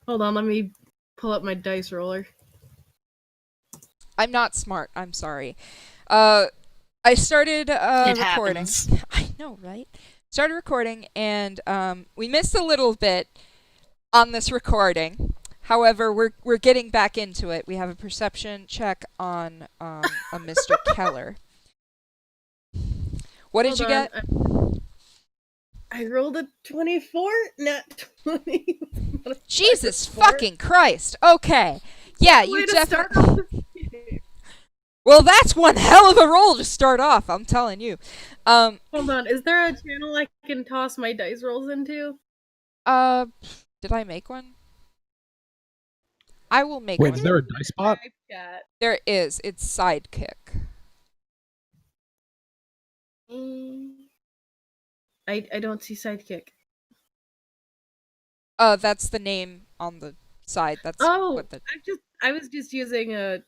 Hold on, let me pull up my dice roller. I'm not smart. I'm sorry. Uh, I started It recording. happens. I know, right? Started recording, and we missed a little bit on this recording. However, we're getting back into it. We have a perception check on a Mr. Keller. What did Hold you on. get? I rolled a 24, not 20. Jesus fucking Christ. Okay. Yeah, Way you to start off definitely. the game. Well, that's one hell of a roll to start off, I'm telling you. Um Hold on, is there a channel I can toss my dice rolls into? uh did I make one? I will make Wait, Check is one. it there a in dice the bot? live chat. There is. It's Sidekick. Mm, I don't see sidekick. That's the name on the side. That's Oh, what the I was just using a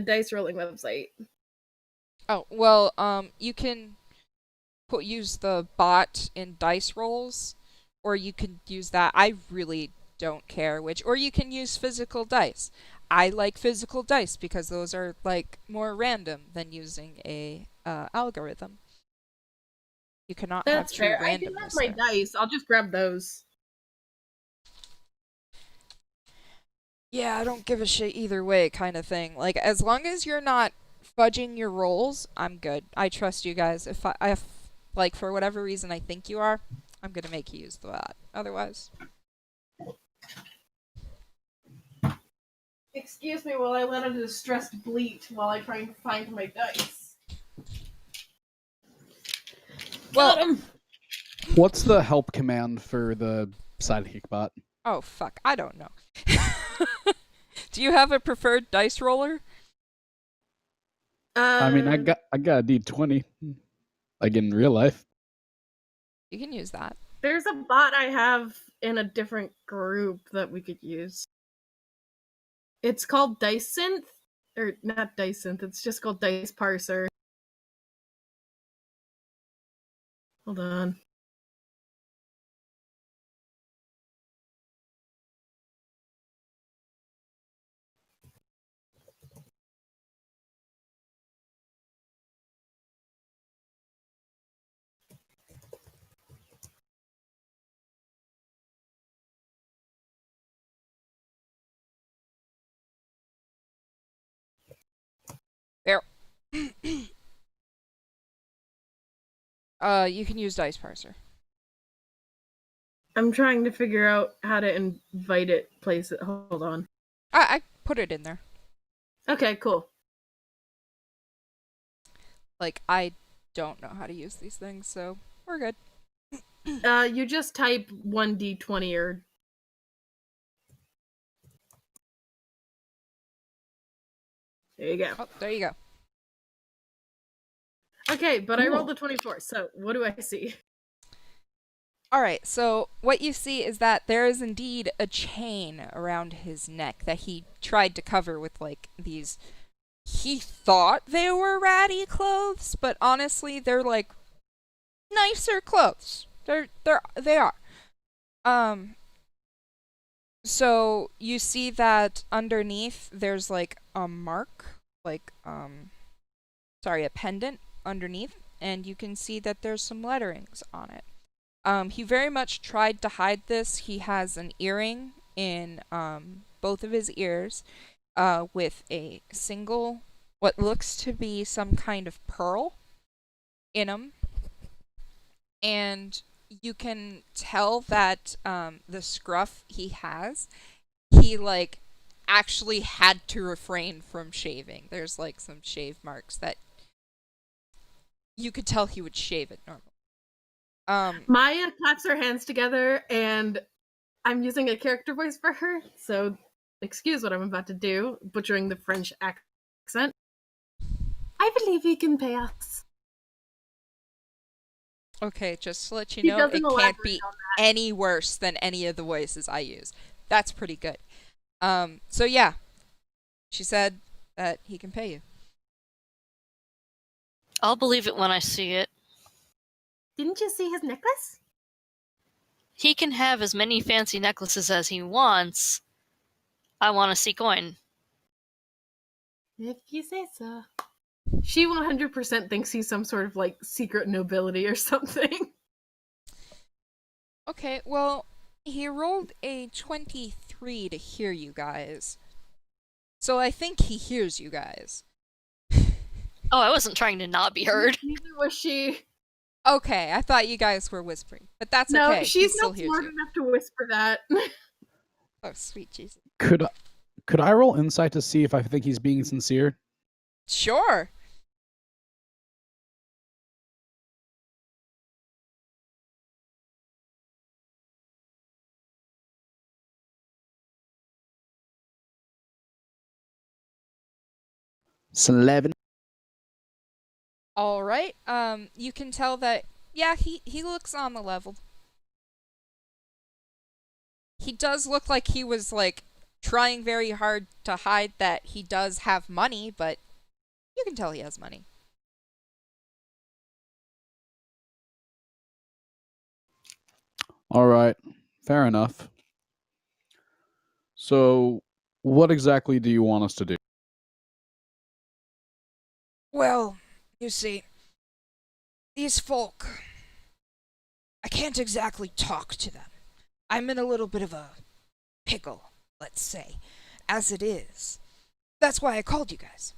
dice rolling website. Oh, well, you can use the bot in dice rolls, or you can use that. I really don't care which, or you can use physical dice. I like physical dice because those are like more random than using a algorithm. You cannot have That's true fair. I do have randomness my there. dice. I'll just grab those. Yeah, I don't give a shit either way, kind of thing. Like, as long as you're not fudging your rolls, I'm good. I trust you guys. If like, for whatever reason I think you are, I'm gonna make you use the bot. Otherwise, Excuse me while I let out a distressed bleat while I try and find my dice. well, Got him! What's the help command for the sidekick bot? oh fuck, I don't know. Do you have a preferred dice roller? I mean, I Uh, got I got a D20, like in real life. You can use that. there's a bot I have in a different group that we could use. It's called Dice Synth. Or not Dice Synth, it's just called Dice Parser. Hold on. There. You can use dice parser. I'm trying to figure out how to invite it, place it. Hold on. I put it in there. Okay, cool. Like, I don't know how to use these things, so we're good. You just type 1d20 or. There you go. Oh, there you go. Okay, but I rolled Cool. a 24, so what do I see? Alright, so what you see is that there is indeed a chain around his neck that he tried to cover with, like, these. He thought they were ratty clothes, but honestly, they're, like, nicer clothes. They are. Um, so you see that underneath there's, like, a mark, like, sorry, a pendant underneath, and you can see that there's some letterings on it. He very much tried to hide this. He has an earring in both of his ears with a single, what looks to be some kind of pearl in them. And you can tell that the scruff he has, he, like, actually had to refrain from shaving. There's, like, some shave marks that you could tell he would shave it normally. Maya claps her hands together, and I'm using a character voice for her, so excuse what I'm about to do, butchering the French accent. I believe he can pay us. Okay, just to let you He know, doesn't it can't elaborate be on any worse than any of the voices I use. That's pretty good. So yeah, she said that he can pay you. I'll believe it when I see it. that. Didn't you see his necklace? He can have as many fancy necklaces as he wants. I want to see coin. If you say so. She 100% thinks he's some sort of, like, secret nobility or something. Okay, well, he rolled a 23 to hear you guys. So I think he hears you guys. Oh, I wasn't trying to not be heard. Neither was she. Okay, I thought you guys were whispering, but that's No, okay. she's still not hears smart you. enough to whisper that. Oh, sweet Jesus. Could I roll insight to see if I think he's being sincere? Sure. It's 11. All right. You can tell that, yeah, he looks on the level. He does look like he was, like, trying very hard to hide that he does have money, but you can tell he has money. All right. Fair enough. So, what exactly do you want us to do? Well, you see, these folk, I can't exactly talk to them. I'm in a little bit of a pickle, let's say, as it is. That's why I called you guys.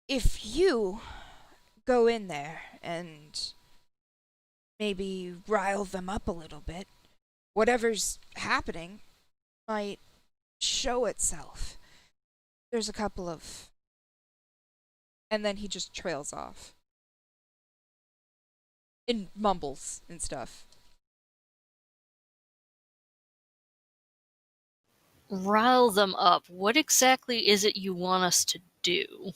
If you go in there and maybe rile them up a little bit, whatever's happening might show itself. There's a couple of... And then he just trails off. In mumbles and stuff. Rile them up. What exactly is it you want us to do?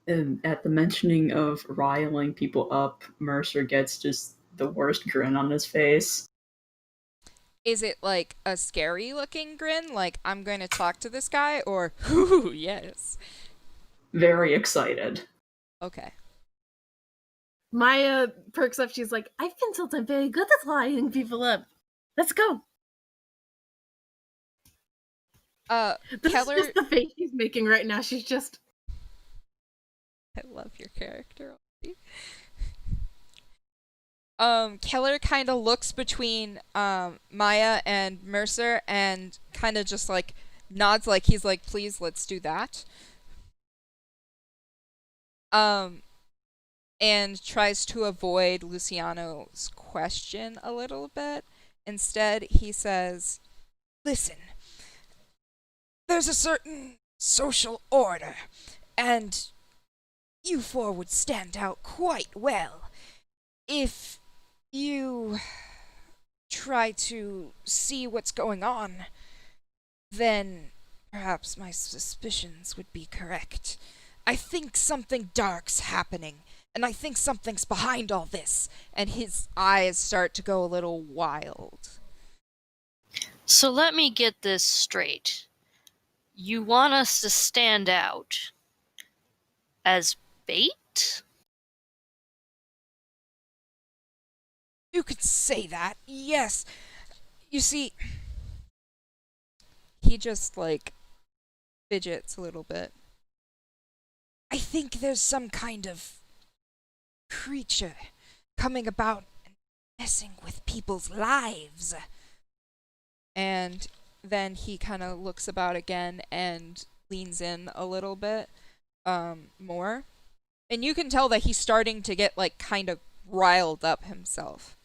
And at the mentioning of riling people up, Mercer gets just the worst grin on his face. Is it like a scary looking grin? Like, I'm going to talk to this guy? Or, ooh, yes. Very excited. Okay. Maya perks up. She's like, I've been told I'm very good at lining people up. Let's go. This Keller... is just the face she's making right now. She's just... I love your character. Keller kind of looks between Maya and Mercer and kind of just like nods, like he's like, please, let's do that. And tries to avoid Luciano's question a little bit. Instead, he says, listen, there's a certain social order, and you four would stand out quite well if you try to see what's going on. Then perhaps my suspicions would be correct. I think something dark's happening, and I think something's behind all this. And his eyes start to go a little wild. So let me get this straight. You want us to stand out as bait? You could say that, yes. You see, he just, like, fidgets a little bit. I think there's some kind of creature coming about and messing with people's lives. And then he kind of looks about again and leans in a little bit more. And you can tell that he's starting to get, like, kind of riled up himself.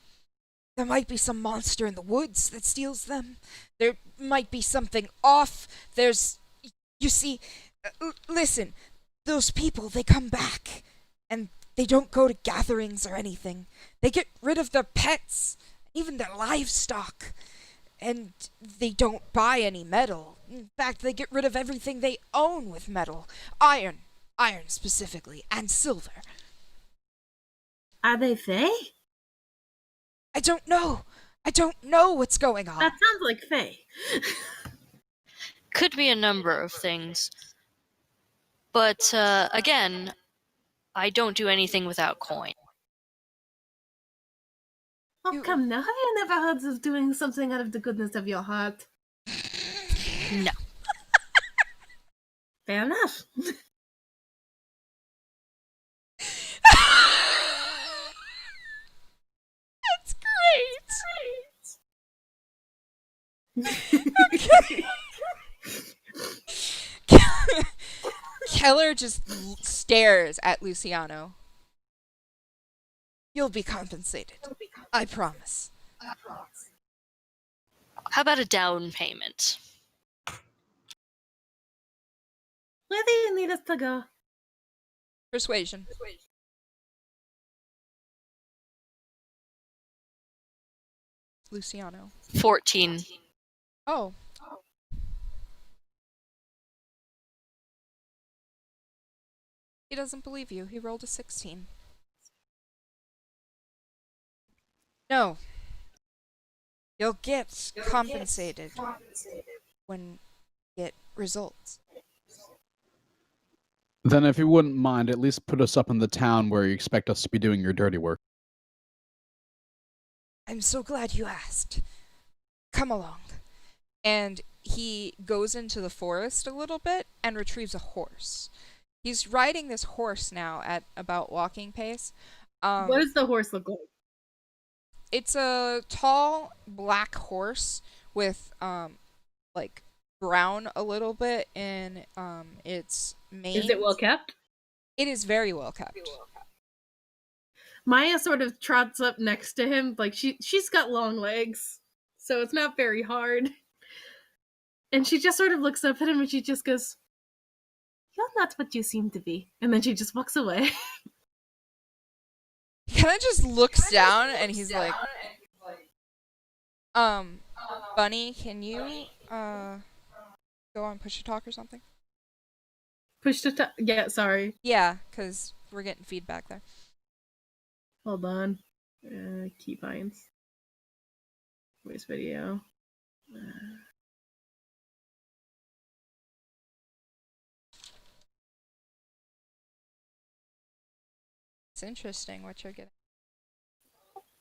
There might be some monster in the woods that steals them. There might be something off. You see, listen, those people, they come back, and they don't go to gatherings or anything. They get rid of their pets, even their livestock, and they don't buy any metal. In fact, they get rid of everything they own with metal. Iron specifically, and silver. Are they Fae? I don't know what's going on. That sounds like Fae. Could be a number of things. But, again, I don't do anything without coin. Oh, come now. Have you never heard of doing something out of the goodness of your heart? No. Fair enough. That's great. Okay. Keller just stares at Luciano. You'll be compensated. I promise. How about a down payment? Where do you need us to go? Persuasion. Luciano. 14. Oh. He doesn't believe you. He rolled a 16. No. You'll get compensated when you get results. Then if you wouldn't mind, at least put us up in the town where you expect us to be doing your dirty work. I'm so glad you asked. Come along. And he goes into the forest a little bit and retrieves a horse. He's riding this horse now at about walking pace. What does the horse look like? It's a tall black horse with like brown a little bit in its mane. Is it well kept? It is very well kept. Maya sort of trots up next to him, like she's got long legs, so it's not very hard. And she just sort of looks up at him and she just goes, "You're not what you seem to be." And then she just walks away. He kind of just looks down and he's like, Bunny, can you go on push to talk or something? Push to talk? Yeah, sorry. Yeah, because we're getting feedback there. Hold on. Keybinds. Voice video. It's interesting what you're getting.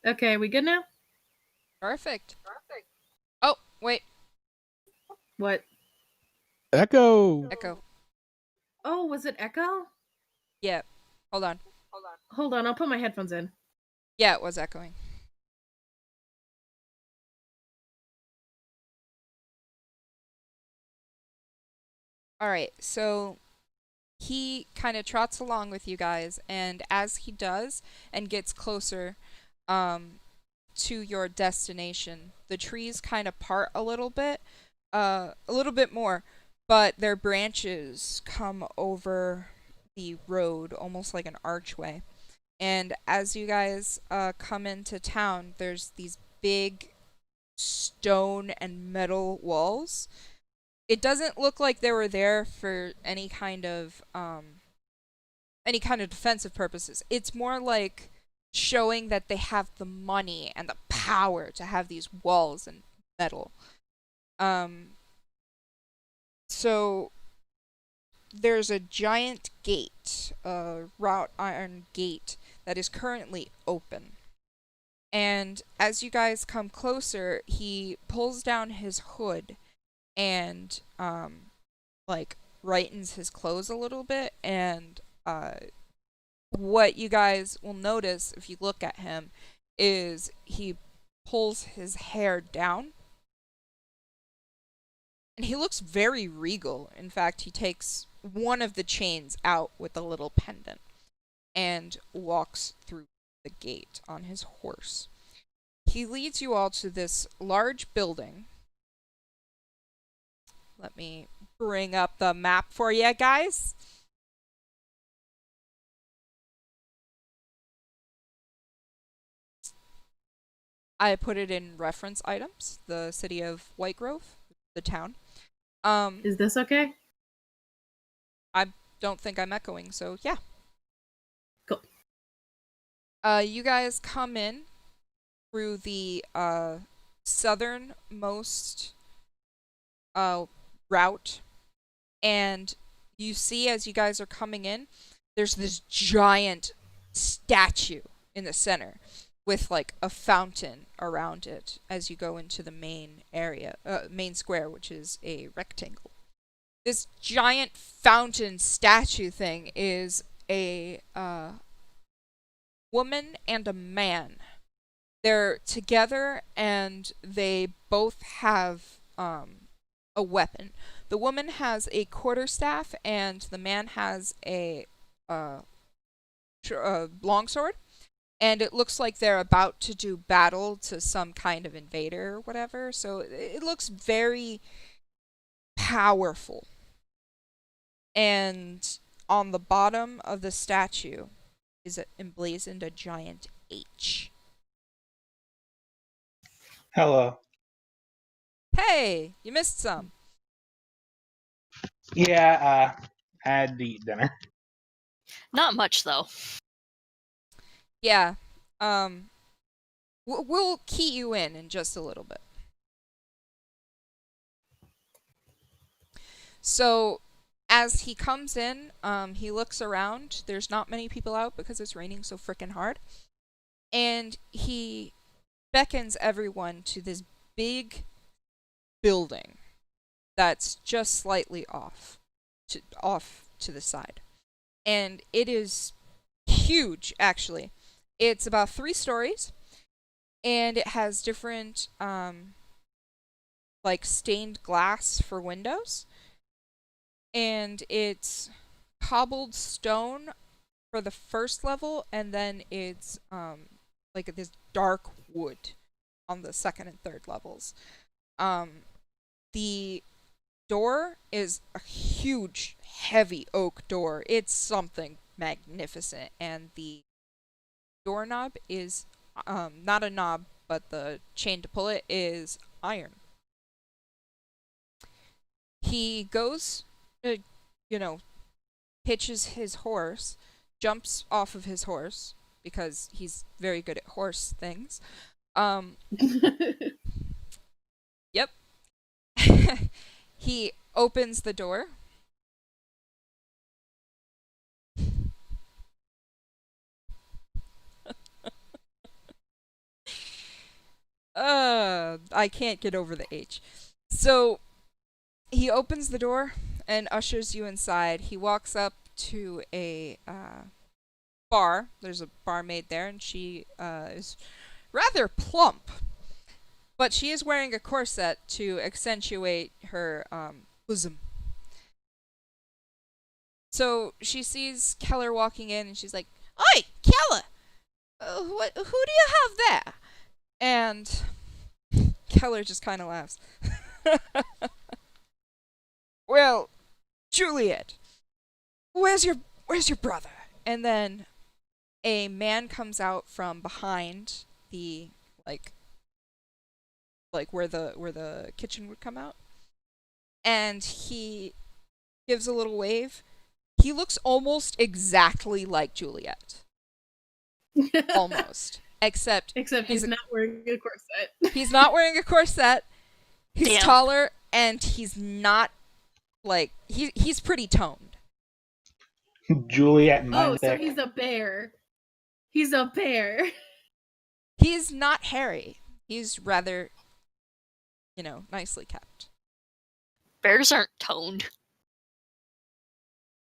Okay, we good now? Perfect. Oh, wait. What? Echo! Echo. Oh, was it Echo? Yeah. Hold on. Hold on, I'll put my headphones in. Yeah, it was echoing. Alright, so he kind of trots along with you guys, and as he does and gets closer to your destination, the trees kind of part a little bit more, but their branches come over the road almost like an archway. And as you guys come into town, there's these big stone and metal walls. It doesn't look like they were there for any kind of defensive purposes. It's more like showing that they have the money and the power to have these walls and metal. So there's a giant gate, a wrought iron gate that is currently open. And as you guys come closer, he pulls down his hood and like brightens his clothes a little bit, and what you guys will notice if you look at him is he pulls his hair down and he looks very regal. In fact, he takes one of the chains out with a little pendant and walks through the gate on his horse. He leads you all to this large building. Let me bring up the map for you guys. I put it in reference items, the city of Whitegrove, the town. Is this okay? I don't think I'm echoing, so yeah. Cool. You guys come in through the southernmost route, and you see as you guys are coming in, there's this giant statue in the center. with like a fountain around it as you go into the main area, main square, which is a rectangle. This giant fountain statue thing is a woman and a man. They're together and they both have a weapon. The woman has a quarterstaff and the man has a longsword. And it looks like they're about to do battle to some kind of invader or whatever. So it looks very powerful. And on the bottom of the statue is emblazoned a giant H. Hello. Hey, you missed some. Yeah, I had to eat dinner. Not much, though. Yeah, we'll key you in just a little bit. So, as he comes in, he looks around. There's not many people out because it's raining so frickin' hard. And he beckons everyone to this big building that's just slightly off to the side. And it is huge, actually. It's about 3 stories, and it has different, like, stained glass for windows. And it's cobbled stone for the first level, and then it's, like, this dark wood on the second and third levels. The door is a huge, heavy oak door. It's something magnificent, and the doorknob is not a knob, but the chain to pull it is iron. He goes, hitches his horse, jumps off of his horse because he's very good at horse things. Yep. He opens the door. I can't get over the H. So, he opens the door and ushers you inside. He walks up to a bar. There's a barmaid there, and she is rather plump. But she is wearing a corset to accentuate her bosom. So she sees Keller walking in, and she's like, "Oi, Keller! Who do you have there?" And Keller just kind of laughs. "Well, Juliet, where's your brother?" And then a man comes out from behind the like where the kitchen would come out, and he gives a little wave. He looks almost exactly like Juliet. Almost. Except he's not wearing a corset. He's not wearing a corset. He's Damn. taller, and he's not like he's pretty toned. Juliet. Oh, so he's a bear. He's a bear. He's not hairy. He's rather, nicely kept. Bears aren't toned.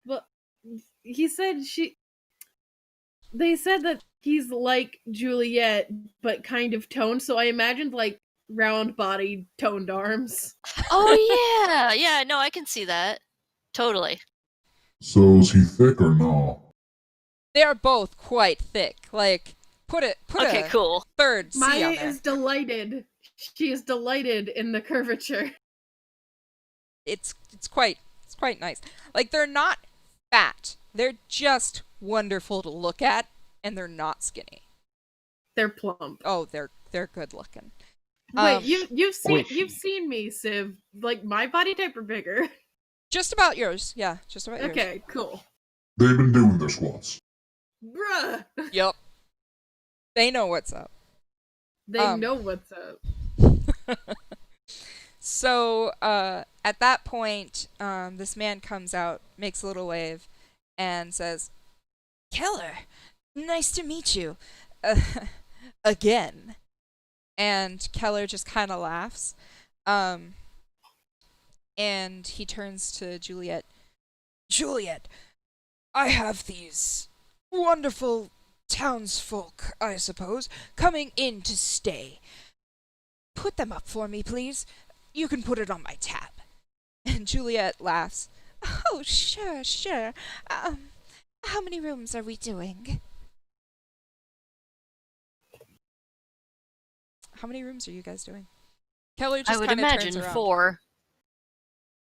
Well, he said they said that he's like Juliet, but kind of toned, so I imagined like round-bodied, toned arms. Oh, yeah. Yeah, no, I can see that. Totally. So is he thick or no? They are both quite thick. Like, put Okay, a cool. third C Maya on there. is delighted. She is delighted in the curvature. It's quite nice. Like, they're not fat. They're just wonderful to look at, and they're not skinny. They're plump. Oh, they're good looking. Wait, you've seen me, Civ. Like, my body type or bigger? Just about yours. Yeah, just about yours. Okay, cool. They've been doing their squats. Bruh! Yep. They know what's up. They know what's up. So, at that point, this man comes out, makes a little wave, and says, "Keller, nice to meet you. again. And Keller just kind of laughs. And he turns to Juliet. Juliet, I have these wonderful townsfolk, I suppose, coming in to stay. Put them up for me, please. You can put it on my tab. And Juliet laughs. Oh, sure, sure. How many rooms are we doing? How many rooms are you guys doing? Keller just I would kind of turns imagine around. 4.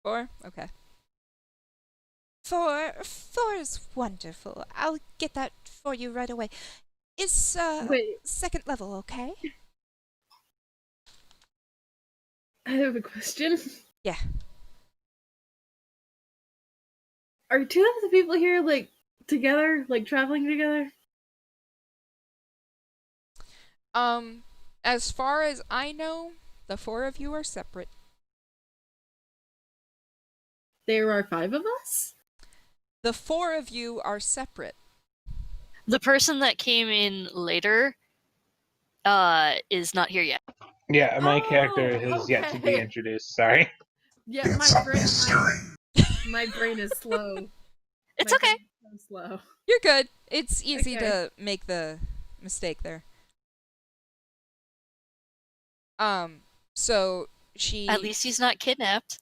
4? Okay. 4 is wonderful. I'll get that for you right away. Is Wait, second level okay? I have a question. Yeah. Are 2 of the people here, like, together? Like, traveling together? As far as I know, the 4 of you are separate. There are 5 of us? The 4 of you are separate. The person that came in later is not here yet. Yeah, my character has yet to be okay. introduced. Sorry. Yeah, It's a mystery. my brain is slow. It's My okay. brain is so slow. You're good. It's easy Okay. to make the mistake there. So she... At least he's not kidnapped.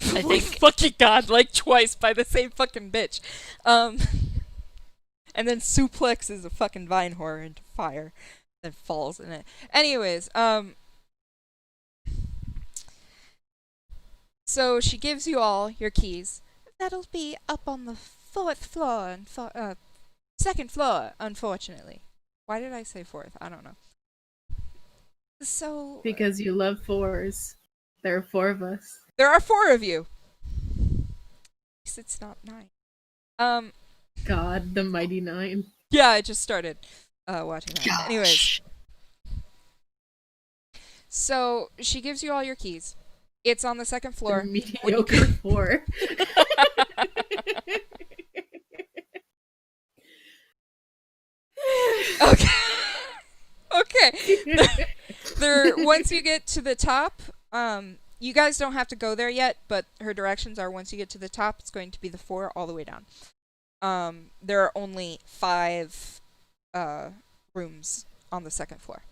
I Oh my think. fucking god, like twice by the same fucking bitch. And then suplexes a fucking vine horror into fire, then falls in it. Anyways, so she gives you all your keys. That'll be up on the 4th floor and 2nd floor, unfortunately. Why did I say 4th? I don't know. So Because you love 4s. There are 4 of us. there are 4 of you. At least it's not 9. God, the mighty 9. Yeah, I just started watching that. Gosh. Anyways, so she gives you all your keys. It's on the 2nd floor. Mediocre 4. Okay. Okay. Once you get to the top, you guys don't have to go there yet, but her directions are once you get to the top, it's going to be the 4 all the way down. There are only 5 rooms on the 2nd floor.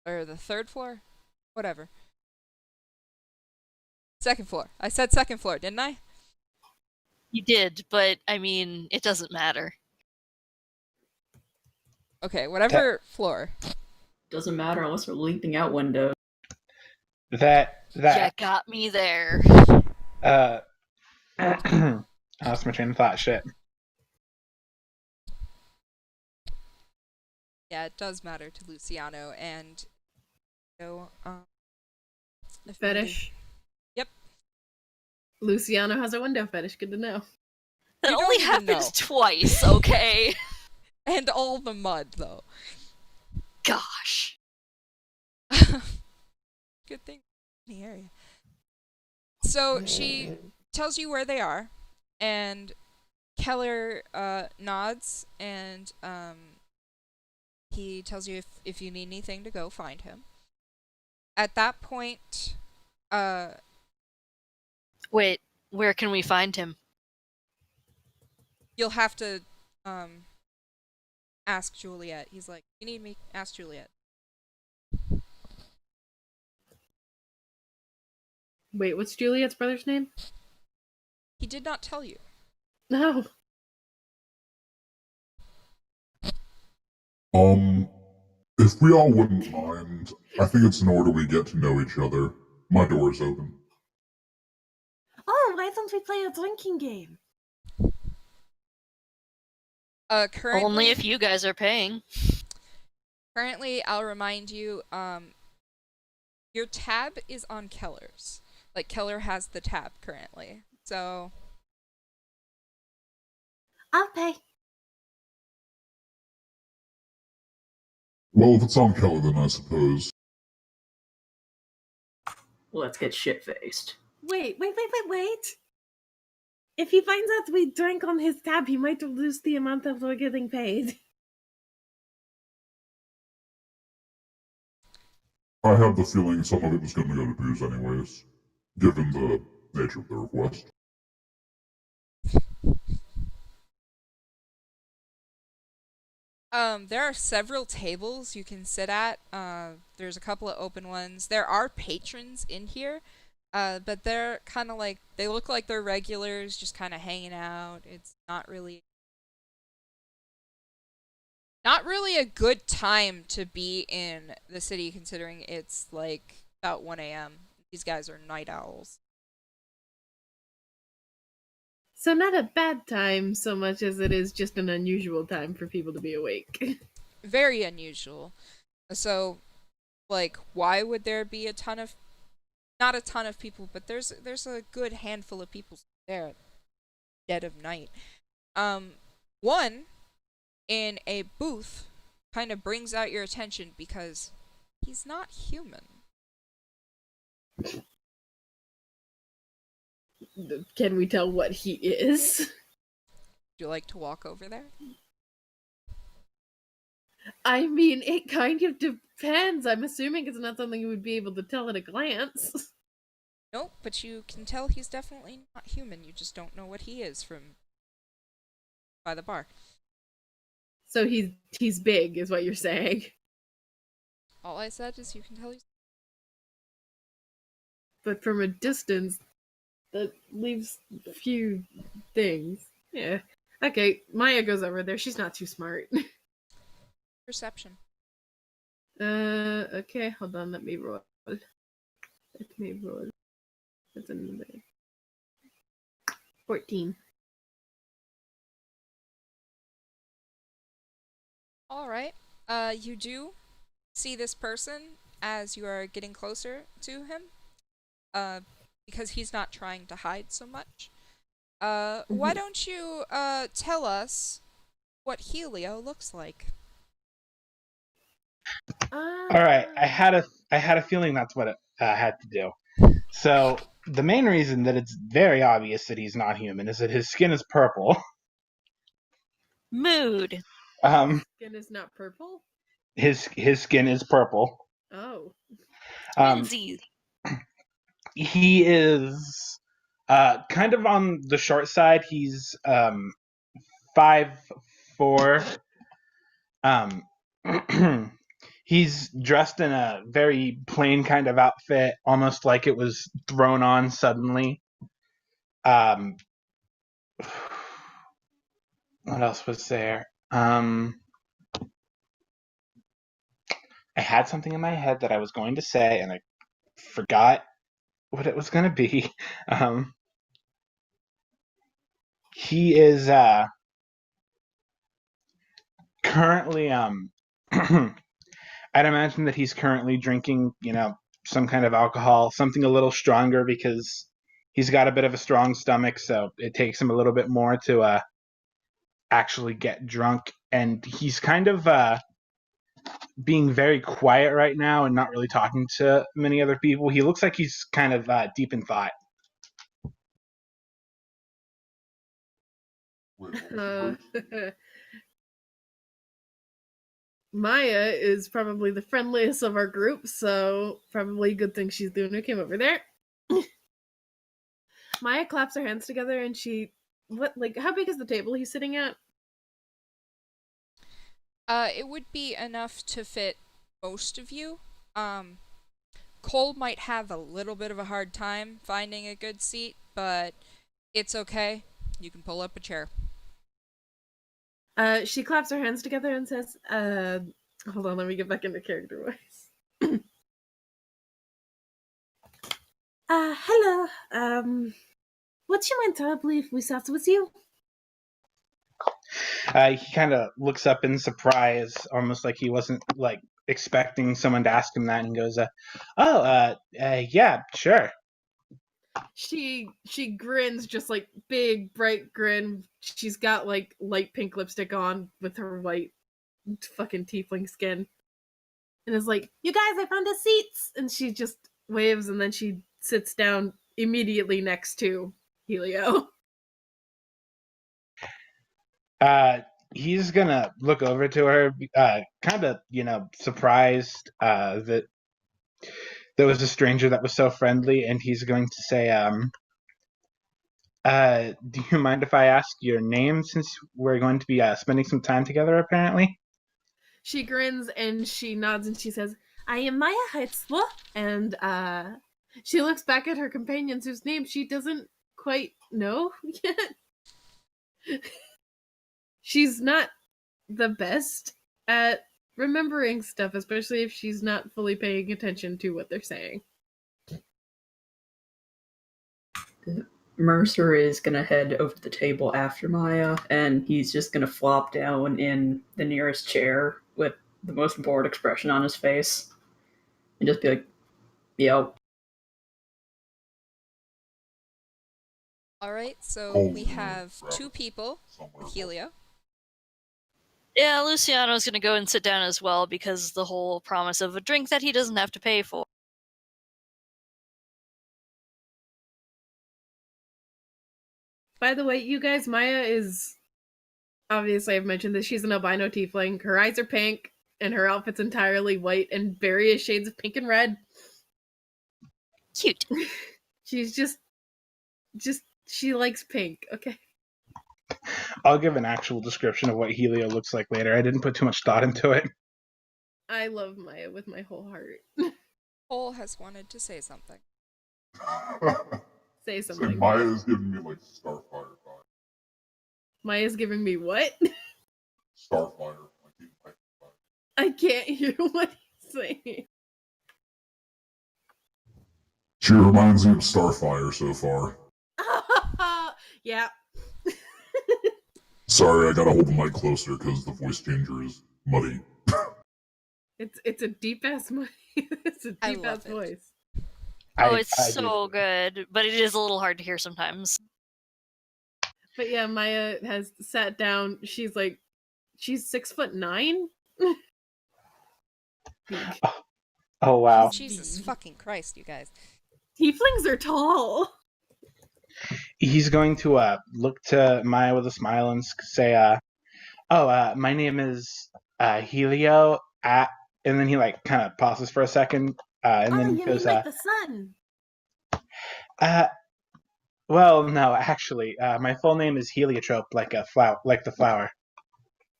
Or the 3rd floor? Whatever. 2nd floor. I said 2nd floor, didn't I? You did, but I mean, it doesn't matter. Okay, whatever floor. Doesn't matter unless we're leaping out windows. You got me there. I lost my train of thought. Shit. Yeah, it does matter to Luciano and Fetish. Yep. Luciano has a window fetish. Good to know. That You only don't even know. happens twice, okay? And all the mud, though. Gosh. Good thing in the area. So she tells you where they are, and Keller nods, and he tells you if you need anything to go find him. At that point, Wait, where can we find him? you'll have to ask Juliet. He's like, you need me? Ask Juliet. Wait, what's Juliet's brother's name? He did not tell you. No. If we all wouldn't mind, I think it's in order we get to know each other. My door's open. Oh, why don't we play a drinking game? Currently, Only if you guys are paying. Currently, I'll remind you, your tab is on Keller's. Like, Keller has the tab currently. So... I'll pay. Well, if it's on Keller, then I suppose. Let's get shit-faced. Wait. If he finds out we drank on his tab, he might reduce the amount that we're getting paid. I have the feeling some of it was going to go to booze anyways, given the nature of the request. There are several tables you can sit at. There's a couple of open ones. There are patrons in here, but they're kind of like, they look like they're regulars, just kind of hanging out. It's not really a good time to be in the city, considering it's like about 1 a.m. These guys are night owls. So not a bad time so much as it is just an unusual time for people to be awake. Very unusual. So, like, why would there be not a ton of people, but there's a good handful of people there at dead of night. One in a booth kind of brings out your attention because he's not human. Can we tell what he is? Would you like to walk over there? I mean, it kind of depends. I'm assuming it's not something you would be able to tell at a glance. Nope, but you can tell he's definitely not human. You just don't know what he is from by the bar. So he's big, is what you're saying. All I said is you can tell he's... But from a distance, that leaves a few things. Yeah. Okay, Maya goes over there. She's not too smart. Perception. Okay, hold on, let me roll. That's another 14. Alright. You do see this person as you are getting closer to him. Because he's not trying to hide so much. Why don't you, tell us what Helio looks like? Alright, I had a feeling that's what it had to do. So, the main reason that it's very obvious that he's not human is that his skin is purple. Mood. Skin is not purple? His skin is purple. Oh. He is kind of on the short side. He's 5'4". He's dressed in a very plain kind of outfit, almost like it was thrown on suddenly. What else was there? I had something in my head that I was going to say, and I forgot what it was going to be. He is currently I'd imagine that he's currently drinking, some kind of alcohol, something a little stronger because he's got a bit of a strong stomach, so it takes him a little bit more to actually get drunk. And he's kind of being very quiet right now and not really talking to many other people. He looks like he's kind of deep in thought. Maya is probably the friendliest of our group, so probably a good thing she's the one who came over there. Maya claps her hands together and how big is the table he's sitting at? It would be enough to fit most of you. Cole might have a little bit of a hard time finding a good seat, but it's okay. You can pull up a chair. She claps her hands together and says, hold on, let me get back into character voice. Hello, would you mind terribly if we sat with you? He kind of looks up in surprise, almost like he wasn't, expecting someone to ask him that, and goes, yeah, sure. She grins, just big bright grin. She's got light pink lipstick on with her white fucking tiefling skin, and is like, "You guys, I found us seats." And she just waves, and then she sits down immediately next to Helio. He's gonna look over to her, kind of, surprised that there was a stranger that was so friendly, and he's going to say, do you mind if I ask your name since we're going to be spending some time together, apparently? She grins and she nods and she says, I am Maya Heitzler. And she looks back at her companions whose name she doesn't quite know yet. She's not the best at remembering stuff, especially if she's not fully paying attention to what they're saying. Mercer is gonna head over to the table after Maya, and he's just gonna flop down in the nearest chair with the most bored expression on his face, and just be like, "Yo." All right, so we have two people, Helio. Yeah, Luciano's gonna go and sit down as well because the whole promise of a drink that he doesn't have to pay for. By the way, you guys, Maya is, obviously I've mentioned this, she's an albino tiefling. Her eyes are pink, and her outfit's entirely white and various shades of pink and red. Cute. She's just, she likes pink, okay? I'll give an actual description of what Helio looks like later. I didn't put too much thought into it. I love Maya with my whole heart. Cole has wanted to say something. Say something. Maya's giving me like Starfire vibes. Maya's giving me what? Starfire. I can't hear what he's saying. She reminds me of Starfire so far. Yeah. Sorry, I gotta hold the mic closer because the voice changer is muddy. It's a deep ass voice. It's a deep ass voice. Oh, it's so good, but it is a little hard to hear sometimes. But yeah, Maya has sat down. She's 6'9". Oh wow! Jesus fucking Christ, you guys! Tieflings are tall. He's going to look to Maya with a smile and say, my name is Helio." And then he like kind of pauses for a second, and then you goes, mean like the sun? Well, no, actually, my full name is Heliotrope, like a flower, like the flower.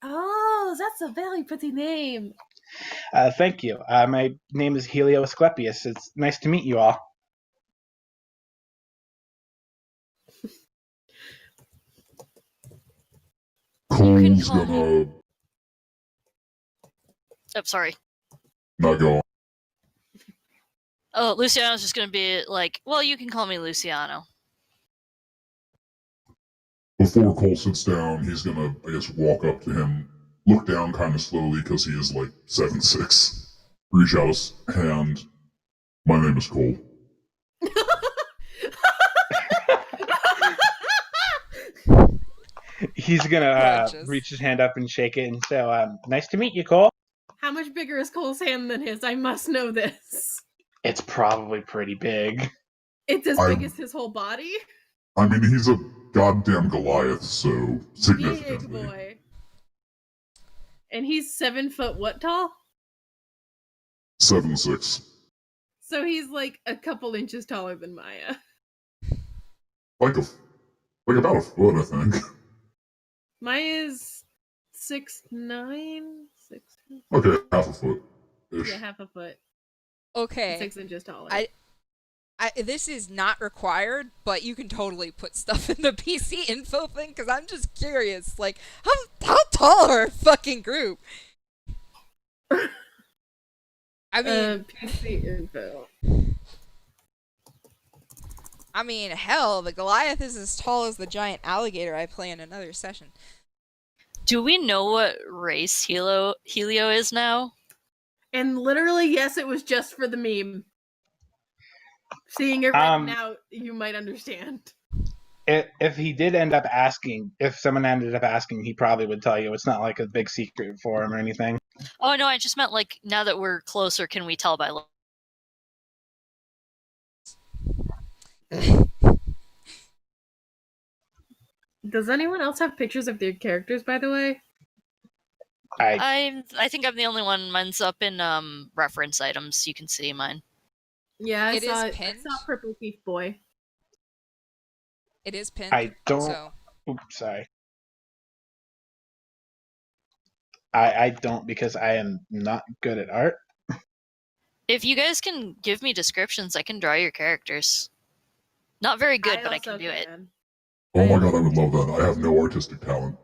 Oh, that's a very pretty name. Thank you. My name is Helio Asclepius. It's nice to meet you all. Cole's gonna... Oh, sorry. Not go on. Oh, Luciano's just gonna be like, well, you can call me Luciano. Before Cole sits down, he's gonna, I guess, walk up to him, look down kind of slowly because he is like 7'6", reach out his hand. My name is Cole. He's gonna reach his hand up and shake it and say, nice to meet you, Cole. How much bigger is Cole's hand than his? I must know this. It's probably pretty big. It's as big as his whole body? I mean, he's a goddamn Goliath, so significantly. Big boy. And he's 7 foot what tall? 7'6". So he's like a couple inches taller than Maya. Like about a foot, I think. Maya's 6'9". Okay, half a foot. Yeah, half a foot. Okay. 6 inches taller. This is not required, but you can totally put stuff in the PC info thing because I'm just curious. Like, how tall are a fucking group? I mean, PC info. I mean, hell, the Goliath is as tall as the giant alligator I play in another session. Do we know what race Helio is now? And literally, yes, it was just for the meme. Seeing it written out, you might understand. If he did end up asking, if someone ended up asking, he probably would tell you. It's not like a big secret for him or anything. Oh, no, I just meant, like, now that we're closer, can we tell by look? Does anyone else have pictures of their characters, by the way? I think I'm the only one. Mine's up in reference items. You can see mine. Yeah, It is I pinned. saw Purple Thief Boy. It is pinned. I don't. So. Oops, sorry. I don't because I am not good at art. If you guys can give me descriptions, I can draw your characters. Not very good, but I can do it. Oh my god, I would love that. I have no artistic talent.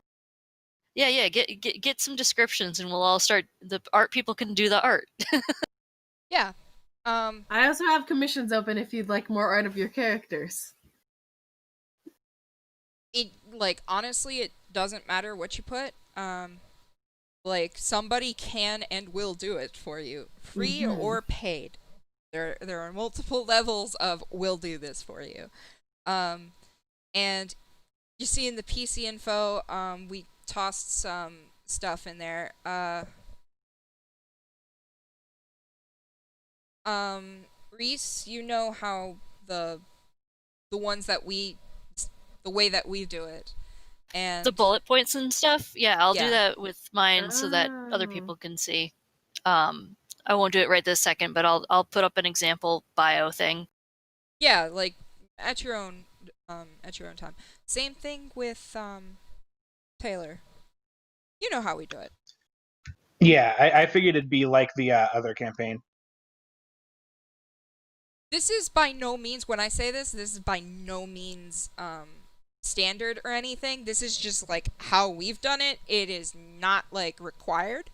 Yeah. Get some descriptions, and we'll all start. The art people can do the art. Yeah. I also have commissions open if you'd like more art of your characters. It, like, honestly, it doesn't matter what you put. Like, somebody can and will do it for you, free or paid. There are multiple levels of will do this for you. And you see in the PC info, we tossed some stuff in there. Reese, you know how the ones that the way that we do it. And the bullet points and stuff. Yeah, I'll do that with mine so that other people can see. I won't do it right this second, but I'll put up an example bio thing. Yeah, like at your own time. Same thing with Taylor. You know how we do it. Yeah, I figured it'd be like the other campaign. This is by no means, when I say this is by no means standard or anything. This is just like how we've done it. It is not like required.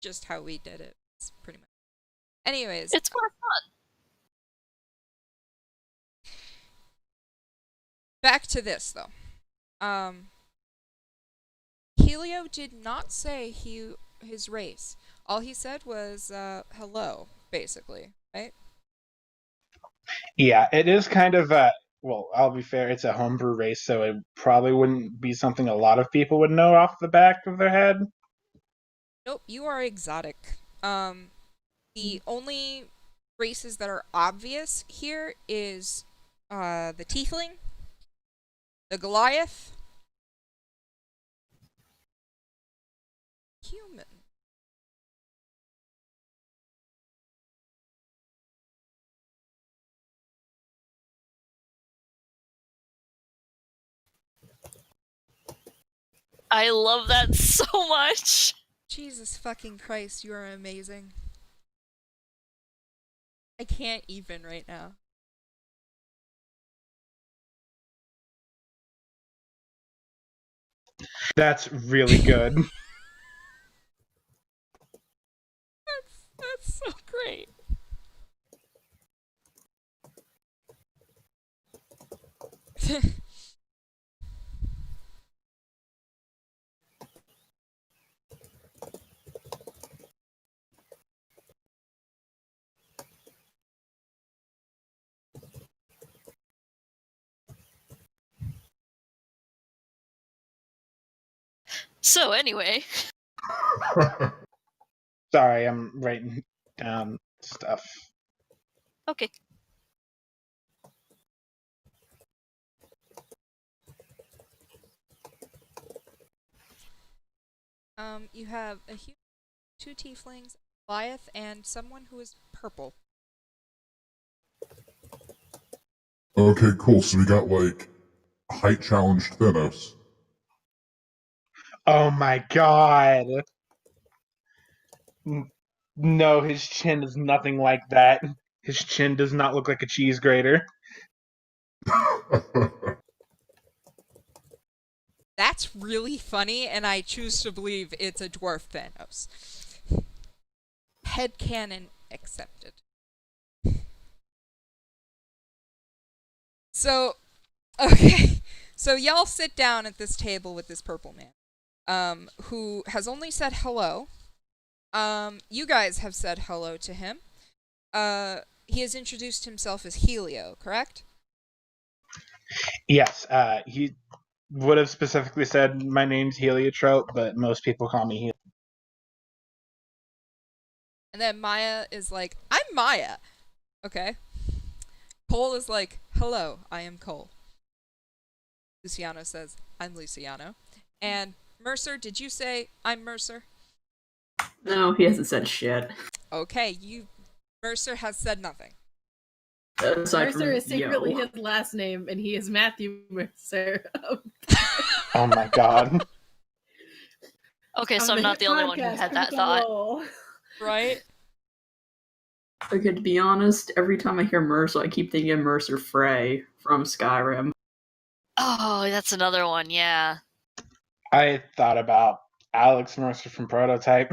Just how we did it. It's pretty much. Anyways, it's more fun. Back to this though. Helio did not say his race. All he said was hello, basically, right? Yeah, it is kind of well, I'll be fair, it's a homebrew race, so it probably wouldn't be something a lot of people would know off the back of their head. Nope, you are exotic. The only races that are obvious here is the Tiefling, the Goliath, human. I love that so much. Jesus fucking Christ, you are amazing. I can't even right now. That's really good. That's so great. So anyway. Sorry, I'm writing down stuff. Okay. You have a human, 2 tieflings, Goliath, and someone who is purple. Okay, cool. So we got like height challenged Thanos. Oh my god. No, his chin is nothing like that. His chin does not look like a cheese grater. That's really funny, and I choose to believe it's a dwarf Thanos. Headcanon accepted. So, okay. So y'all sit down at this table with this purple man, who has only said hello. You guys have said hello to him. He has introduced himself as Helio, correct? Yes, he would have specifically said, my name's Heliotrope, but most people call me Helio. And then Maya is like, I'm Maya. Okay. Cole is like, hello, I am Cole. Luciano says, I'm Luciano. And Mercer, did you say, I'm Mercer? No, he hasn't said shit. Okay, Mercer has said nothing. Mercer is secretly his last name, and he is Matthew Mercer. Oh my god. Okay, so I'm not the only one who had that thought. Right? Okay, to be honest, every time I hear Mercer, I keep thinking of Mercer Frey from Skyrim. Oh, that's another one, yeah. I thought about Alex Mercer from Prototype.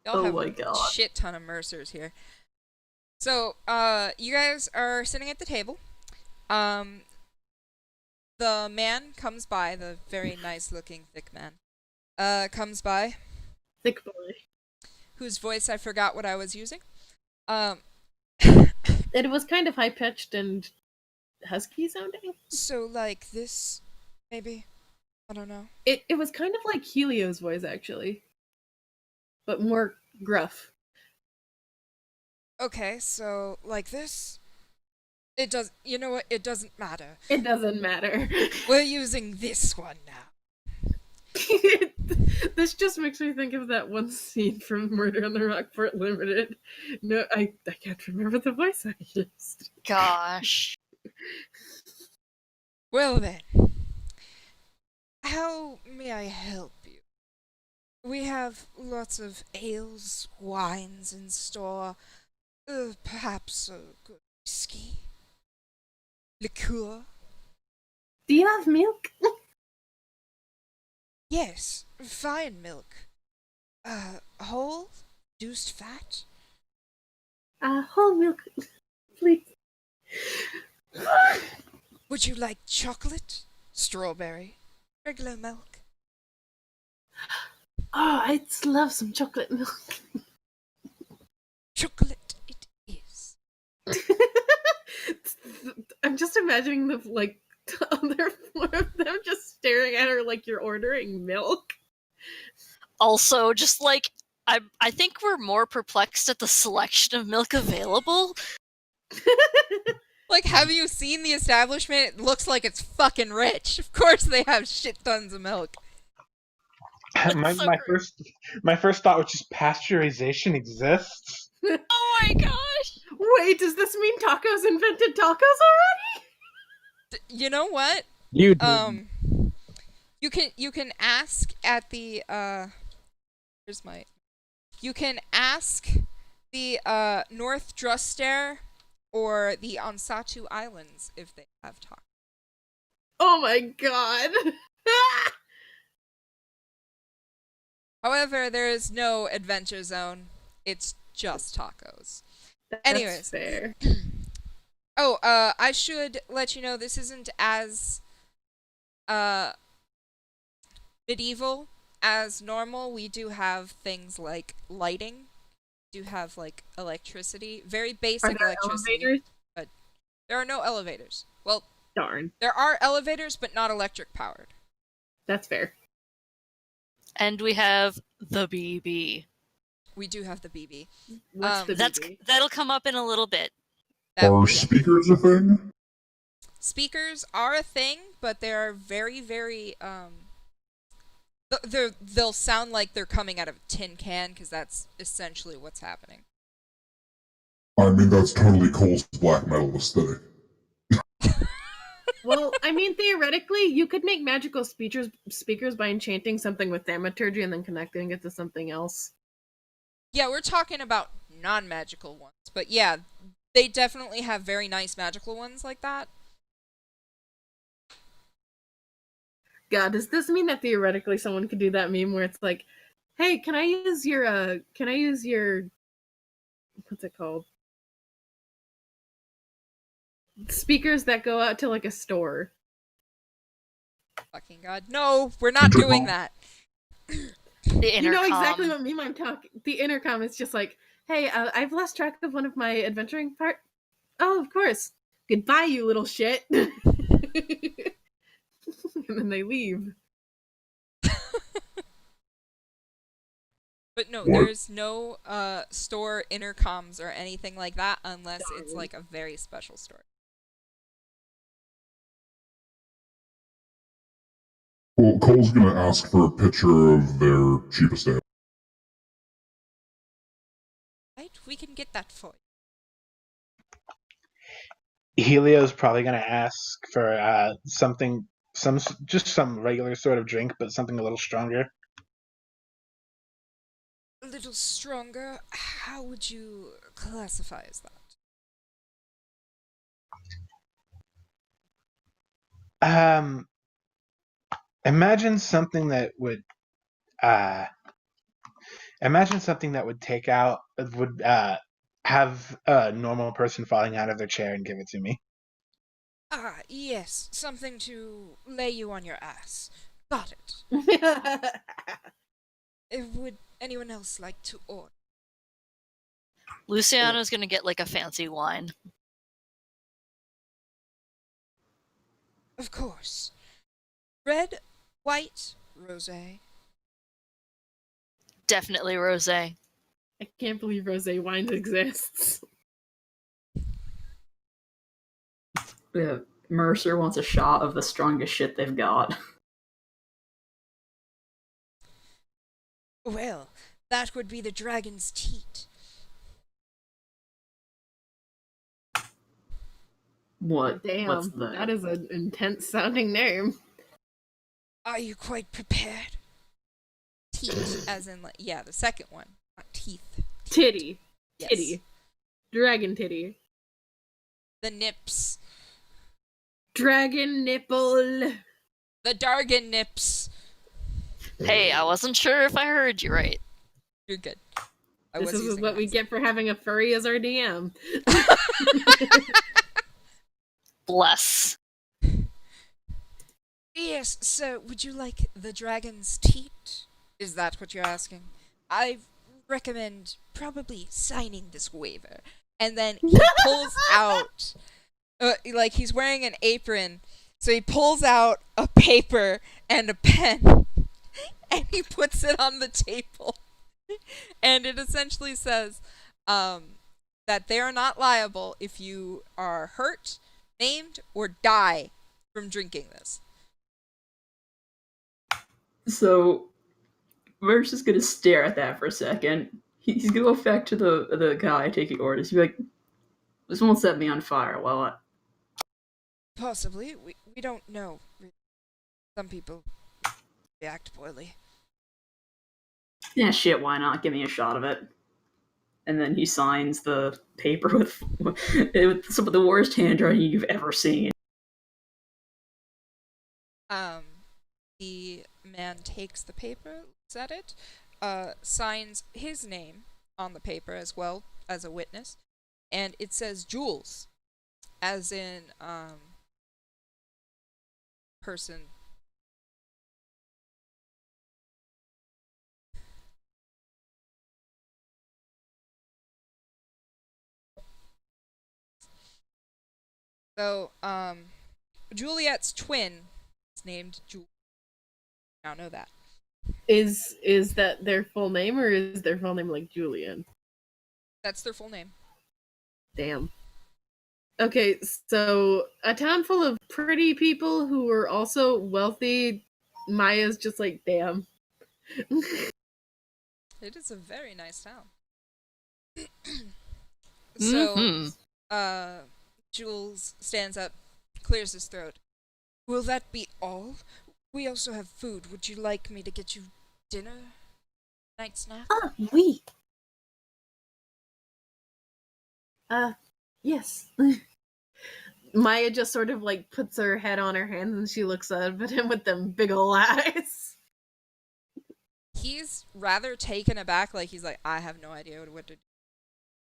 Y'all have a shit ton of Mercers here. So, you guys are sitting at the table. The man comes by, the very nice-looking thick man, comes by. Thick boy. Whose voice I forgot what I was using. It was kind of high-pitched and husky-sounding. So, like, this, maybe? I don't know. It was kind of like Helio's voice, actually. But more gruff. Okay, so, like this? You know what? It doesn't matter. It doesn't matter. We're using this one now. This just makes me think of that one scene from Murder on the Rockport Limited. No, I can't remember the voice I used. Gosh. Well then, how may I help you? We have lots of ales, wines in store, perhaps a good whiskey, liqueur. Do you have milk? Yes, fine milk. Whole? Reduced fat? Whole milk, please. Would you like chocolate? Strawberry? Regular milk? Oh, I'd love some chocolate milk. Chocolate it is. I'm just imagining the other four of them just staring at her like you're ordering milk. Also, just like I think we're more perplexed at the selection of milk available. Like, have you seen the establishment? It looks like it's fucking rich. Of course they have shit tons of milk. My first thought was just pasteurization exists. Oh my gosh! Wait, does this mean tacos invented tacos already? You know what? You can ask at the you can ask the North Drustair or the Ansatu Islands if they have tacos. Oh my god. However, there is no adventure zone. It's just tacos. That's Anyways. fair. Oh, I should let you know this isn't as medieval as normal. We do have things like lighting. We do have like electricity, very basic electricity. Elevators? But there are no elevators. Well, darn. There are elevators, but not electric powered. That's fair. And we have the BB. We do have the BB. What's the BB? That'll come up in a little bit. Are speakers a thing? Speakers are a thing, but they are very, very they'll sound like they're coming out of a tin can, because that's essentially what's happening. I mean, that's totally Cole's black metal aesthetic. Well, I mean, theoretically, you could make magical speakers by enchanting something with thaumaturgy and then connecting it to something else. Yeah, we're talking about non-magical ones, but yeah, they definitely have very nice magical ones like that. God, does this mean that theoretically someone could do that meme where it's like, hey, can I use your, what's it called? Speakers that go out to like a store. Fucking God. No, we're not doing that. The intercom. You know exactly what meme I'm talking. The intercom is just like, hey, I've lost track of one of my adventuring part. Oh, of course. Goodbye, you little shit. And then they leave. But no, there's no store intercoms or anything like that unless it's like a very special store. Well, Cole's gonna ask for a picture of their cheapest ale. can get that for you. Helio's probably going to ask for just some regular sort of drink, but something a little stronger. A little stronger? How would you classify as that? Imagine something that would have a normal person falling out of their chair and give it to me. Ah, yes, something to lay you on your ass. Got it. Would anyone else like to order? Luciano's gonna get like a fancy wine. Of course. Red, white, rosé. Definitely rosé. I can't believe rosé wine exists. Yeah, Mercer wants a shot of the strongest shit they've got. Well, that would be the dragon's teat. What? Damn, What's that? that is an intense sounding name. Are you quite prepared? Teat, as in, like, yeah, the second one, not teeth. Titty. Yes. Titty. Dragon titty. The nips. Dragon nipple. The Dargan nips. Hey, I wasn't sure if I heard you right. You're good. This is what we get for having a furry as our DM. Bless. Yes, so would you like the dragon's teat? Is that what you're asking? I recommend probably signing this waiver. And then he pulls out, like he's wearing an apron, so he pulls out a paper and a pen, and he puts it on the table. And it essentially says that they are not liable if you are hurt, maimed, or die from drinking this. So, Mercer's gonna stare at that for a second. He's gonna go back to the guy taking orders. He's like, "This won't set me on fire, will it?" Possibly. We don't know. Some people react poorly. Yeah, shit, why not? Give me a shot of it. And then he signs the paper with some of the worst handwriting you've ever seen. The man takes the paper, looks at it, signs his name on the paper as well as a witness, and it says Jules, as in, person. So, Juliet's twin is named Jules. Now know that. Is that their full name, or is their full name like Julian? That's their full name. Damn. Okay, so a town full of pretty people who are also wealthy. Maya's just like, damn. It is a very nice town. So, Jules stands up, clears his throat. Will that be all? We also have food. Would you like me to get you dinner? Night snack? Ah, oui. Yes. Maya just sort of like puts her head on her hands and she looks up at him with them big ol' eyes. He's rather taken aback, like he's like, I have no idea what to do.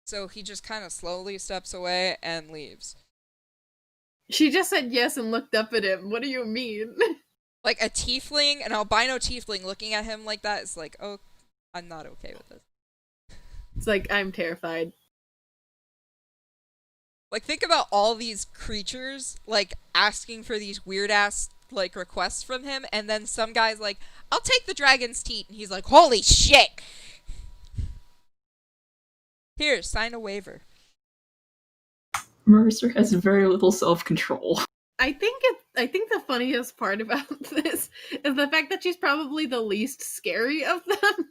So he just kind of slowly steps away and leaves. She just said yes and looked up at him. What do you mean? Like a tiefling, an albino tiefling looking at him like that is like, oh, I'm not okay with this. It's like, I'm terrified. Like, think about all these creatures, like, asking for these weird-ass, like, requests from him, and then some guy's like, I'll take the dragon's teat, and he's like, holy shit! Here, sign a waiver. Mercer has very little self-control. I think the funniest part about this is the fact that she's probably the least scary of them.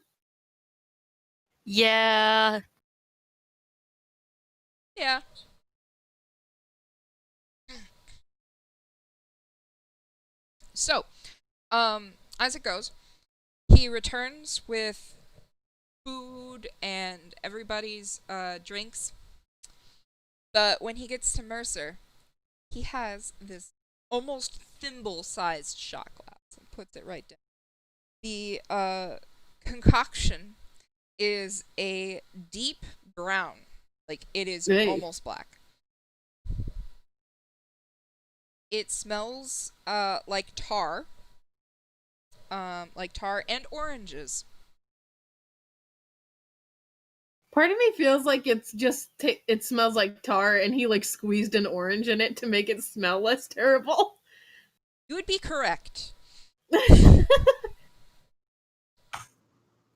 Yeah. Yeah. So, as it goes, he returns with food and everybody's drinks. But when he gets to Mercer, he has this almost thimble-sized shot glass and puts it right down. The concoction is a deep brown, like it is almost black. It smells like tar and oranges. Part of me feels like it's just it smells like tar, and he like squeezed an orange in it to make it smell less terrible. You would be correct.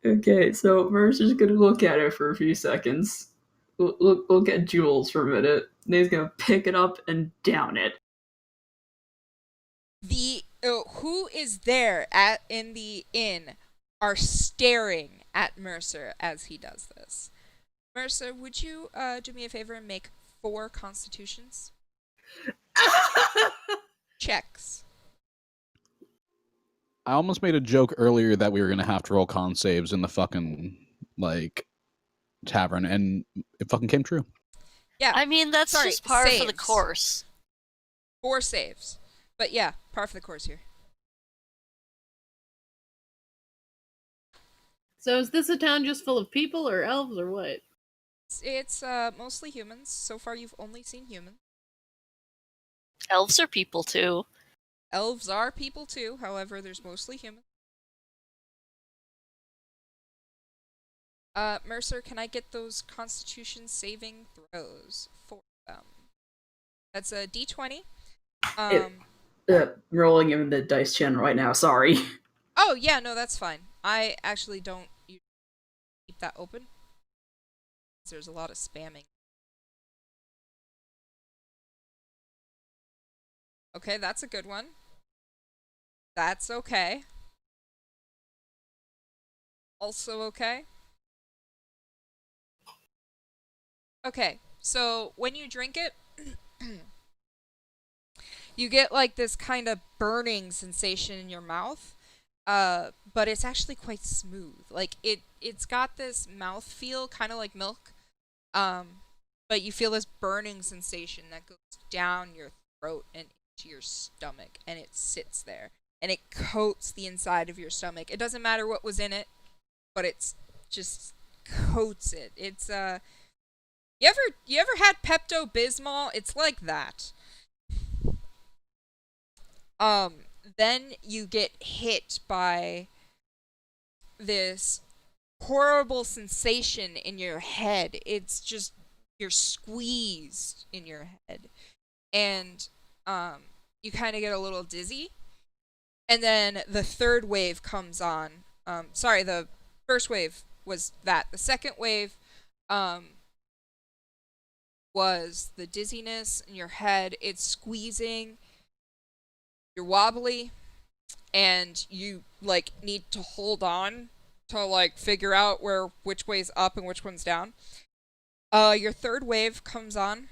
Okay, so Mercer's gonna look at it for a few seconds. Look at Jules for a minute. Then he's gonna pick it up and down it. The who is there in the inn are staring at Mercer as he does this. Mercer, would you do me a favor and make 4 constitutions? Checks. I almost made a joke earlier that we were gonna have to roll con saves in the fucking tavern, and it fucking came true. Yeah. I mean, that's just par for the course. 4 saves. But yeah, par for the course here. So is this a town just full of people or elves or what? It's mostly humans. So far you've only seen humans. Elves are people too. Elves are people too, however, there's mostly humans. Mercer, can I get those constitution saving throws for them? That's a d20. Rolling in the dice gen right now, sorry. Oh, yeah, no, that's fine. I actually don't keep that open. There's a lot of spamming. Okay, that's a good one. That's okay. Also okay. Okay, so when you drink it, you get like this kind of burning sensation in your mouth, but it's actually quite smooth. Like it's got this mouth feel, kind of like milk, but you feel this burning sensation that goes down your throat and into your stomach, and it sits there, and it coats the inside of your stomach. It doesn't matter what was in it, but it's just coats it. It's you ever had Pepto-Bismol? It's like that. Then you get hit by this horrible sensation in your head. It's just, you're squeezed in your head. And, you kind of get a little dizzy. And then the third wave comes on. Sorry, the first wave was that. The second wave, was the dizziness in your head. It's squeezing. You're wobbly, and you like need to hold on to like figure out which way's up and which one's down. Your third wave comes on,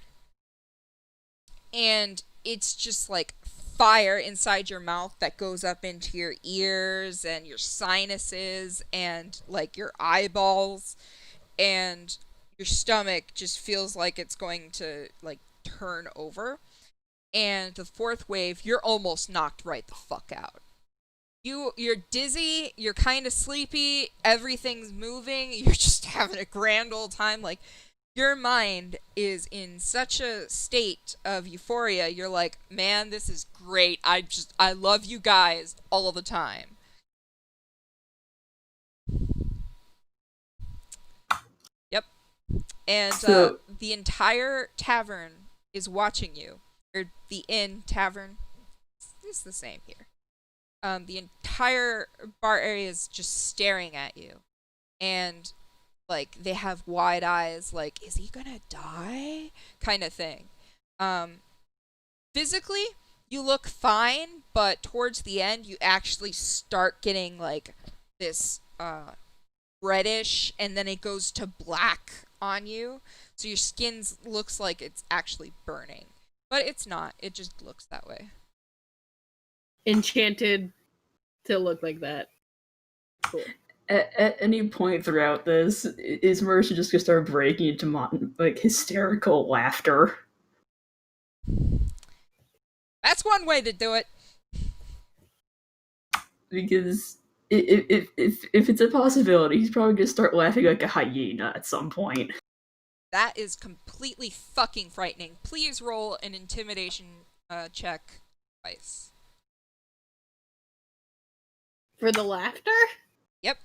and it's just like fire inside your mouth that goes up into your ears and your sinuses and like your eyeballs, and your stomach just feels like it's going to like turn over. And the fourth wave, you're almost knocked right the fuck out. You're dizzy, you're kind of sleepy, everything's moving, you're just having a grand old time. Like, your mind is in such a state of euphoria. You're like, man, this is great. I love you guys all the time. Yep. And the entire tavern is watching you. Or the inn, tavern, it's the same here. The entire bar area is just staring at you. And, like, they have wide eyes, like, is he gonna die? Kind of thing. Physically, you look fine, but towards the end, you actually start getting, like, this, reddish, and then it goes to black on you, so your skin looks like it's actually burning. But it's not. It just looks that way. Enchanted to look like that. Cool. At any point throughout this, is Mercer just gonna start breaking into hysterical laughter? That's one way to do it. Because if it's a possibility, he's probably gonna start laughing like a hyena at some point. That is completely fucking frightening. Please roll an intimidation check twice. For the laughter? Yep.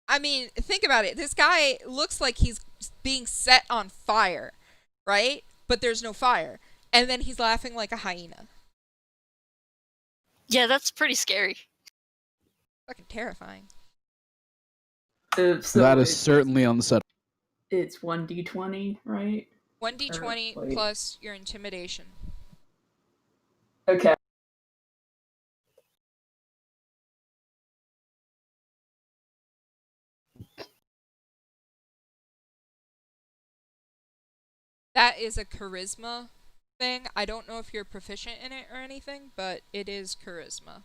I mean, think about it. This guy looks like he's being set on fire, right? But there's no fire. And then he's laughing like a hyena. Yeah, that's pretty scary. Fucking terrifying. So that is certainly unsettling. It's 1d20, right? 1d20 plus your intimidation. Okay. That is a charisma thing. I don't know if you're proficient in it or anything, but it is charisma.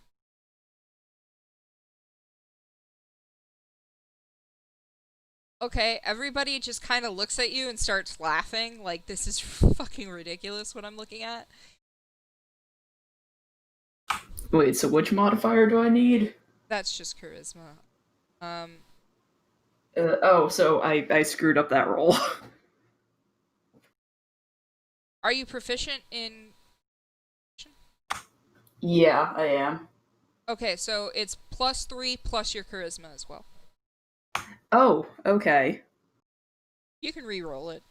Okay, everybody just kind of looks at you and starts laughing, like this is fucking ridiculous what I'm looking at. Wait, so which modifier do I need? That's just charisma. So I screwed up that roll. Are you proficient in... Yeah, I am. Okay, so it's +3 plus your charisma as well. Oh, okay. You can re-roll it.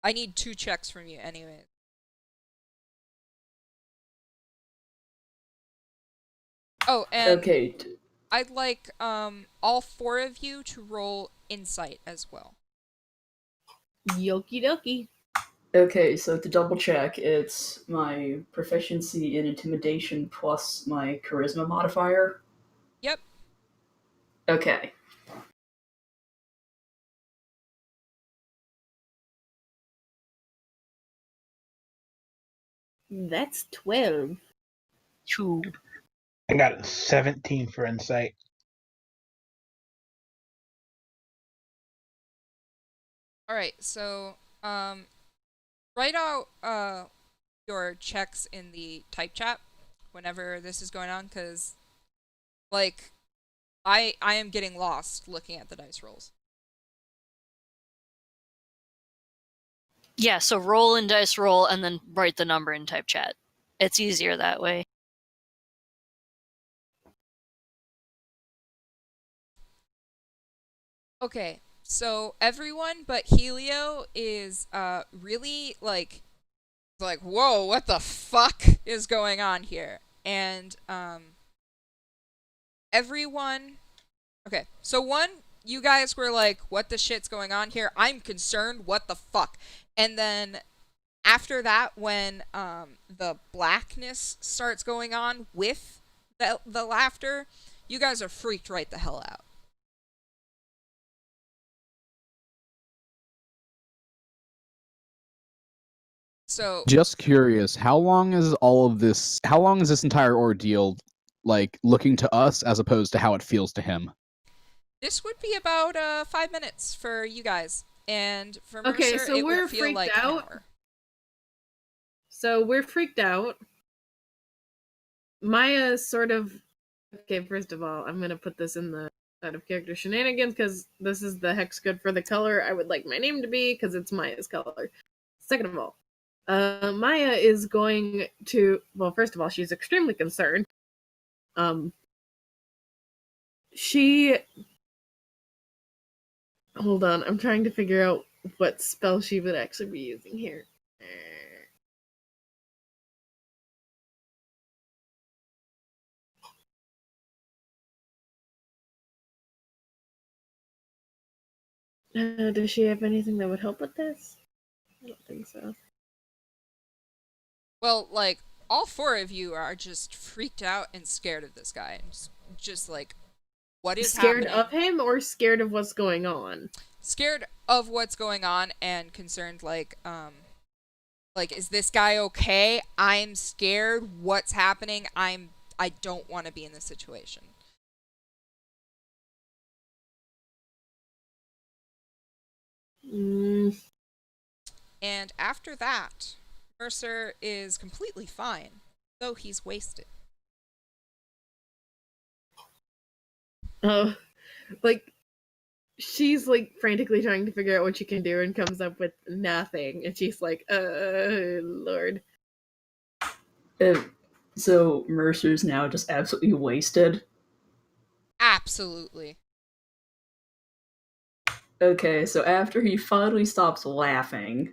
I need 2 checks from you anyway. Oh, and okay. I'd like all 4 of you to roll insight as well. Yoki dokie. Okay, so to double check, it's my proficiency in intimidation plus my charisma modifier? Yep. Okay. That's 12. 2. I got a 17 for insight. Alright, so write out your checks in the type chat whenever this is going on, because like I am getting lost looking at the dice rolls. Yeah, so roll in dice roll and then write the number in type chat. It's easier that way. Okay, so everyone but Helio is really like whoa, what the fuck is going on here? And everyone, okay, so one, you guys were like, what the shit's going on here? I'm concerned, what the fuck? And then after that, when the blackness starts going on with the laughter, you guys are freaked right the hell out. So just curious, how long is this entire ordeal like looking to us as opposed to how it feels to him? This would be about 5 minutes for you guys, and for Mercer, okay, so it we're would feel freaked like out. an hour. So we're freaked out. Maya sort of... Okay, first of all, I'm gonna put this in the out of character shenanigans because this is the hex code for the color I would like my name to be because it's Maya's color. Second of all, Maya is going to... Well, first of all, she's extremely concerned. She... Hold on, I'm trying to figure out what spell she would actually be using here. Does she have anything that would help with this? I don't think so. Well, like, all 4 of you are just freaked out and scared of this guy. Just like, what is scared happening. of him or scared of what's going on? Scared of what's going on and concerned, like, is this guy okay? I'm scared. What's happening? I don't want to be in this situation. And after that, Mercer is completely fine, though he's wasted. Oh, like, she's like frantically trying to figure out what she can do and comes up with nothing. And she's like, Lord. So Mercer's now just absolutely wasted? Absolutely. Okay, so after he finally stops laughing,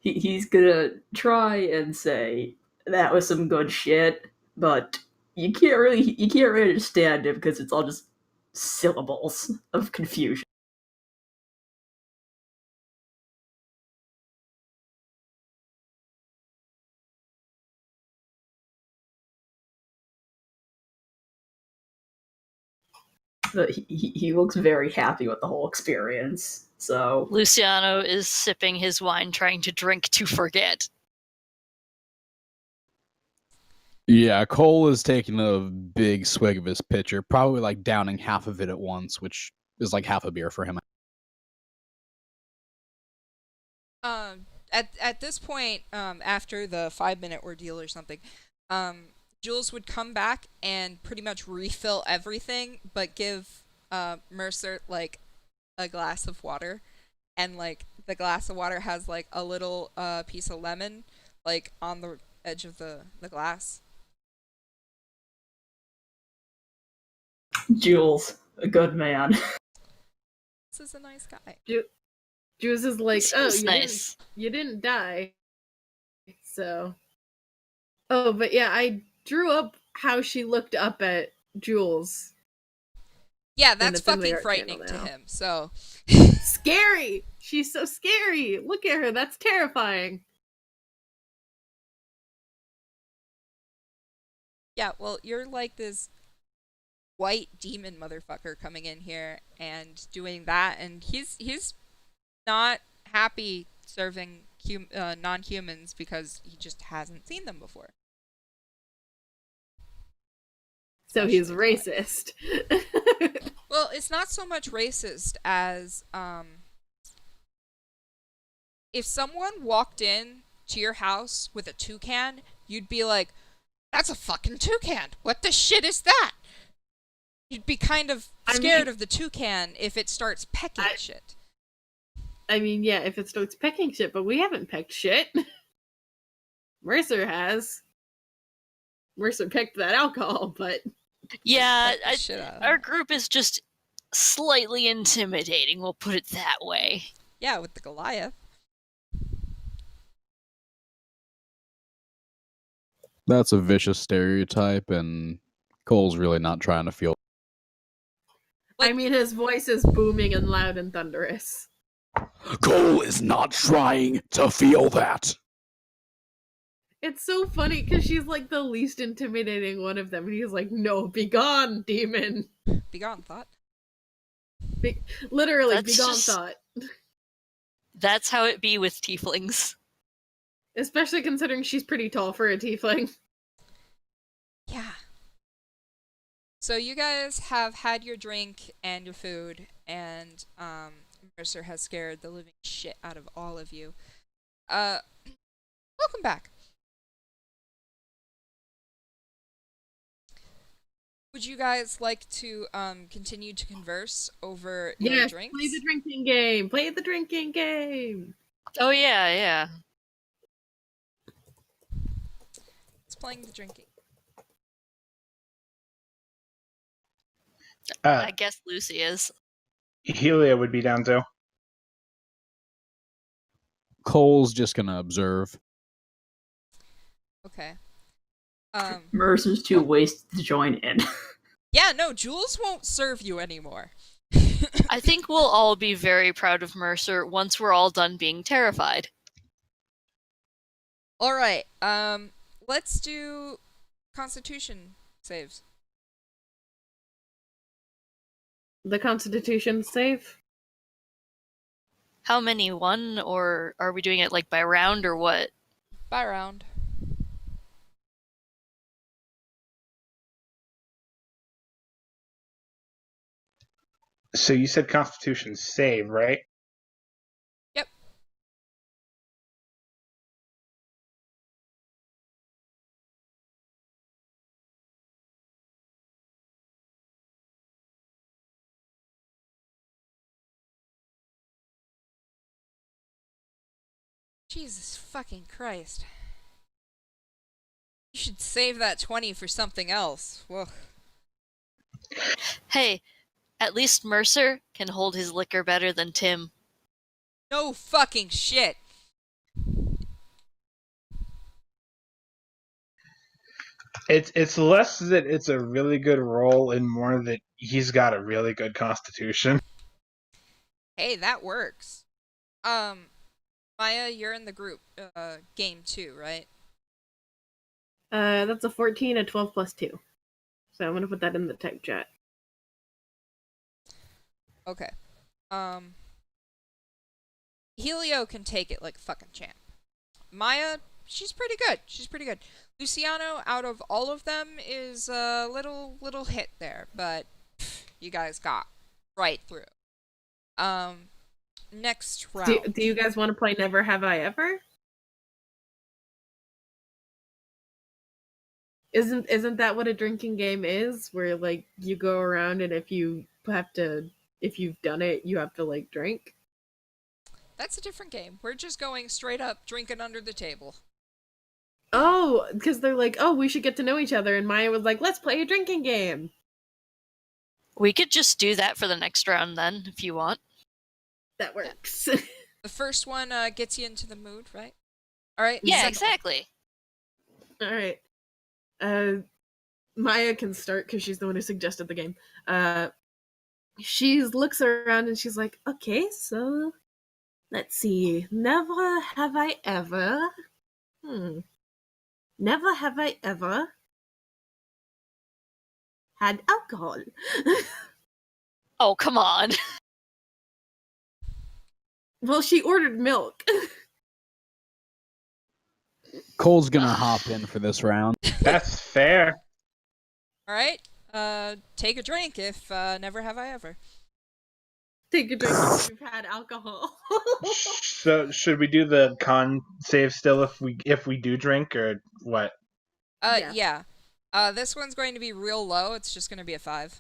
he's gonna try and say, that was some good shit, but you can't really understand it because it's all just syllables of confusion. But he looks very happy with the whole experience. So Luciano is sipping his wine, trying to drink to forget. Yeah, Cole is taking a big swig of his pitcher, probably like downing half of it at once, which is like half a beer for him. At this point, after the 5-minute ordeal or something, Jules would come back and pretty much refill everything, but give Mercer like a glass of water, and like the glass of water has like a little piece of lemon like on the edge of the glass. Jules, a good man. This is a nice guy. Jules is like, Nice. You didn't die. So. Oh, but yeah, I drew up how she looked up at Jules. Yeah, that's fucking frightening to him, so. Scary! She's so scary! Look at her, that's terrifying. Yeah, well, you're like this white demon motherfucker coming in here and doing that, and he's not happy serving non-humans because he just hasn't seen them before. So he's racist. Well, it's not so much racist as if someone walked in to your house with a toucan, you'd be like, that's a fucking toucan. What the shit is that? You'd be kind of scared of the toucan if it starts pecking shit. I mean, yeah, if it starts pecking shit, but we haven't pecked shit. Mercer has. Mercer pecked that alcohol, but... Yeah, our group is just slightly intimidating, we'll put it that way. Yeah, with the Goliath. That's a vicious stereotype, and Cole's really not trying to feel. I mean, his voice is booming and loud and thunderous. Cole is not trying to feel that. It's so funny because she's like the least intimidating one of them, and he's like, "No, begone, demon." Begone, thought. Literally, that's begone, thought. That's how it be with tieflings. Especially considering she's pretty tall for a tiefling. Yeah. So you guys have had your drink and your food, and Mercer has scared the living shit out of all of you. Welcome back. Would you guys like to continue to converse over your drinks? Play the drinking game. Play the drinking game. Oh yeah. It's playing the drinking. I guess Lucy is. Helia would be down too. Cole's just gonna observe. Okay. Mercer's too wasted to join in. Yeah, no, Jules won't serve you anymore. I think we'll all be very proud of Mercer once we're all done being terrified. Alright, let's do Constitution saves. The Constitution save. How many? One, or are we doing it like by round or what? By round. So you said Constitution save, right? Yep. Jesus fucking Christ. You should save that 20 for something else. Whoa. Hey, at least Mercer can hold his liquor better than Tim. No fucking shit. It's less that it's a really good roll and more that he's got a really good constitution. Hey, that works. Maya, you're in the group game too, right? That's a 14, a 12 plus 2. So I'm gonna put that in the type chat. Okay. Helio can take it like a fucking champ. Maya, she's pretty good. Luciano, out of all of them, is a little hit there, but you guys got right through. Next round. Do you guys want to play Never Have I Ever? Isn't that what a drinking game is? Where like you go around and if you've done it, you have to like drink? That's a different game. We're just going straight up drinking under the table. Oh, because they're like, oh, we should get to know each other, and Maya was like, let's play a drinking game. We could just do that for the next round then, if you want. That works. The first one gets you into the mood, right? All right. Yeah, exactly. All right. Maya can start because she's the one who suggested the game. She looks around and she's like, okay, so let's see. Never have I ever. Never have I ever had alcohol. Oh, come on. Well, she ordered milk. Cole's gonna hop in for this round. That's fair. All right. Take a drink if never have I ever. Take a drink if you've had alcohol. So should we do the con save still if we do drink or what? Yeah. This one's going to be real low. It's just going to be a 5.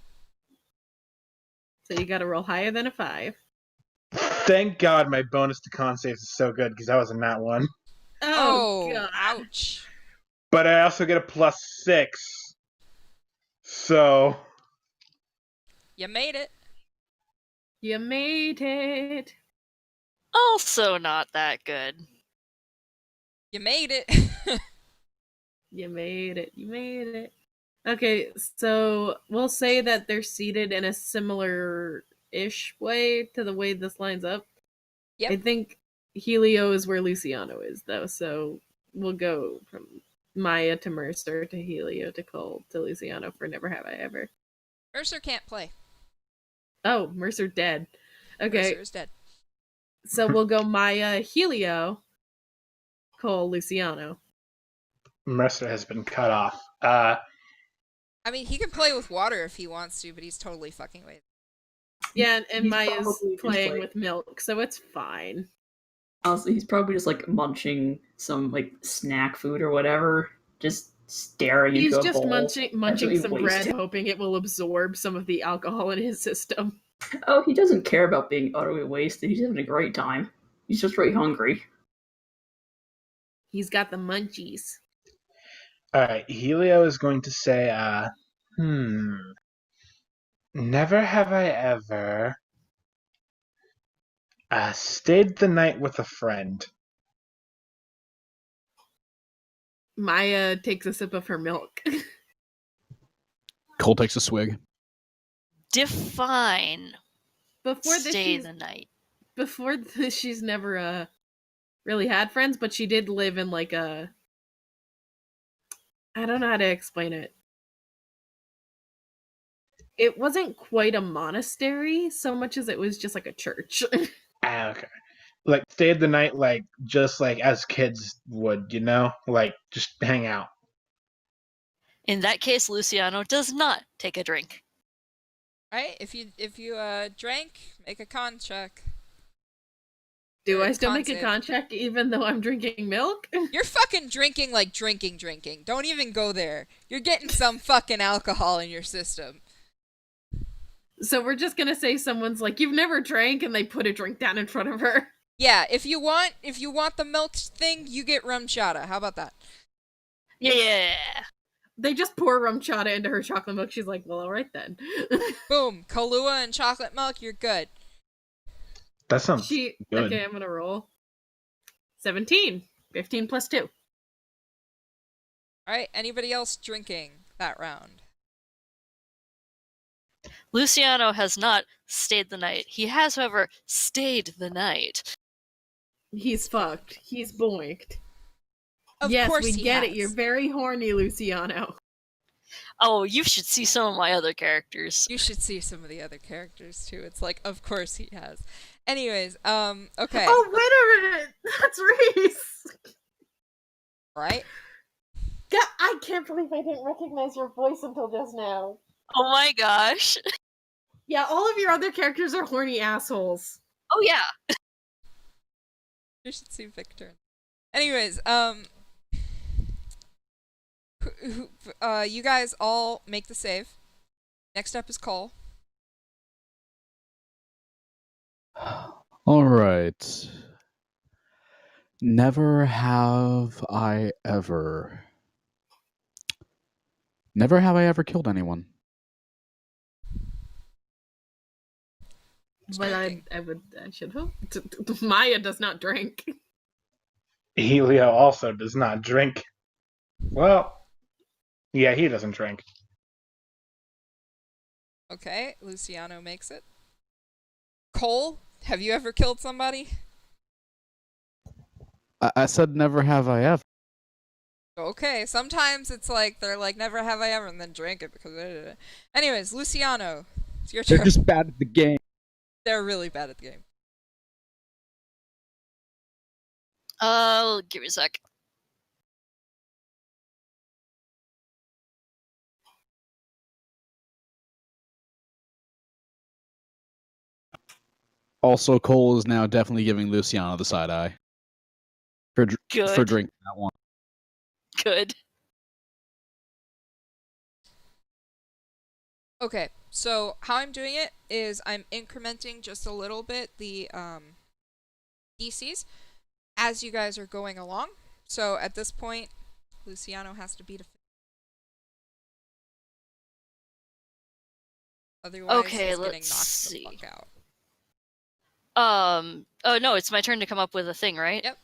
So you got to roll higher than a 5. Thank God my bonus to con saves is so good because I was in that one. Oh God. Ouch. But I also get a +6. So You made it. You made it. Also not that good. You made it. You made it. You made it. Okay, so we'll say that they're seated in a similar-ish way to the way this lines up. Yep. I think Helio is where Luciano is, though, so we'll go from Maya to Mercer to Helio to Cole to Luciano for Never Have I Ever. Mercer can't play. Oh, Mercer dead. Okay. Mercer is dead. So we'll go Maya, Helio, Cole, Luciano. Mercer has been cut off. I mean, he can play with water if he wants to, but he's totally fucking with. Yeah, and He's Maya's probably playing just, with milk, so it's fine. Honestly, he's probably just like munching some like snack food or whatever, just staring He's into a just bowl. munching Absolutely some bread, wasted. hoping it will absorb some of the alcohol in his system. Oh, he doesn't care about being utterly wasted. He's having a great time. He's just very hungry. He's got the munchies. Alright, Helio is going to say, never have I ever stayed the night with a friend. Maya takes a sip of her milk. Cole takes a swig. Define Before this, stay the night. Before this, she's never really had friends, but she did live in like a... I don't know how to explain it. It wasn't quite a monastery so much as it was just like a church. Okay. Like stayed the night, like just like as kids would, like just hang out. In that case, Luciano does not take a drink. Right? If you drank, make a con check. Do I still make a con check even though I'm drinking milk? You're fucking drinking like drinking. Don't even go there. You're getting some fucking alcohol in your system. So we're just gonna say someone's like, you've never drank, and they put a drink down in front of her. Yeah, if you want the milk thing, you get rum chata. How about that? Yeah. They just pour rum chata into her chocolate milk. She's like, well, all right then. Boom, Kahlua and chocolate milk. You're good. That sounds good. Okay, I'm gonna roll 17. 15 plus 2. All right. Anybody else drinking that round? Luciano has not stayed the night. He has, however, stayed the night. He's fucked. He's boinked. Of yes, course we he get has. it. You're very horny, Luciano. Oh, you should see some of my other characters. You should see some of the other characters too. It's like, of course he has. Anyways, okay. Oh, wait a minute. That's Reese. Right? Yeah, I can't believe I didn't recognize your voice until just now. Oh my gosh. Yeah, all of your other characters are horny assholes. Oh yeah. You should see Victor. Anyways, you guys all make the save. Next up is Cole. All right. Never have I ever killed anyone. But I should hope. Maya does not drink. Helio also does not drink. Well, yeah, he doesn't drink. Okay, Luciano makes it. Cole, have you ever killed somebody? I said never have I ever. Okay, sometimes it's like they're like never have I ever and then drink it because anyways, Luciano, it's your turn. They're just bad at the game. They're really bad at the game. Give me a sec. Also, Cole is now definitely giving Luciano the side eye for drinking that one. Good. Okay, so how I'm doing it is I'm incrementing just a little bit the DCs as you guys are going along. So at this point, Luciano has to beat a. Otherwise, okay, he's let's getting knocked see. the fuck out. Oh no, it's my turn to come up with a thing, right? Yep.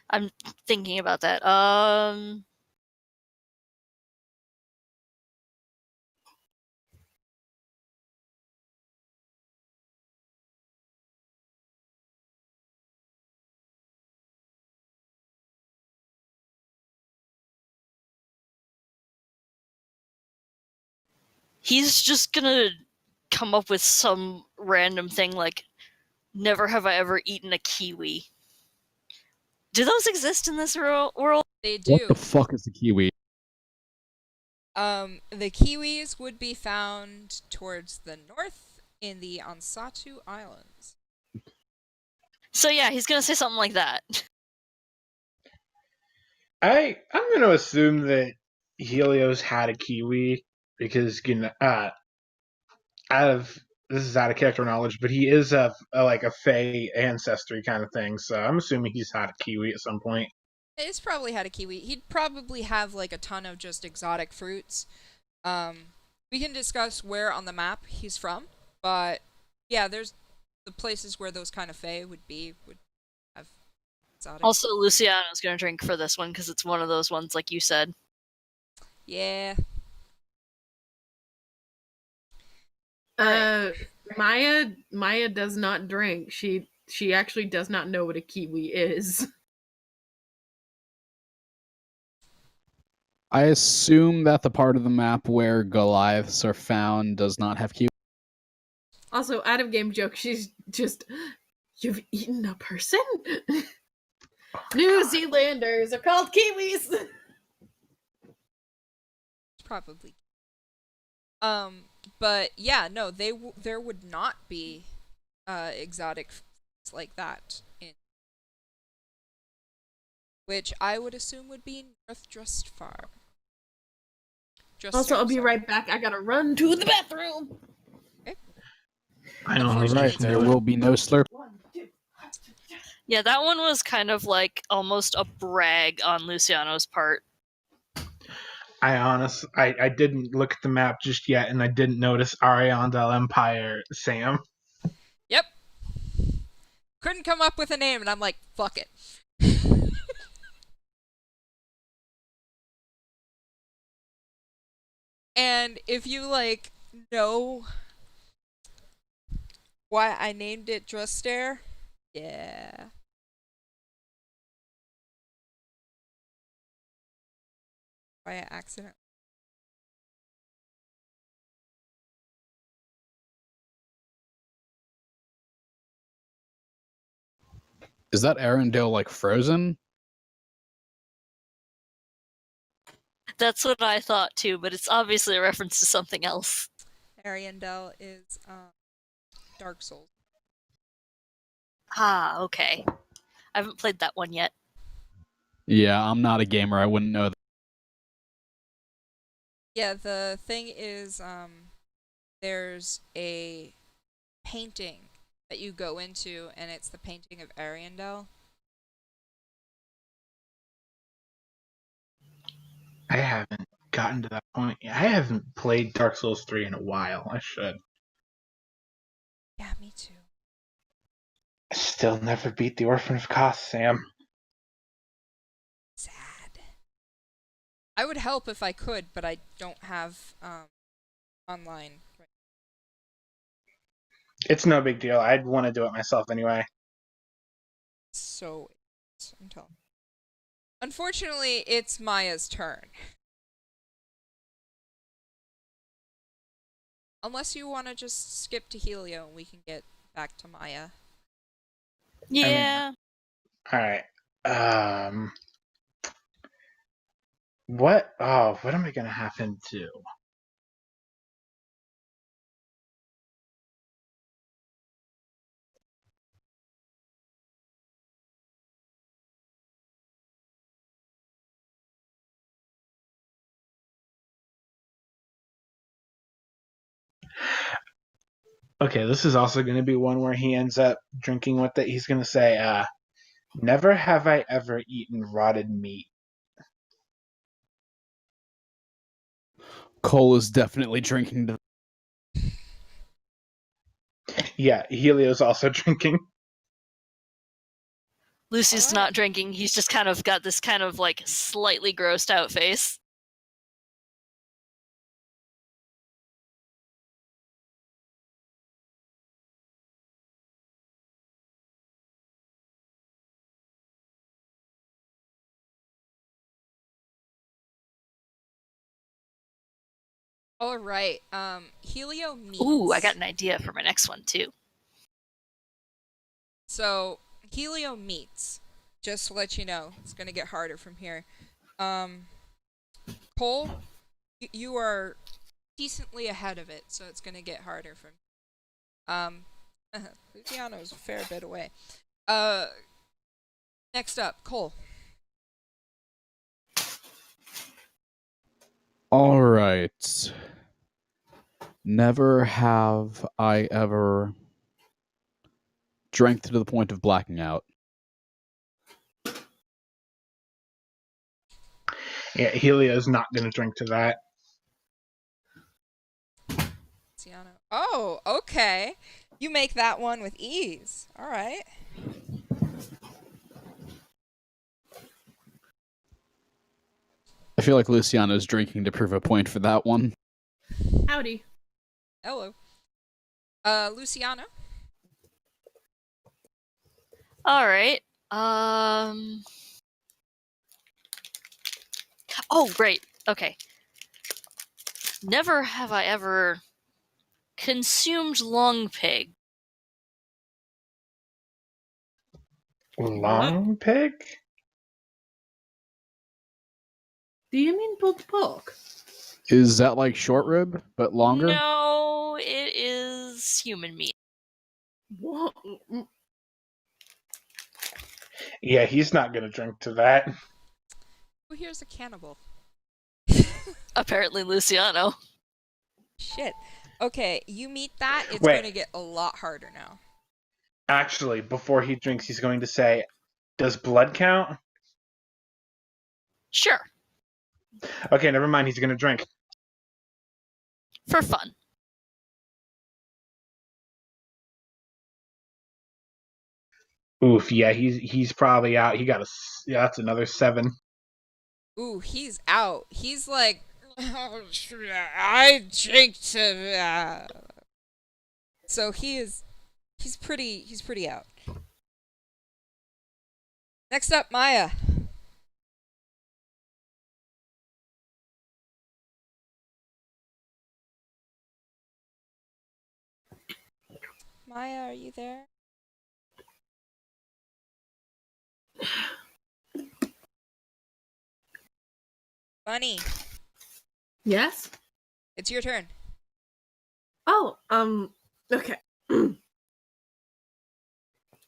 I'm thinking about that. He's just gonna come up with some random thing like, never have I ever eaten a kiwi. Do those exist in this world? They do. What the fuck is the kiwi? The kiwis would be found towards the north in the Ansatu Islands. So yeah, he's gonna say something like that. I'm gonna assume that Helios had a kiwi because this is out of character knowledge, but he is like a Fey ancestry kind of thing, so I'm assuming he's had a kiwi at some point. He's probably had a kiwi. He'd probably have like a ton of just exotic fruits. We can discuss where on the map he's from, but yeah, there's the places where those kind of Fey would have exotic. Also, Luciano's gonna drink for this one because it's one of those ones like you said. Yeah. Maya does not drink. She actually does not know what a kiwi is. I assume that the part of the map where Goliaths are found does not have kiwis. Also, out of game joke, she's just, you've eaten a person? New Zealanders are called Kiwis! Probably. But yeah, no, there would not be exotic foods like that in, which I would assume would be North Drustfar. Also, I'll be right back. I gotta run to the bathroom. Okay. I don't know. Right, there will be no slurp. Yeah, that one was kind of like almost a brag on Luciano's part. I didn't look at the map just yet, and I didn't notice Ariandel Empire, Sam. Yep. Couldn't come up with a name, and I'm like, fuck it. And if you, like, know why I named it Drustair, yeah. By accident. Is that Arendelle like frozen? That's what I thought too, but it's obviously a reference to something else. Ariandel is Dark Souls. Ah, okay. I haven't played that one yet. Yeah, I'm not a gamer. I wouldn't know that. Yeah, the thing is, there's a painting that you go into, and it's the painting of Ariandel. I haven't gotten to that point yet. I haven't played Dark Souls 3 in a while. I should. Yeah, me too. I still never beat the Orphan of Kos, Sam. Sad. I would help if I could, but I don't have online. It's no big deal. I'd want to do it myself anyway. So, I'm telling you. Unfortunately, it's Maya's turn. Unless you want to just skip to Helio and we can get back to Maya. Yeah. Alright. What am I gonna have him do? Okay, this is also going to be one where he ends up drinking with it. He's going to say, never have I ever eaten rotted meat. Cole is definitely drinking. Yeah, Helio's also drinking. Lucy's not drinking. He's just kind of got this kind of like slightly grossed out face. All right. Helio meets. Ooh, I got an idea for my next one too. So Helio meets. Just to let you know, it's gonna get harder from here. Cole, you are decently ahead of it, so it's gonna get harder from. Luciano's a fair bit away. Next up, Cole. All right. Never have I ever drank to the point of blacking out. Yeah, Helio's not going to drink to that. Luciano. Oh, okay. You make that one with ease. All right. I feel like Luciano's drinking to prove a point for that one. Howdy. Hello. Luciano. All right. Oh, right. Okay. Never have I ever consumed long pig. Long pig? Do you mean pulled pork? Is that like short rib, but longer? No, it is human meat. What? Yeah, he's not gonna drink to that. Who here's a cannibal? Apparently Luciano. Shit. Okay, you meet that, it's Wait. going to get a lot harder now. Actually, before he drinks, he's going to say, "Does blood count?" Sure. Okay, never mind. He's gonna drink. For fun. Oof, yeah, he's probably out. He got that's another 7. Ooh, he's out. He's like, oh, I drink to. So he's pretty out. Next up, Maya. Maya, are you there? Bunny, Yes? it's your turn. Oh, okay.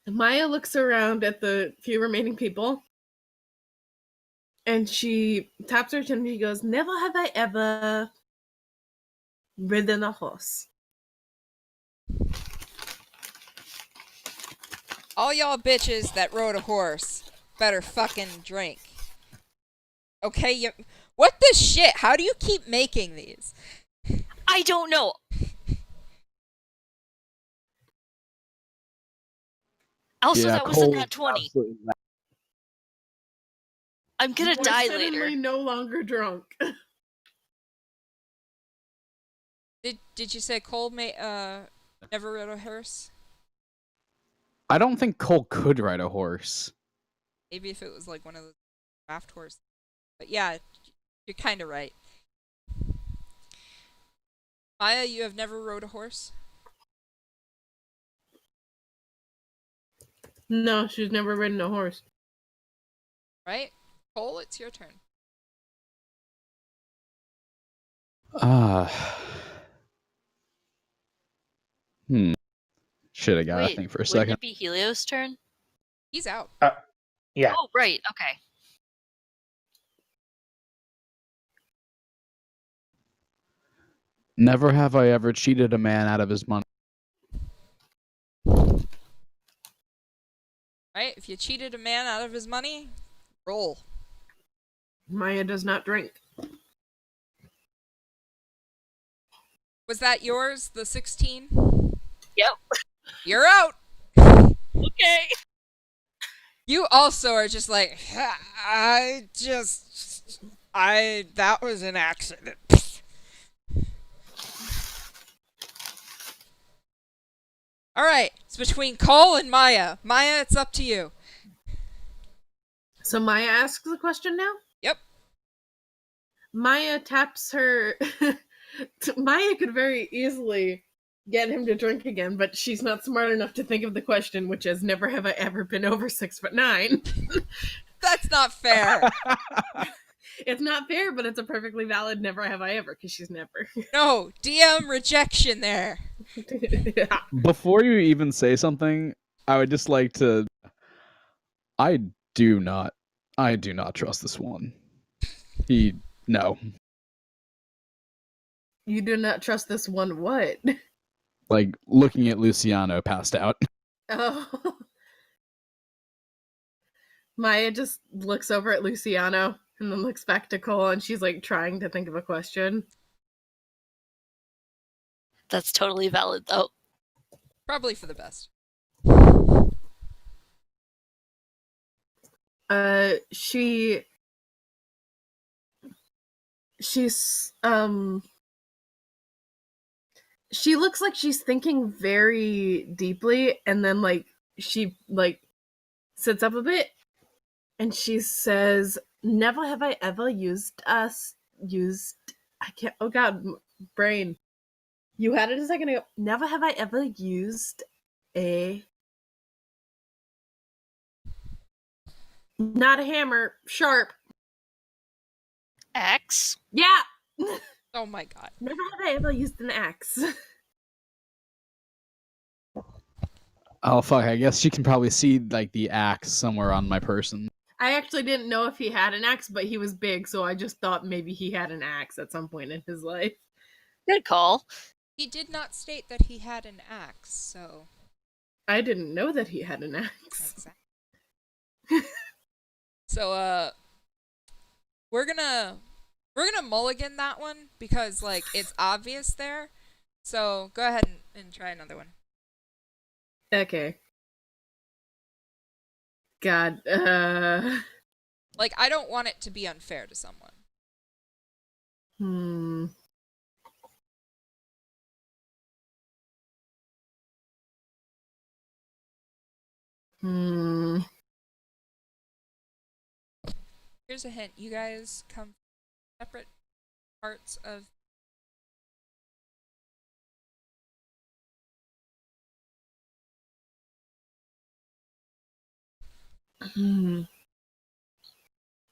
Maya looks around at the few remaining people. And she taps her chin and she goes, "Never have I ever ridden a horse." All y'all bitches that rode a horse better fucking drink. Okay, what the shit? How do you keep making these? I don't know. Also, that was a nat 20. I'm gonna die suddenly later. No longer drunk. Did you say Cole never rode a horse? I don't think Cole could ride a horse. Maybe if it was like one of those draft horses. But yeah, you're kind of right. Maya, you have never rode a horse? No, she's never ridden a horse. Right? Cole, it's your turn. Shit, I gotta think for a second. Wouldn't it be Helios' turn? He's out. Yeah. Oh, right. Okay. Never have I ever cheated a man out of his money. Right? If you cheated a man out of his money, roll. Maya does not drink. Was that yours, the 16? Yep. You're out! Okay. You also are just like, that was an accident. Alright, it's between Cole and Maya. Maya, it's up to you. So Maya asks the question now? Yep. Maya taps her... Maya could very easily get him to drink again, but she's not smart enough to think of the question, which is, never have I ever been over 6'9". That's not fair. It's not fair, but it's a perfectly valid never have I ever, because she's never. No, DM rejection there. Yeah. Before you even say something, I would just like to... I do not trust this one. No. You do not trust this one what? Like, looking at Luciano passed out. Oh. Maya just looks over at Luciano and then looks back to Cole, and she's like trying to think of a question. That's totally valid, though. Probably for the best. She looks like she's thinking very deeply, and then she sits up a bit and she says, "Never have I ever used used. I can't. Oh God, brain. You had it a second ago. Never have I ever used a. Not a hammer, sharp. Axe? Yeah! Oh my god. Never have I ever used an axe. Oh fuck! I guess she can probably see like the axe somewhere on my person. I actually didn't know if he had an axe, but he was big, so I just thought maybe he had an axe at some point in his life. Good call. He did not state that he had an axe, so. I didn't know that he had an axe. Exactly. So, we're gonna mulligan that one because, like, it's obvious there. So, go ahead and try another one. Okay. God, Like, I don't want it to be unfair to someone. Here's a hint. You guys come from separate parts of.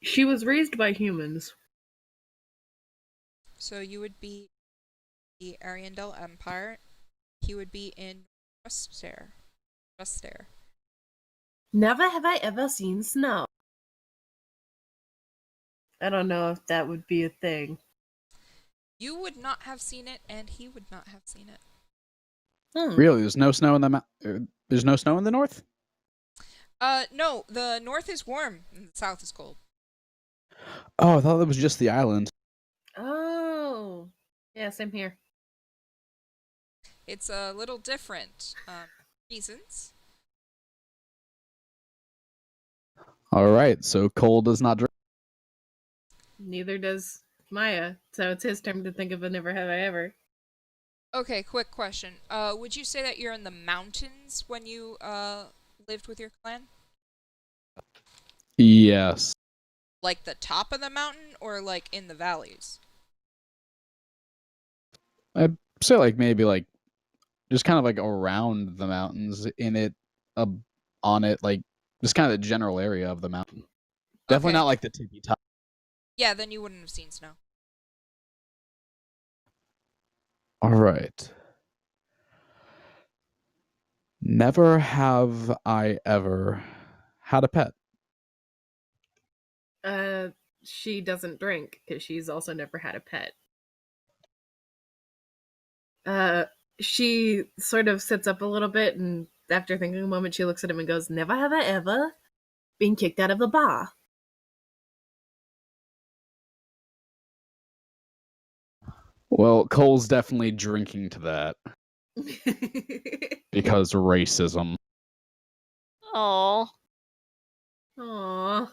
She was raised by humans. So you would be the Ariandel Empire. He would be in Rustair. Never have I ever seen snow. I don't know if that would be a thing. You would not have seen it, and he would not have seen it. Really? There's no snow in the there's no snow in the north? No. The north is warm, and the south is cold. Oh, I thought that was just the island. Oh. Yeah, same here. It's a little different. Reasons. All right, so Cole does not drink. Neither does Maya, so it's his turn to think of a never have I ever. Okay, quick question. Would you say that you're in the mountains when you lived with your clan? Yes. Like the top of the mountain, or like in the valleys? I'd say like maybe like just kind of like around the mountains in it, on it, like just kind of the general area of the mountain. Definitely Okay. not like the tippy top. Yeah, then you wouldn't have seen snow. All right. Never have I ever had a pet. She doesn't drink because she's also never had a pet. She sort of sits up a little bit, and after thinking a moment, she looks at him and goes, "Never have I ever been kicked out of a bar." Well, Cole's definitely drinking to that because racism. Oh. Aww.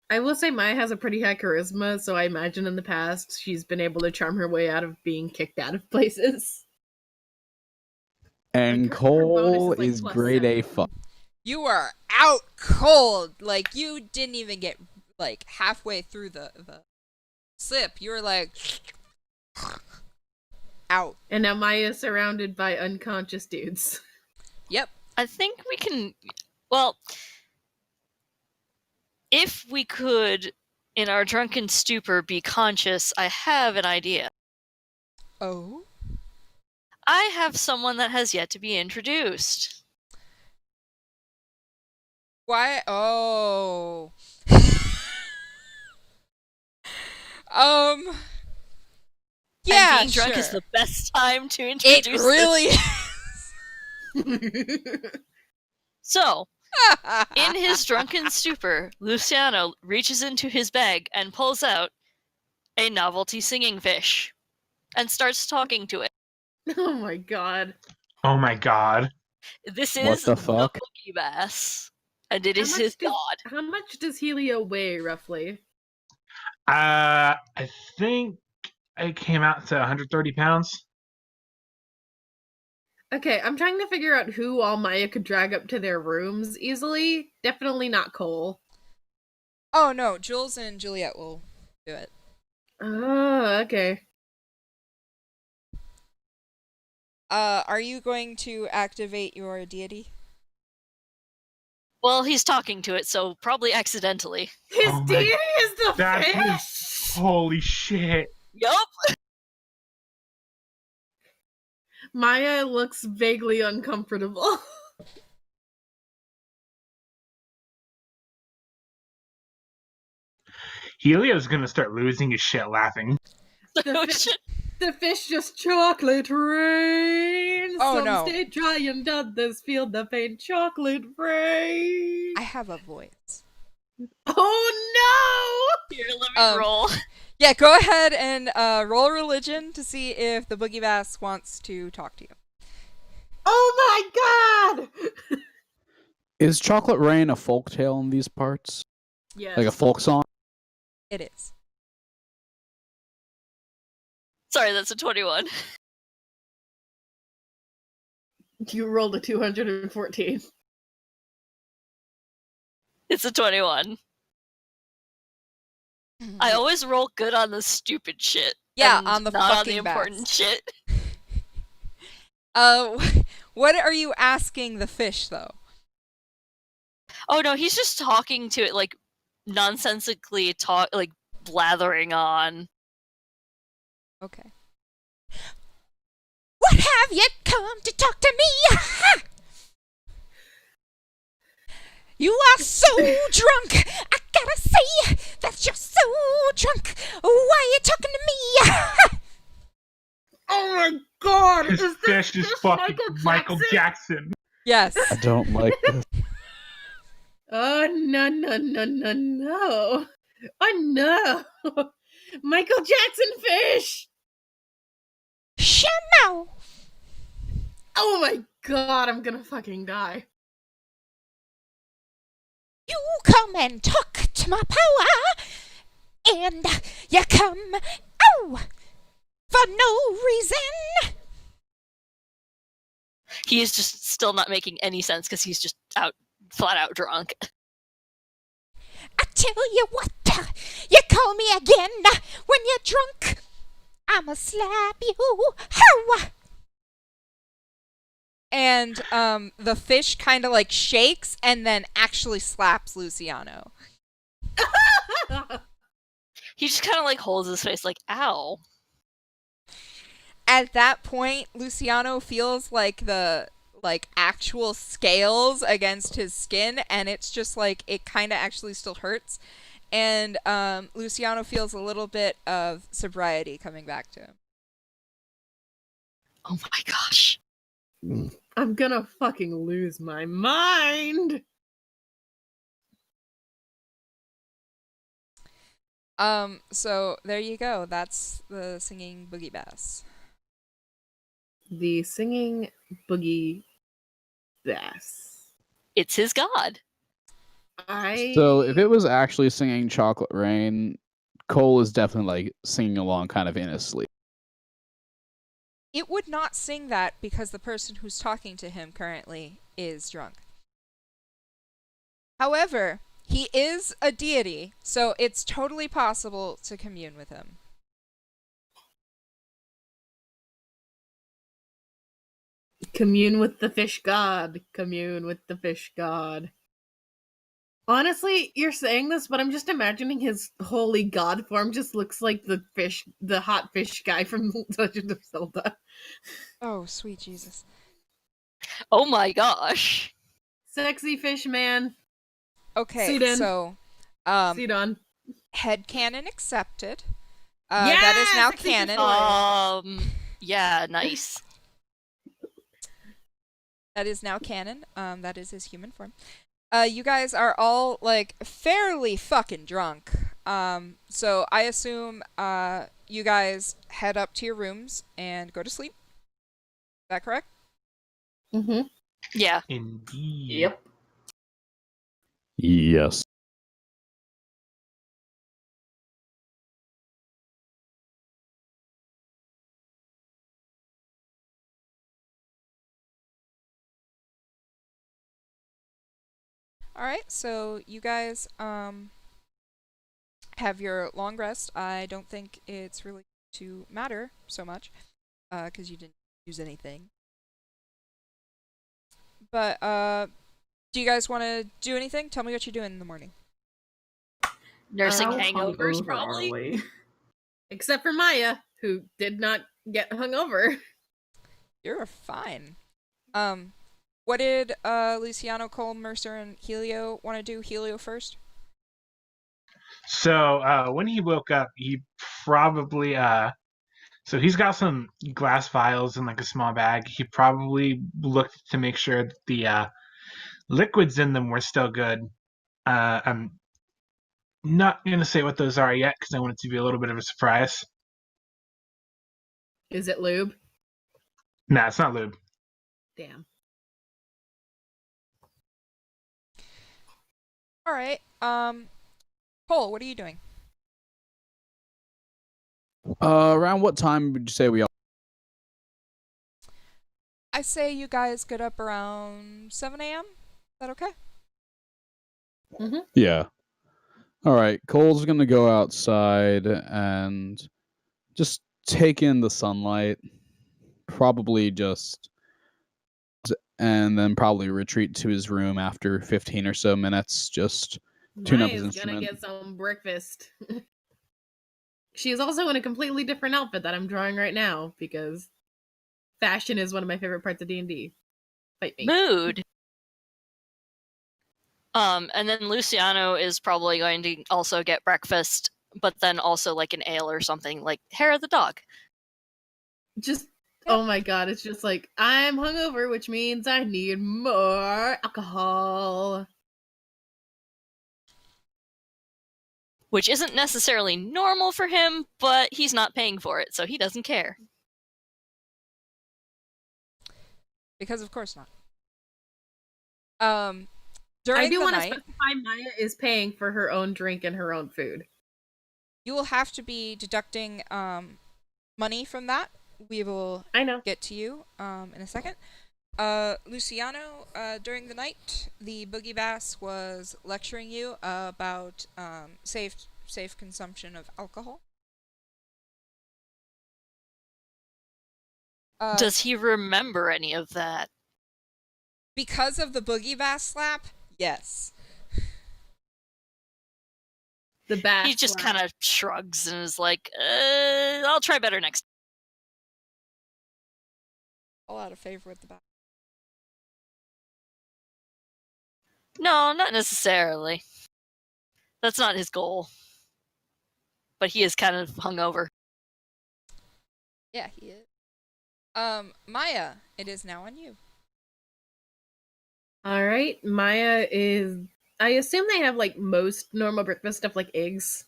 I will say Maya has a pretty high charisma, so I imagine in the past she's been able to charm her way out of being kicked out of places. And Like, her Cole bonus is like grade A +7. fuck. You are out cold. Like, you didn't even get, like, halfway through the sip. You were like, out. And now Maya's surrounded by unconscious dudes. Yep. I think we can. Well, if we could, in our drunken stupor, be conscious, I have an idea. Oh? I have someone that has yet to be introduced. Why? Oh. Yeah, and being drunk is sure. the best time to introduce It really is. So, in his drunken stupor, Luciano reaches into his bag and pulls out a novelty singing fish and starts talking to it. Oh my god. Oh my god. This What is the fuck? Boogie Bass, and it is his god. How much does Helio weigh, roughly? I think it came out to 130 pounds. Okay, I'm trying to figure out who all Maya could drag up to their rooms easily. Definitely not Cole. Oh no, Jules and Juliet will do it. Oh, okay. Are you going to activate your deity? Well, he's talking to it, so probably accidentally. His deity is the fish! Holy shit. Yup! Maya looks vaguely uncomfortable. Helio's gonna start losing his shit laughing. The fish just chocolate rain. Oh, Some no. stay dry and others feel the faint chocolate rain. I have a voice. Oh Here, let me roll. Yeah, go ahead and roll religion to see if the Boogie Bass wants to talk to you. no! Oh my god! Is Chocolate Rain a folktale in these parts? Yes. Like a folk song? It is. Sorry, that's a 21. You rolled a 214. It's a 21. I always roll good on the stupid shit. Yeah, and on the not on fucking the important bass. shit. What are you asking the fish, though? Oh no, he's just talking to it, like, nonsensically like, blathering on. Okay. What have you come to talk to me? You are so drunk. I gotta say that you're so drunk. Why are you talking to me? Oh my god! His fish is fucking Michael Jackson. Yes. I don't like this. Oh no no no no no! Oh no! Michael Jackson fish! Shamo. Oh my god! I'm gonna fucking die. You come and talk to my power, and you come, for no reason. He is just still not making any sense because he's just flat out drunk. I tell you what, you call me again when you're drunk. I'ma slap you. How? And the fish kind of like shakes and then actually slaps Luciano. He just kind of like holds his face like, ow. At that point, Luciano feels like the actual scales against his skin, and it's just like it kind of actually still hurts. And Luciano feels a little bit of sobriety coming back to him. Oh my gosh. I'm gonna fucking lose my mind. So there you go. That's the singing Boogie Bass. The singing Boogie Bass. It's his god. So if it was actually singing Chocolate Rain, Cole is definitely like singing along kind of in his sleep. It would not sing that because the person who's talking to him currently is drunk. However, he is a deity, so it's totally possible to commune with him. Commune with the fish god. Commune with the fish god. Honestly, you're saying this, but I'm just imagining his holy god form just looks like the hot fish guy from Legend of Zelda. Oh, sweet Jesus. Oh my gosh. Sexy fish man. Okay, Sidon. so Sidon. headcanon accepted. Yeah, that is now sexy canon. Yeah, nice. That is now canon. That is his human form. You guys are all like fairly fucking drunk. So I assume you guys head up to your rooms and go to sleep. Is that correct? Mm-hmm. Yeah. Indeed. Yep. Yes. Alright, so you guys have your long rest. I don't think it's really to matter so much, because you didn't use anything. But, do you guys want to do anything? Tell me what you're doing in the morning. Nursing How hangovers, hungover probably? are we? Except for Maya, who did not get hungover. You're fine. What did Luciano, Cole, Mercer, and Helio want to do? Helio first? So when he woke up, he probably so he's got some glass vials in like a small bag. He probably looked to make sure that the liquids in them were still good. I'm not gonna say what those are yet because I want it to be a little bit of a surprise. Is it lube? Nah, it's not lube. Damn. Alright, Cole, what are you doing? Around what time would you say we all? I say you guys get up around 7 a.m. Is that okay? Yeah. All right. Cole's gonna go outside and just take in the sunlight. Probably just, and then probably retreat to his room after 15 or so minutes. Just tune up his Maya's gonna instrument. get some breakfast. She is also in a completely different outfit that I'm drawing right now because fashion is one of my favorite parts of D&D. Fight me. Mood. And then Luciano is probably going to also get breakfast, but then also like an ale or something, like hair of the dog. Just, oh my god, it's just like, I'm hungover, which means I need more alcohol. Which isn't necessarily normal for him, but he's not paying for it, so he doesn't care. Because of course not. I do want to night, specify Maya is paying for her own drink and her own food. you will have to be deducting money from that. We will get to you in a second. Luciano, during the night, the Boogie Bass was lecturing you about safe consumption of alcohol. Does he remember any of that? Because of the Boogie Bass slap, yes. The bass. He just kind of shrugs and is like, I'll try better next. All out of favor with the bass. No, not necessarily. That's not his goal. But he is kind of hungover. Yeah, he is. Maya, it is now on you. All right, Maya is. I assume they have like most normal breakfast stuff, like eggs.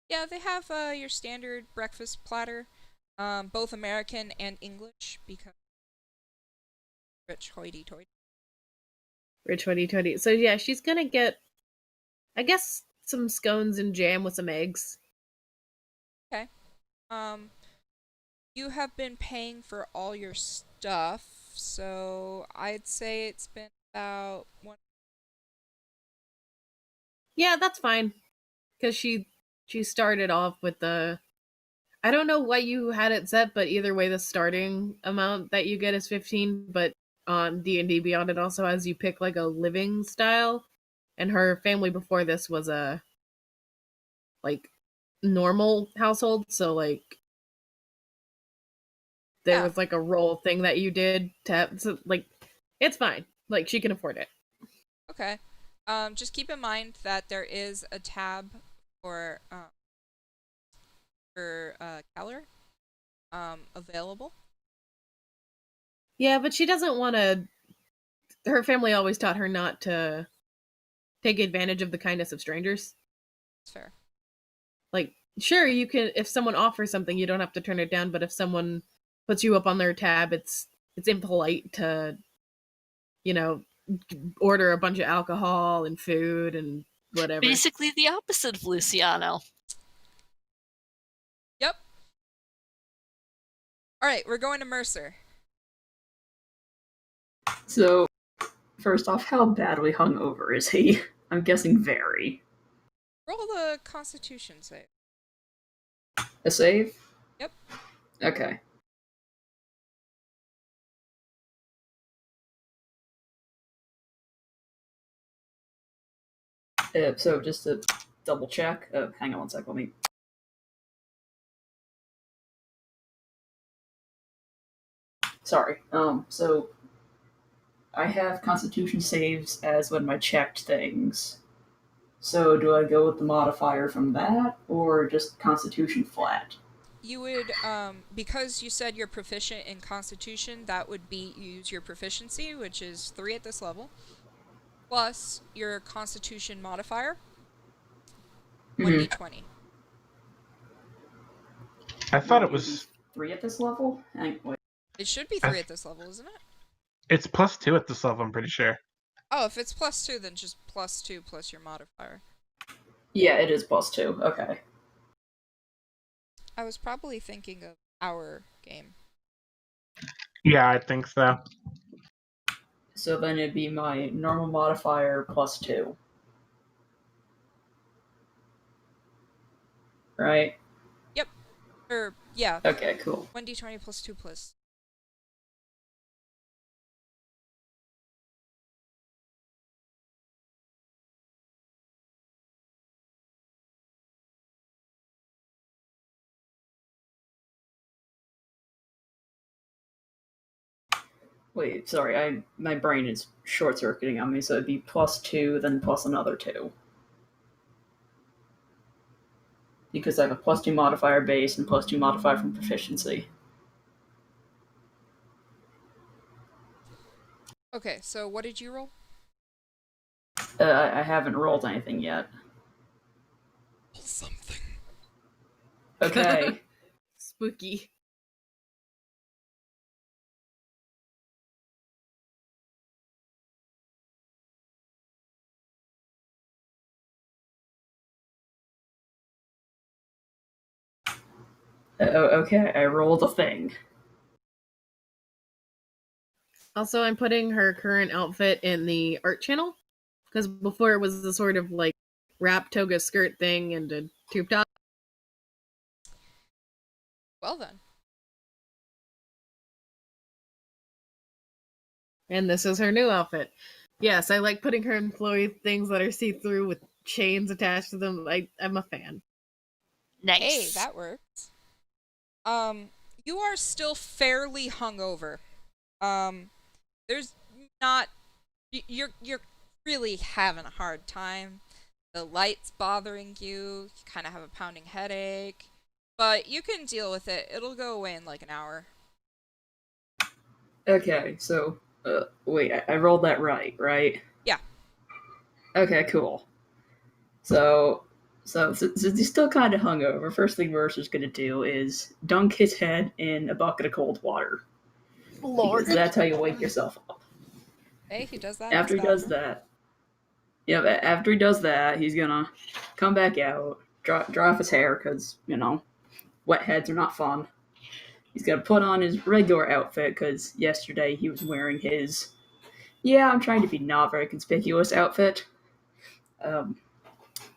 Yeah, they have your standard breakfast platter, both American and English, because rich hoity-toity. Rich hoity-toity. So yeah, she's gonna get, I guess, some scones and jam with some eggs. Okay. You have been paying for all your stuff, so I'd say it's been about one. Yeah, that's fine. Because she started off with the, I don't know what you had it set, but either way, the starting amount that you get is 15. But on D&D Beyond, it also has you pick like a living style, and her family before this was a like normal household, so like there was like a roll thing that you did to have, so like it's fine. Like she can afford it. Okay. Just keep in mind that there is a tab for Keller available. Yeah, but she doesn't want to. Her family always taught her not to take advantage of the kindness of strangers. That's fair. Like, sure, you can, if someone offers something, you don't have to turn it down, but if someone puts you up on their tab, it's impolite to, you know, order a bunch of alcohol and food and whatever. Basically the opposite of Luciano. Yep. Alright, we're going to Mercer. So, First off, how badly hungover is he? I'm guessing very. Roll the Constitution save. A save? Yep. Okay. So just to double check, hang on one sec, let me... Sorry. So I have Constitution saves as one of my checked things. So do I go with the modifier from that, or just Constitution flat? You would, because you said you're proficient in Constitution, that would be, you use your proficiency, which is 3 at this level, plus your Constitution modifier, 1d20. I thought it was 3 at this level? Wait. It should be 3 at this level, isn't it? It's +2 at this level, I'm pretty sure. Oh, if it's +2, then just +2 plus your modifier. Yeah, it is +2. Okay. I was probably thinking of our game. Yeah, I think so. So then it'd be my normal modifier +2. Right? Yep. Yeah. Okay, cool. 1d20 plus 2 plus. Wait, sorry, my brain is short-circuiting on me, so it'd be +2, then plus another 2. Because I have a +2 modifier base and +2 modifier from proficiency. Okay, so what did you roll? I haven't rolled anything yet. Something. Okay. Spooky. Okay, I rolled a thing. Also, I'm putting her current outfit in the art channel, because before it was the sort of like wrap toga skirt thing and a tube top. Well then. And this is her new outfit. Yes, I like putting her in flowy things that are see-through with chains attached to them. I'm a fan. Nice. Hey, that works. You are still fairly hungover. There's not... You're really having a hard time. The light's bothering you. You kind of have a pounding headache. But you can deal with it. It'll go away in like an hour. Okay, so, wait, I rolled that right? Yeah. Okay, cool. So since he's still kind of hungover, first thing Mercer's gonna do is dunk his head in a bucket of cold water. Lord. Because that's how you wake yourself up. Hey, he does that. After he does that, he's gonna come back out, dry off his hair, because, wet heads are not fun. He's gonna put on his regular outfit, because yesterday he was wearing his, I'm trying to be not very conspicuous outfit.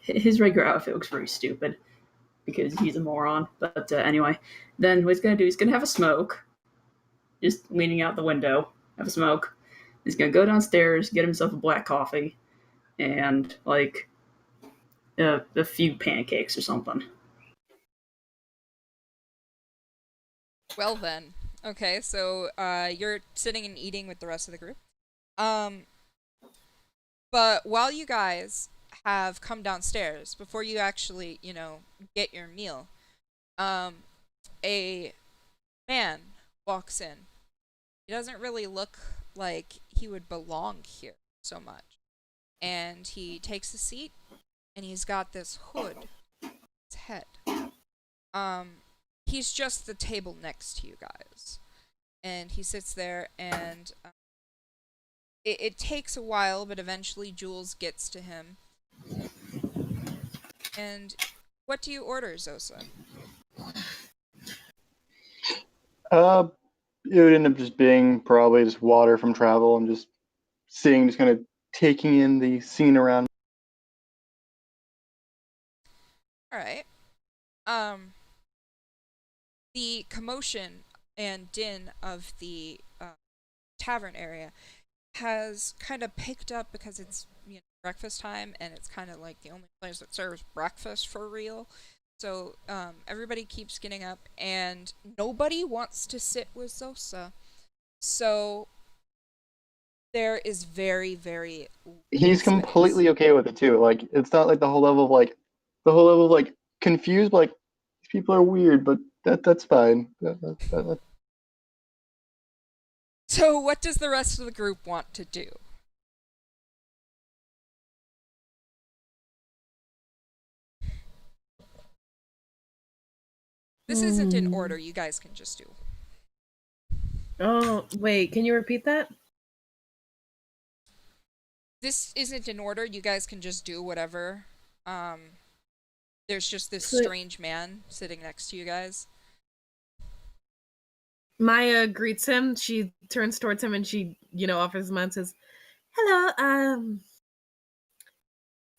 His regular outfit looks very stupid, because he's a moron. But anyway, then what he's gonna do, he's gonna have a smoke, just leaning out the window, have a smoke. He's gonna go downstairs, get himself a black coffee, and like a few pancakes or something. Well then. Okay, so you're sitting and eating with the rest of the group. But while you guys have come downstairs, before you actually, get your meal, a man walks in. He doesn't really look like he would belong here so much. And he takes a seat, and he's got this hood on his head. He's just the table next to you guys. And he sits there, and it takes a while, but eventually Jules gets to him. And what do you order, Zosa? It would end up just being probably just water from travel and just sitting, just kind of taking in the scene around. All right. The commotion and din of the tavern area has kind of picked up because it's breakfast time, and it's kind of like the only place that serves breakfast for real. So everybody keeps getting up, and nobody wants to sit with Zosa. So there is very, very. He's completely okay with it too. Like, it's not like the whole level of like confused. Like, these people are weird, but that's fine. So what does the rest of the group want to do? This isn't in order. You guys can just do. Oh, wait. Can you repeat that? This isn't in order. You guys can just do whatever. There's just this strange man sitting next to you guys. Maya greets him. She turns towards him and she, offers him and says, "Hello,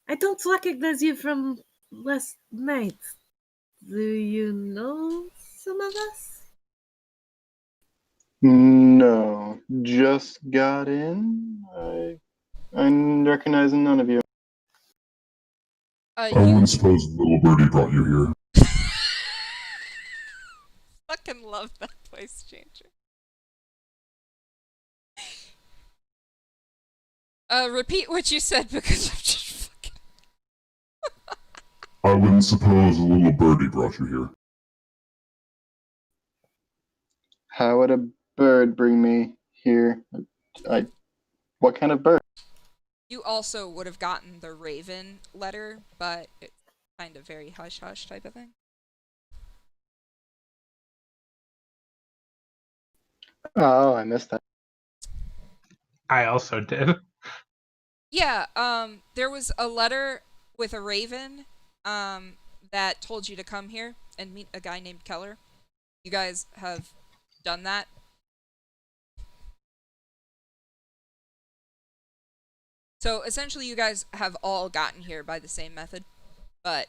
I don't recognize you from last night. Do you know some of us?" No, just got in. I'm recognizing none of you. I wouldn't suppose little birdie brought you here. Fucking love that voice changer. Repeat what you said because I'm just fucking. I wouldn't suppose a little birdie brought you here. How would a bird bring me here? What kind of bird? You also would have gotten the Raven letter, but it's kind of very hush-hush type of thing. Oh, I missed that. I also did. Yeah, there was a letter with a raven, that told you to come here and meet a guy named Keller. You guys have done that. So essentially you guys have all gotten here by the same method, but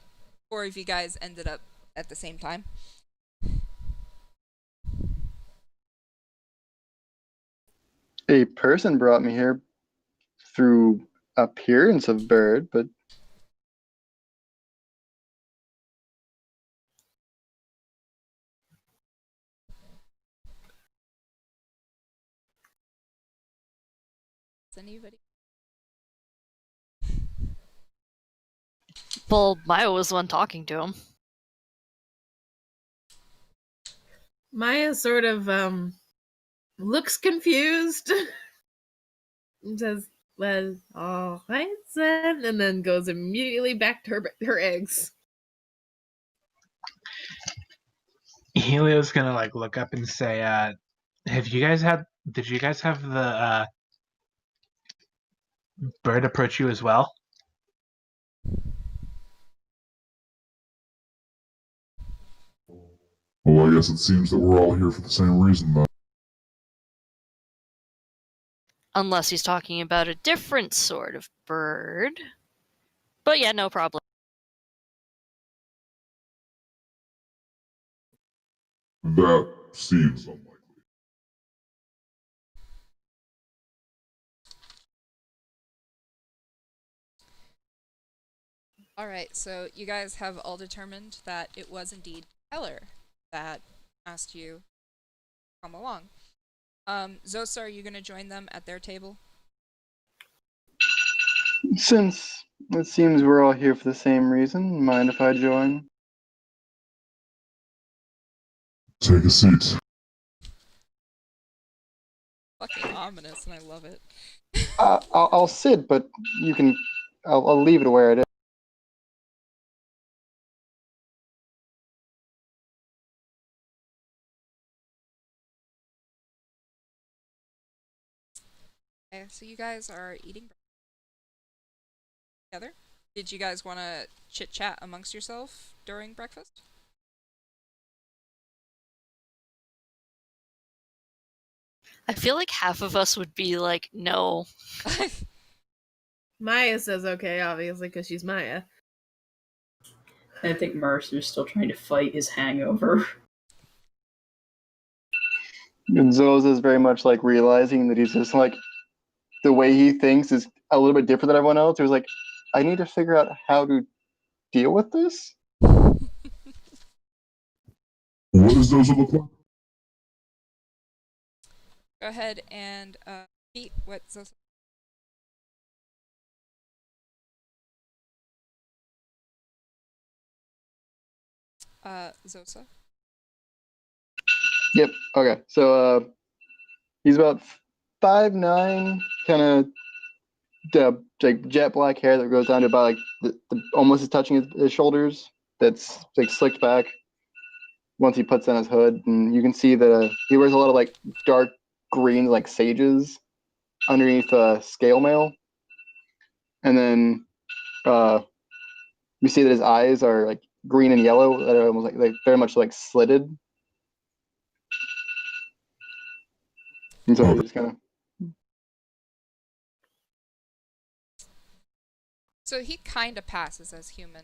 4 of you guys ended up at the same time. A person brought me here through appearance of bird, but Is anybody? Well, Maya was the one talking to him. Maya sort of looks confused and says, "Well, all right then," and then goes immediately back to her eggs. Helio's gonna look up and say, did you guys have the bird approach you as well? Well, I guess it seems that we're all here for the same reason, then. Unless he's talking about a different sort of bird. But yeah, no problem. That seems unlikely. Alright, so you guys have all determined that it was indeed Keller that asked you to come along. Zosa, are you going to join them at their table? since it seems we're all here for the same reason, mind if I join? Take a seat. Fucking ominous, and I love it. I'll sit, but you can. I'll leave it where it is. Okay, so you guys are eating together. Did you guys want to chit-chat amongst yourself during breakfast? I feel like half of us would be like, no. Maya says okay, obviously, because she's Maya. I think Mercer's still trying to fight his hangover. And Zoz is very much like realizing that he's just like, the way he thinks is a little bit different than everyone else. He was like, I need to figure out how to deal with this. What does those look like? Go ahead and Pete, what's Zosa? Zosa? Yep. Okay. So he's about 5'9", kind of like jet black hair that goes down to about like the almost is touching his shoulders. That's like slicked back once he puts on his hood, and you can see that he wears a lot of like dark green like sages underneath scale mail, and then you see that his eyes are like green and yellow that are almost like very much like slitted. And so he's just kind of. So he kind of passes as human.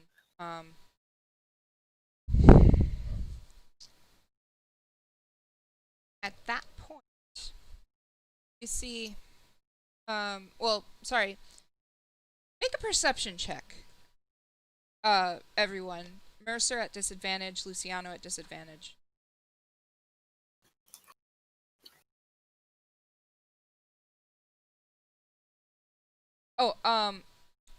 At that point, you see, well, sorry, make a perception check. Everyone. Mercer at disadvantage, Luciano at disadvantage. Oh,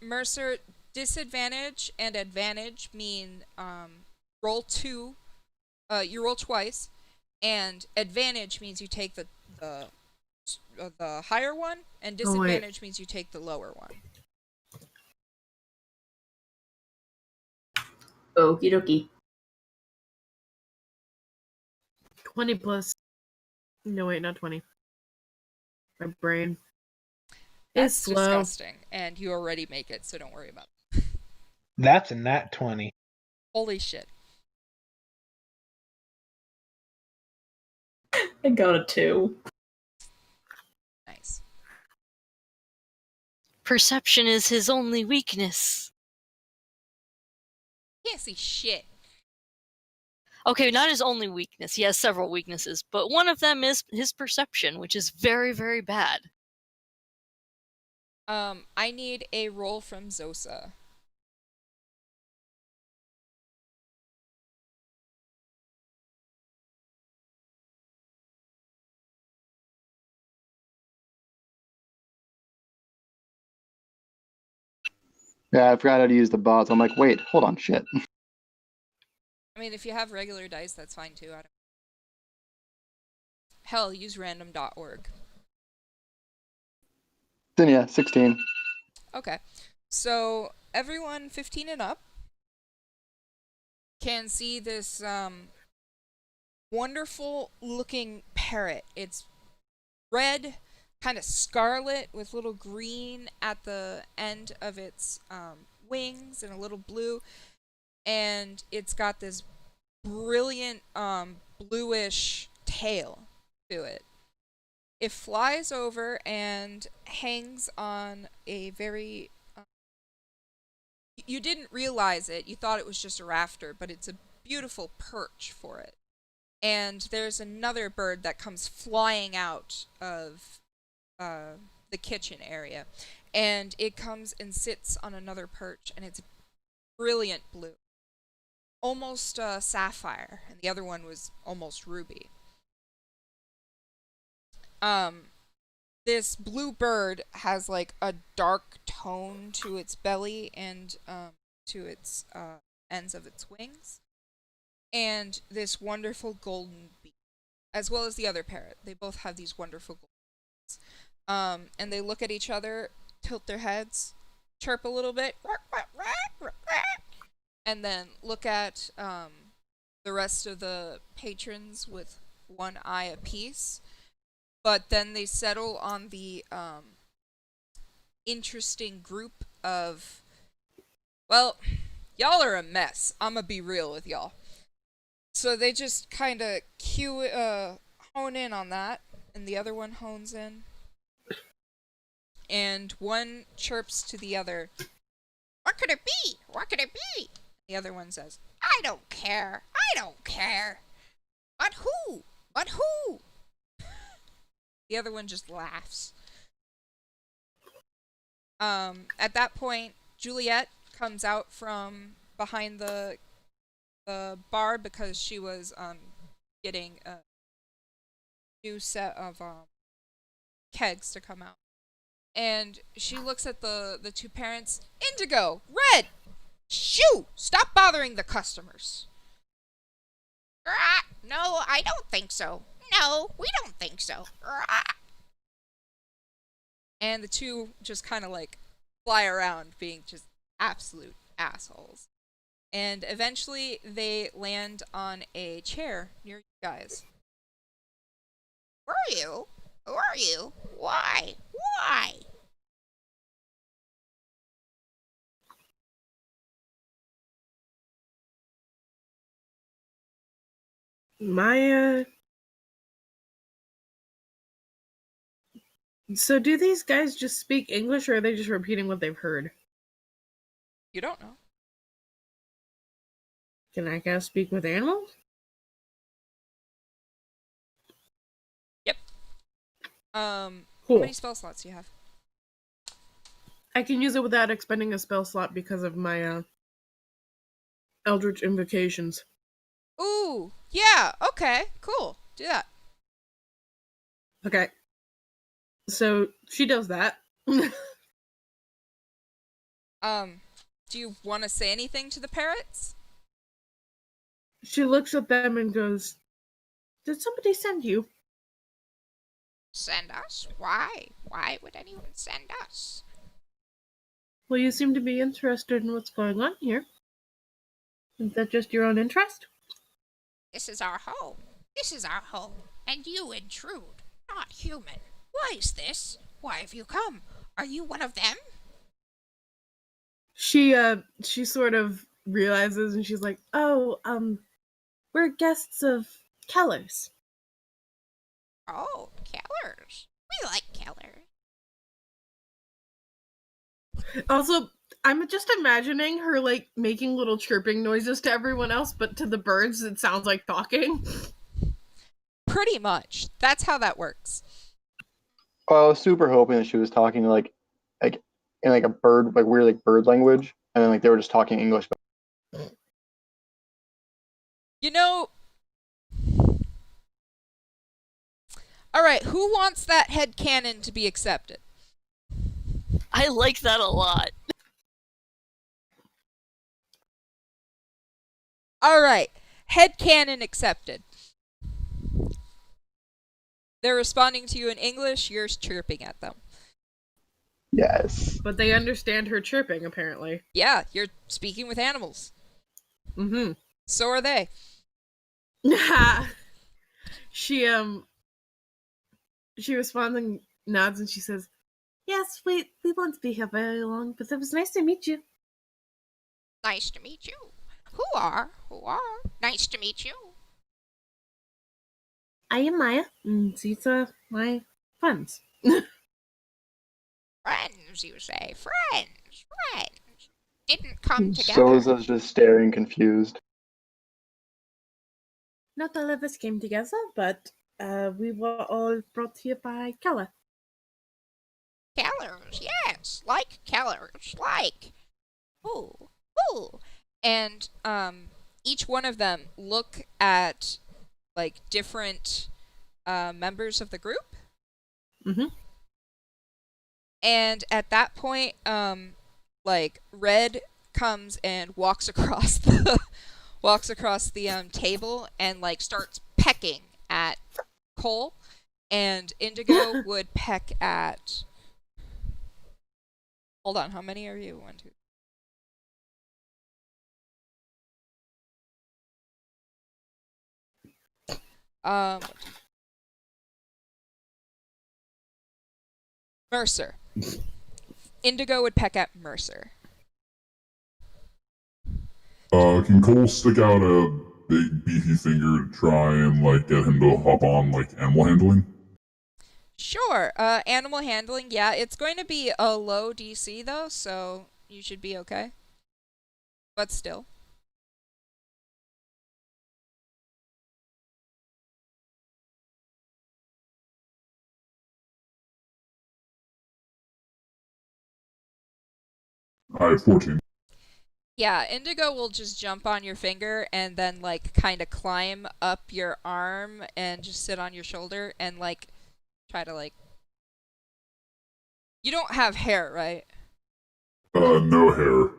Mercer, disadvantage and advantage mean, roll 2, you roll twice, and advantage means you take the higher one, and disadvantage means you take the lower one. Okie dokie. 20 plus. No, wait, not 20. My brain. That's slow. Disgusting, and you already make it, so don't worry about it. That's a nat 20. Holy shit. I got a 2. Nice. Perception is his only weakness. Can't see shit. Okay, not his only weakness. He has several weaknesses, but one of them is his perception, which is very, very bad. I need a roll from Zosa. Yeah, I forgot how to use the bots. I'm like, wait, hold on, shit. I mean, if you have regular dice, that's fine too. Hell, use random.org. Then yeah, 16. Okay. So, everyone 15 and up can see this wonderful looking parrot. It's red, kind of scarlet with little green at the end of its wings and a little blue. And it's got this brilliant bluish tail to it. It flies over and hangs on a very... you didn't realize it. You thought it was just a rafter, but it's a beautiful perch for it. And there's another bird that comes flying out of the kitchen area. And it comes and sits on another perch, and it's brilliant blue. Almost sapphire, and the other one was almost ruby. This blue bird has like a dark tone to its belly and to its ends of its wings, and this wonderful golden beak, as well as the other parrot. They both have these wonderful golden beaks. And they look at each other, tilt their heads, chirp a little bit, and then look at the rest of the patrons with one eye apiece. But then they settle on the interesting group of, well, y'all are a mess. I'm gonna be real with y'all. So they just kind of hone in on that, and the other one hones in. And one chirps to the other, "What could it be? What could it be?" The other one says, "I don't care. I don't care. But who? But who?" The other one just laughs. At that point, Juliet comes out from behind the bar because she was getting a new set of kegs to come out. And she looks at the two parents. "Indigo! Red! Shoo! Stop bothering the customers." "No, I don't think so. No, we don't think so." And the two just kind of like fly around being just absolute assholes. And eventually they land on a chair near you guys. "Who are you? Who are you? Why? Why?" So do these guys just speak English, or are they just repeating what they've heard? You don't know. Can I guys speak with animals? Yep. Cool. How many spell slots do you have? I can use it without expending a spell slot because of my Eldritch Invocations. Ooh, yeah, okay, cool. Do that. Okay. So she does that. Do you want to say anything to the parrots? She looks at them and goes, "Did somebody send you?" "Send us? Why? Why would anyone send us?" "Well, you seem to be interested in what's going on here. Is that just your own interest?" "This is our home. This is our home. And you intrude. Not human. Why is this? Why have you come? Are you one of them?" She sort of realizes and she's like, "Oh, we're guests of Keller's." "Oh, Kellers. We like Kellers." Also, I'm just imagining her like making little chirping noises to everyone else, but to the birds it sounds like talking. Pretty much. That's how that works. I was super hoping that she was talking like in like a bird, like weird like bird language, and then like they were just talking English. You know. Alright, who wants that headcanon to be accepted? I like that a lot. Alright, headcanon accepted. They're responding to you in English, you're chirping at them. Yes. But they understand her chirping, apparently. Yeah, you're speaking with animals. Mm-hmm. So are they. She responds and nods and she says, "Yes, we won't be here very long, but it was nice to meet you." "Nice to meet you. Who are? Nice to meet you." "I am Maya, and these are my friends." "Friends, you say? Friends. Didn't come together." Soza's just staring confused. "Not all of us came together, but we were all brought here by Keller." "Kellers, yes. Like Kellers. Like. Ooh. And, each one of them look at, like, different, members of the group. Mm-hmm. And at that point, like, Red comes and walks across the table and like starts pecking at Cole, and Indigo would peck at. Hold on, how many are you? 1, 2. Mercer. Indigo would peck at Mercer. Can Cole stick out a big beefy finger to try and like get him to hop on like animal handling? Sure. Animal handling, yeah, it's going to be a low DC though, so you should be okay. But still. I have 14. Yeah, Indigo will just jump on your finger and then like kind of climb up your arm and just sit on your shoulder and like try to like. You don't have hair, right? No hair.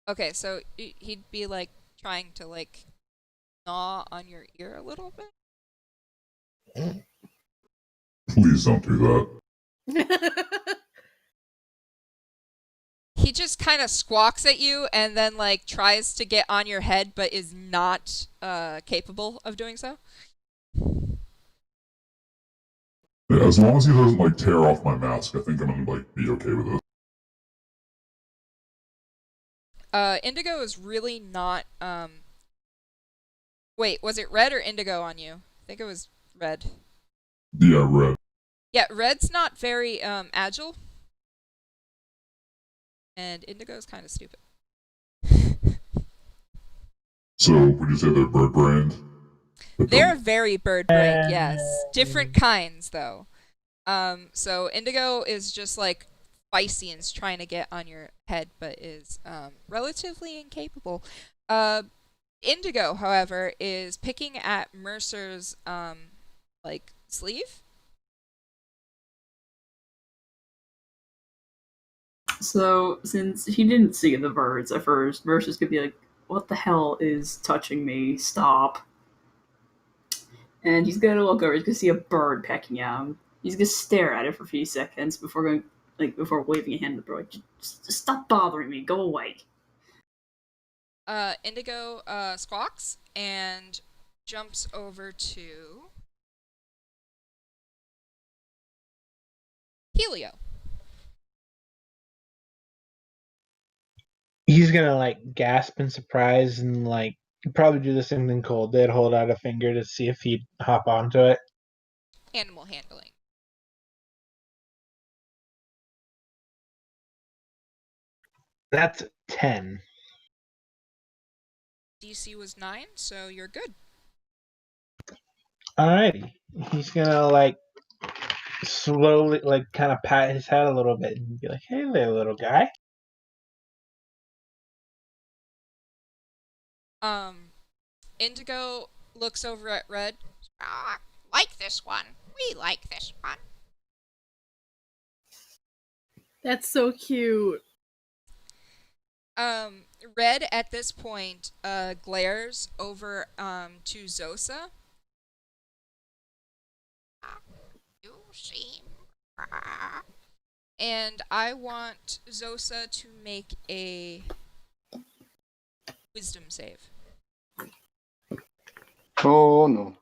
Okay, so he'd be like trying to like gnaw on your ear a little bit. Please don't do that. He just kind of squawks at you and then like tries to get on your head but is not capable of doing so. Yeah, as long as he doesn't like tear off my mask, I think I'm gonna like be okay with it. Indigo is really not Wait, was it red or indigo on you? I think it was red. Yeah, red. Yeah, red's not very agile. And indigo's kind of stupid. So, would you say they're bird-brained? They're very bird-brained, yes. Different kinds, though. So Indigo is just like feisty and is trying to get on your head, but is relatively incapable. Indigo, however, is picking at Mercer's like sleeve. So, since he didn't see the birds at first, Mercer's gonna be like, "What the hell is touching me? Stop!" And he's gonna look over. He's gonna see a bird pecking at him. He's gonna stare at it for a few seconds before waving a hand at the bird. Just stop bothering me. Go away. Indigo squawks and jumps over to Helio. He's gonna like gasp in surprise and like probably do the same thing Cole did, hold out a finger to see if he'd hop onto it. Animal handling. That's 10. DC was 9, so you're good. Alrighty. He's gonna like slowly like kind of pat his head a little bit and be like, "Hey there, little guy." Indigo looks over at Red. Like this one. We like this one. That's so cute. Red at this point glares over to Zosa. You seem. And I want Zosa to make a wisdom save. Oh no.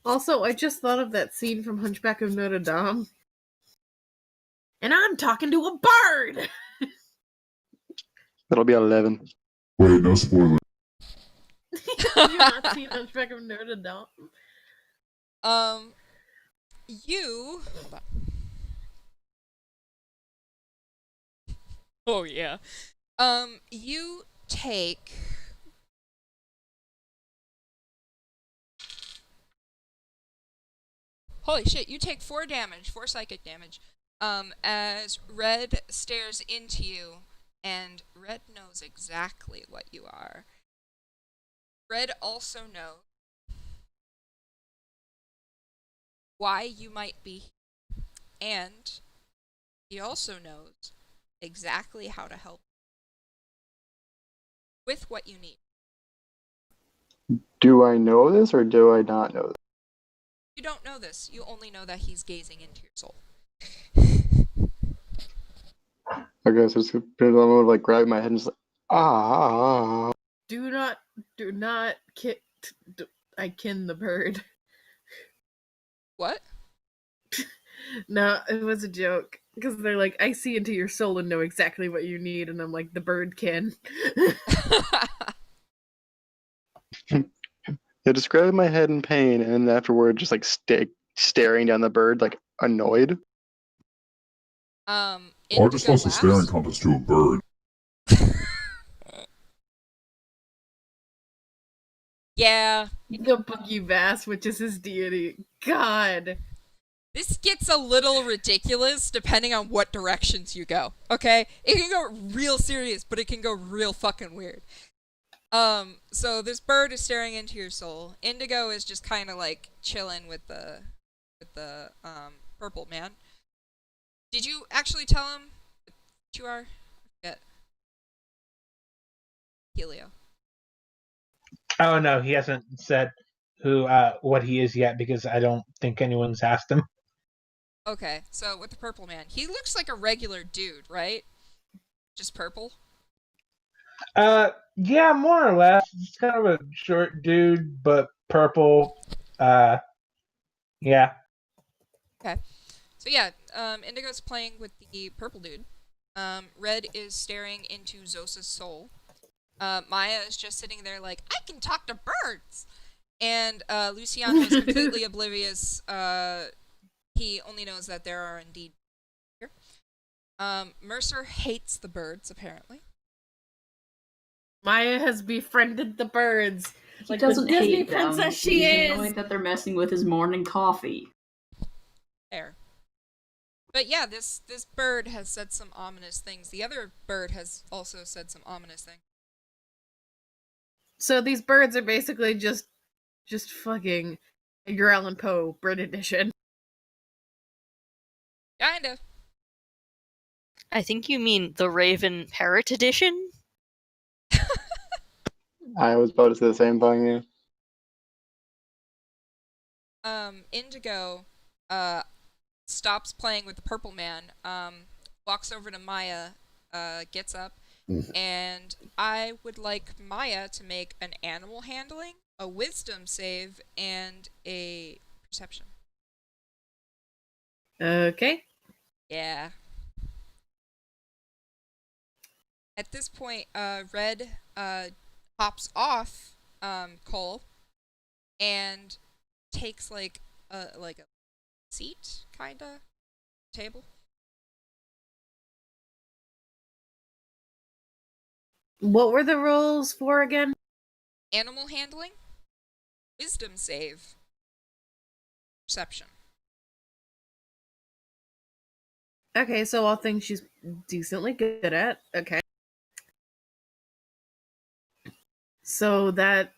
Also, I just thought of that scene from Hunchback of Notre Dame. And I'm talking to a bird! That'll be 11. Wait, no spoiler. Have you not seen Hunchback of Notre Dame? You... Oh, yeah. You take... Holy shit, you take 4 damage, 4 psychic damage, as Red stares into you, and Red knows exactly what you are. Red also knows why you might be here, and he also knows exactly how to help with what you need. Do I know this or do I not know this? You don't know this. You only know that he's gazing into your soul. I guess it's gonna like grab my head and just like, ah. Do not I kin the bird. What? No, it was a joke. Because they're like, I see into your soul and know exactly what you need. And I'm like, the bird can. Yeah, describe my head in pain, and then afterward, just like staring down the bird, like annoyed. Or just wants to stare and compass to a bird. Yeah. The boogie bass, which is his deity. God. This gets a little ridiculous depending on what directions you go, okay? It can go real serious, but it can go real fucking weird. So this bird is staring into your soul. Indigo is just kind of like chilling with the purple man. Did you actually tell him what you are? I forget. Helio. Oh no, he hasn't said what he is yet because I don't think anyone's asked him. Okay, so with the purple man, he looks like a regular dude, right? Just purple? Yeah, more or less. He's kind of a short dude, but purple. Yeah. Okay. So yeah, Indigo's playing with the purple dude. Red is staring into Zosa's soul. Maya is just sitting there like, I can talk to birds! And Luciano is completely oblivious. He only knows that there are indeed here. Mercer hates the birds, apparently. Maya has befriended the birds. He like doesn't the Disney hate them. princess she He's is. annoyed that they're messing with his morning coffee. Fair. But yeah, this bird has said some ominous things. The other bird has also said some ominous things. So these birds are basically just fucking Edgar Allan Poe, Brit edition. Kinda. I think you mean the Raven Parrot edition? I was about to say the same thing, yeah. Indigo, stops playing with the purple man, walks over to Maya, gets up, and I would like Maya to make an animal handling, a wisdom save, and a perception. Okay. Yeah. At this point, Red hops off Cole and takes like a seat, kinda table. What were the rules for again? Animal handling, wisdom save, perception. Okay, so all things she's decently good at. Okay. So that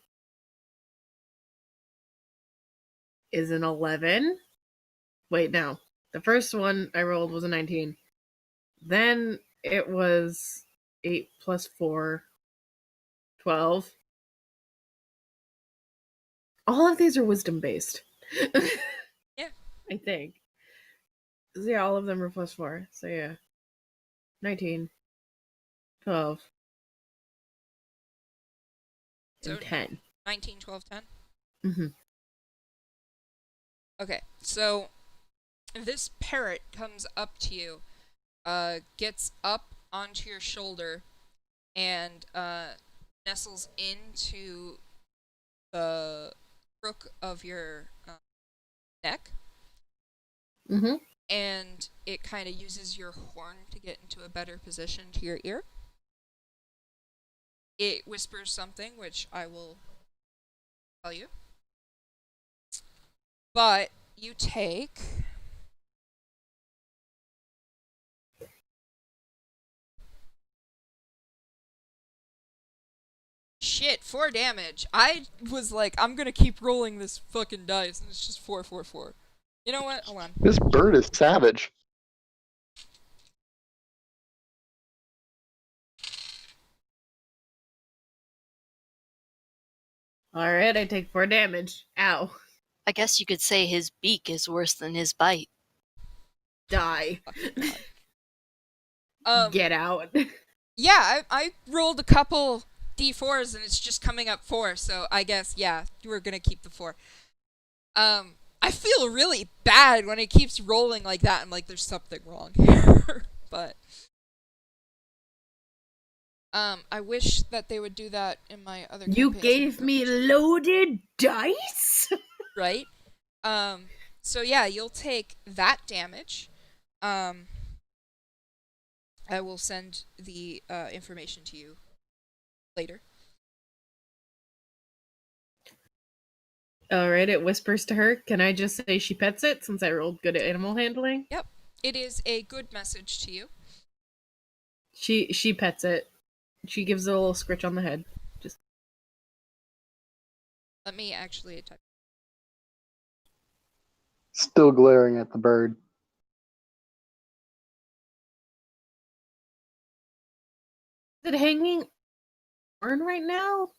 is an 11. Wait, no. The first one I rolled was a 19. Then it was 8 plus 4, 12. All of these are wisdom based. Yeah. I think. Yeah, all of them are plus 4. So yeah. 19, 12, So and 10. 19, 12, 10? Mm-hmm. Okay, so this parrot comes up to you, gets up onto your shoulder, and nestles into the crook of your neck. Mm-hmm. And it kind of uses your horn to get into a better position to your ear. It whispers something, which I will tell you. But you take... Shit, 4 damage. I was like, I'm gonna keep rolling this fucking dice, and it's just 4, 4, 4. You know what? Hold on. This bird is savage. Alright, I take 4 damage. Ow. I guess you could say his beak is worse than his bite. Die. God. Get out. Yeah, I rolled a couple d4s and it's just coming up 4, so I guess, yeah, you were gonna keep the 4. I I feel really bad when it keeps rolling like that. I'm like, there's something wrong here. But I wish that they would do that in my other campaigns. You gave me loaded dice? Right? So yeah, you'll take that damage. I will send the information to you later. Alright, it whispers to her. Can I just say she pets it since I rolled good at animal handling? Yep. It is a good message to you. She pets it. She gives it a little scritch on the head. Just let me actually type. Still glaring at the bird. Is it hanging on right now?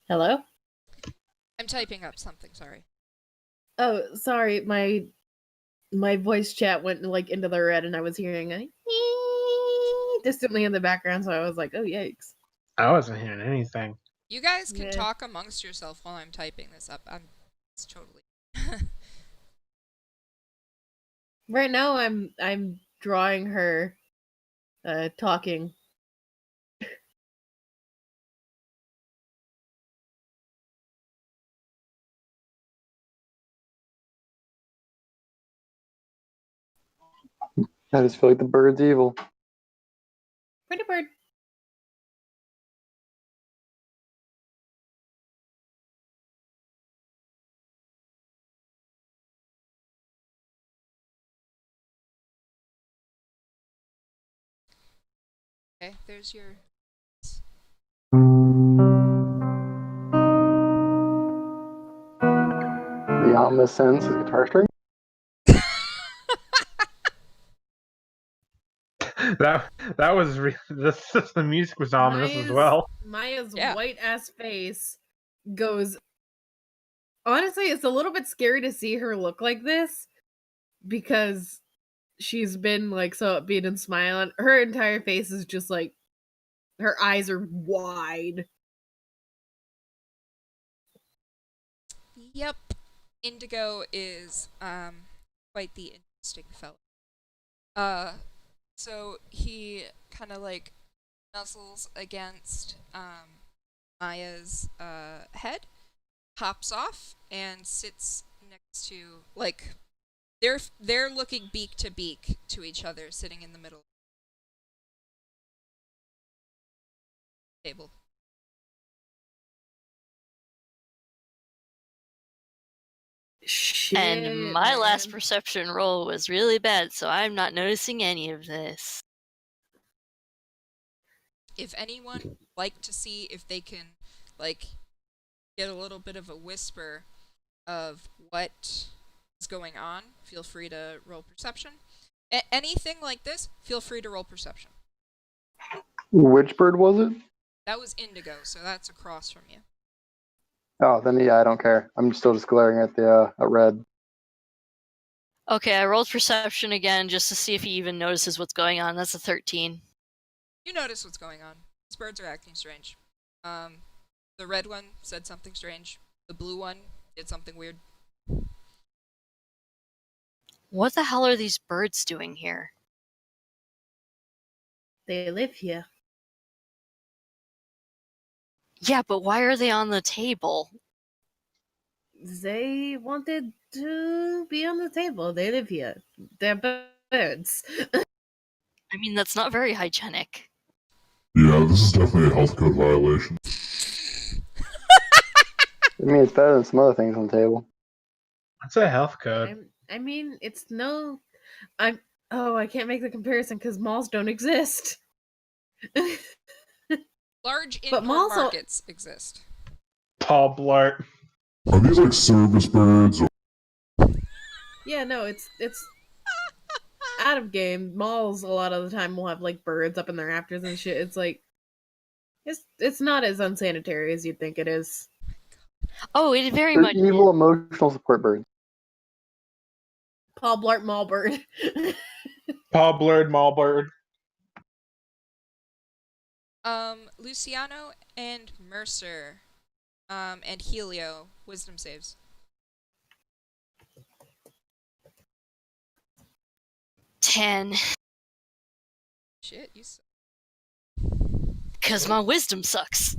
Hello? I'm typing up something, sorry. Oh, sorry, my voice chat went like into the red and I was hearing a distantly in the background, so I was like, oh yikes. I wasn't hearing anything. You guys can talk amongst yourself while I'm typing this up. It's totally Right now I'm drawing her talking. I just feel like the bird's evil. Pretty bird. Okay, there's your The ominous sends his guitar string. that was the music was ominous as well. Maya's white ass face goes. Honestly, it's a little bit scary to see her look like this because she's been like so upbeat and smiling. Her entire face is just like her eyes are wide. Yep. Indigo is quite the interesting fellow. So he kind of like nuzzles against Maya's head, hops off, and sits next to like they're looking beak to beak to each other, sitting in the middle of the table. Shit, and my last man. perception roll was really bad, so I'm not noticing any of this. If anyone would like to see if they can like get a little bit of a whisper of what is going on, feel free to roll perception. Anything like this, feel free to roll perception. Which bird was it? That was Indigo, so that's across from you. Oh, then yeah, I don't care. I'm still just glaring at the at red. Okay, I rolled perception again just to see if he even notices what's going on. That's a 13. You notice what's going on. These birds are acting strange. The red one said something strange. The blue one did something weird. What the hell are these birds doing here? They live here. Yeah, but why are they on the table? They wanted to be on the table. They live here. They're birds. I mean, that's not very hygienic. Yeah, this is definitely a health code violation. I mean, it's better than some other things on the table. What's a health code? I mean, it's no. I can't make the comparison because malls don't exist. Large But indoor malls al- markets exist. Paul Blart. Are these like service birds? Or... Yeah, no, it's out of game. Malls a lot of the time will have like birds up in their rafters and shit. It's like it's not as unsanitary as you'd think it is. Oh, it very They're much evil emotional support birds. Paul Blart Mall bird. Paul Blart, Mall Bird. Luciano and Mercer, and Helio, wisdom saves. 10. Shit, you suck. Because my wisdom sucks.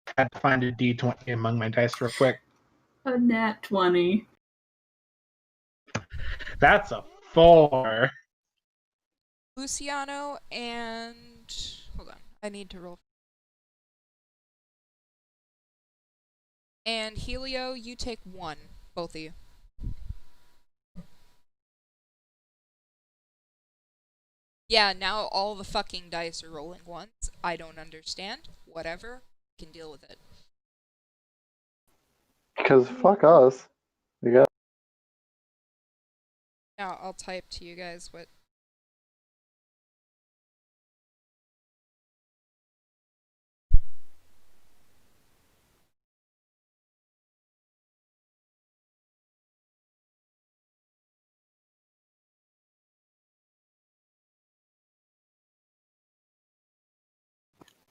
I had to find a D20 among my dice real quick. A nat 20. That's a 4. Luciano and... Hold on, I need to roll. And Helio, you take 1, both of you. Yeah, now all the fucking dice are rolling once. I don't understand. Whatever. Can deal with it. Because fuck us. We got. Now I'll type to you guys what...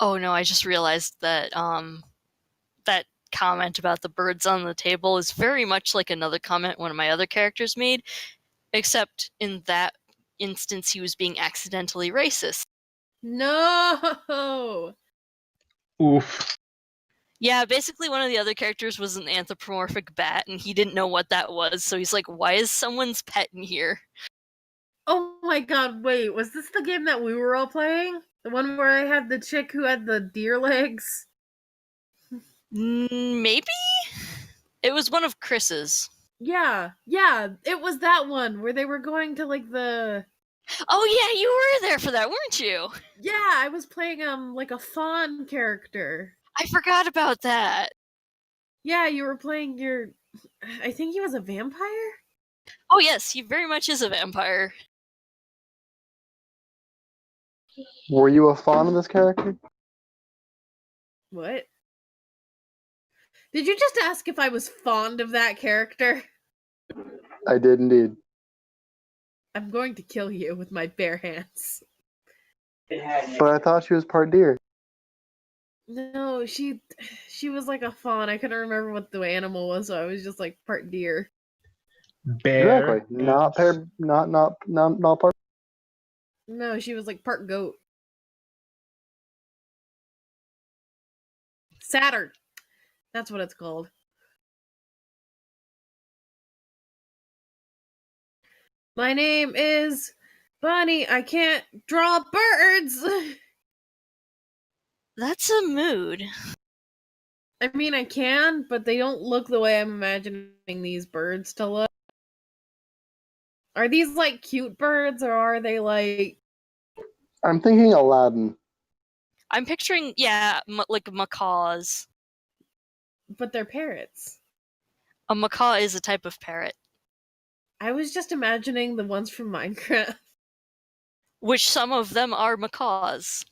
Oh no, I just realized that that comment about the birds on the table is very much like another comment one of my other characters made, except in that instance he was being accidentally racist. No. Oof. Yeah, basically one of the other characters was an anthropomorphic bat and he didn't know what that was, so he's like, why is someone's pet in here? Oh my god, wait, was this the game that we were all playing? The one where I had the chick who had the deer legs? Maybe? It was one of Chris's. Yeah, it was that one where they were going to like the... Oh yeah, you were there for that, weren't you? Yeah, I was playing like a fawn character. I forgot about that. Yeah, you were playing your... I think he was a vampire? Oh yes, he very much is a vampire. Were you a fawn in this character? What? Did you just ask if I was fond of that character? I did indeed. I'm going to kill you with my bare hands. But I thought she was part deer. No, she was like a fawn. I couldn't remember what the animal was, so I was just like part deer. Bear. Exactly. Not part. No, she was like part goat. Saturn. That's what it's called. My name is Bunny. I can't draw birds. That's a mood. I mean, I can, but they don't look the way I'm imagining these birds to look. Are these like cute birds, or are they like... I'm thinking Aladdin. I'm picturing, yeah, like macaws. But they're parrots. A macaw is a type of parrot. I was just imagining the ones from Minecraft. Which some of them are macaws.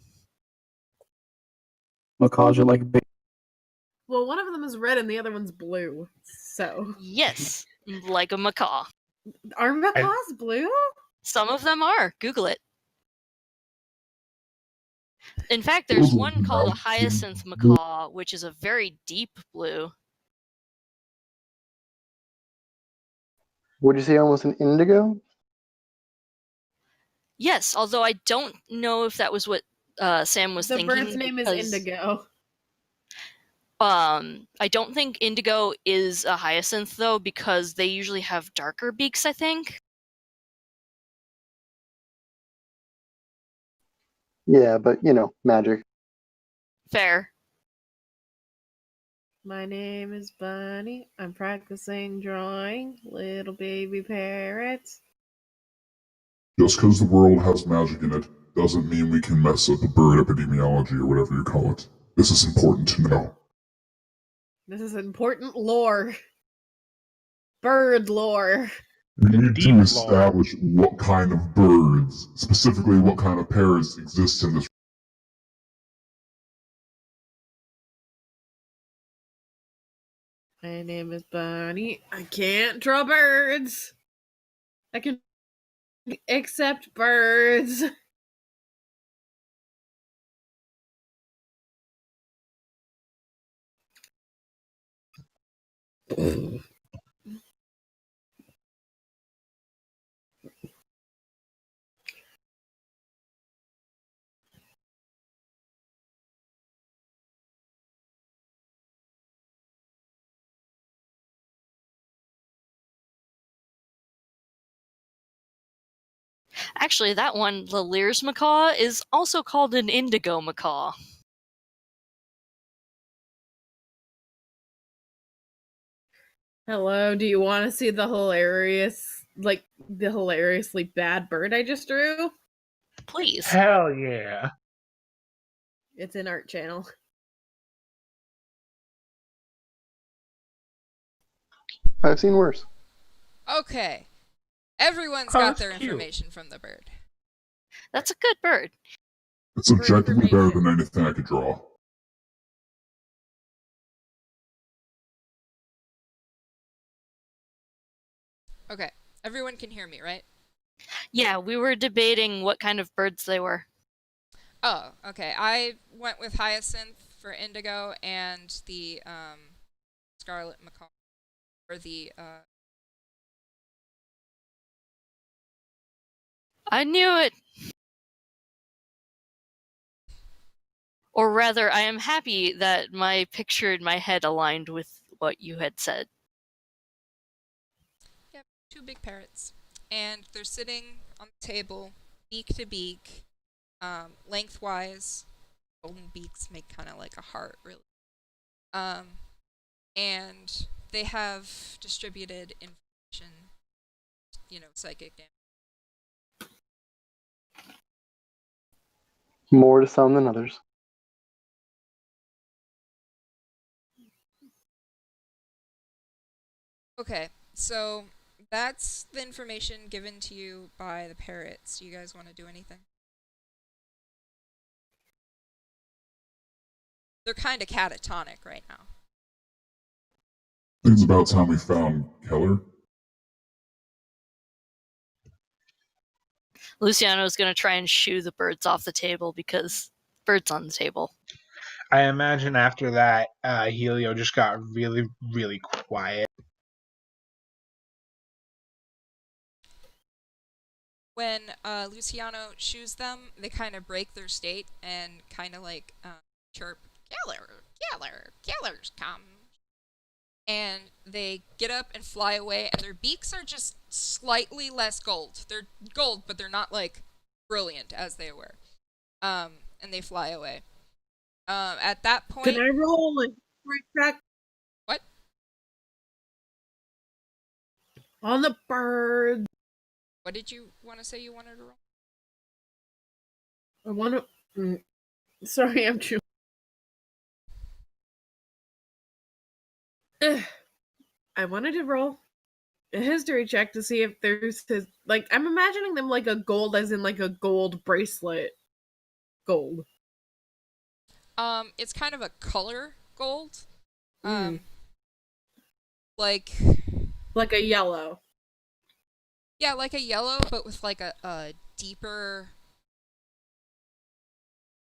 Macaws are like big. Well, one of them is red and the other one's blue. So... Yes, like a macaw. Are macaws blue? Some of them are. Google it. In fact, there's one called a hyacinth macaw, which is a very deep blue. Would you say almost an indigo? Yes, although I don't know if that was what Sam was thinking. The bird's name is Indigo. I don't think indigo is a hyacinth, though, because they usually have darker beaks, I think. Yeah, but, magic. Fair. My name is Bunny. I'm practicing drawing little baby parrots. Just because the world has magic in it doesn't mean we can mess up the bird epidemiology or whatever you call it. This is important to know. This is important lore. Bird lore. We need to establish what kind of birds, specifically what kind of parrots, exist in this. My name is Bunny. I can't draw birds. I can accept birds. Actually, that one, the Lear's macaw, is also called an indigo macaw. Hello, do you want to see the hilariously bad bird I just drew? Please. Hell yeah. It's in Art Channel. I've seen worse. Okay. Everyone's got their information from the bird. That's a good bird. It's objectively better than anything I could draw. Okay. Everyone can hear me, right? Yeah, we were debating what kind of birds they were. Oh, okay. I went with hyacinth for indigo and the scarlet macaw for the I knew it! Or rather, I am happy that my picture in my head aligned with what you had said. Yep, 2 big parrots. And they're sitting on the table, beak to beak, lengthwise. Golden beaks make kind of like a heart, really. And they have distributed information, psychic damage. More to some than others. Okay, so that's the information given to you by the parrots. Do you guys want to do anything? They're kind of catatonic right now. I think it's about time we found Keller. Luciano's going to try and shoo the birds off the table because birds on the table. I imagine after that, Helio just got really, really quiet. When Luciano shoos them, they kind of break their state and kind of like chirp, Keller's come. And they get up and fly away, and their beaks are just slightly less gold. They're gold, but they're not like brilliant as they were. And they fly away. At that point, can I roll and track? What? On the bird. What did you want to say you wanted to roll? I want to. Sorry, I'm chewing. I wanted to roll a history check to see if there's I'm imagining them like a gold, as in like a gold bracelet. Gold. It's kind of a color gold. Like a yellow. Yeah, like a yellow, but with like a deeper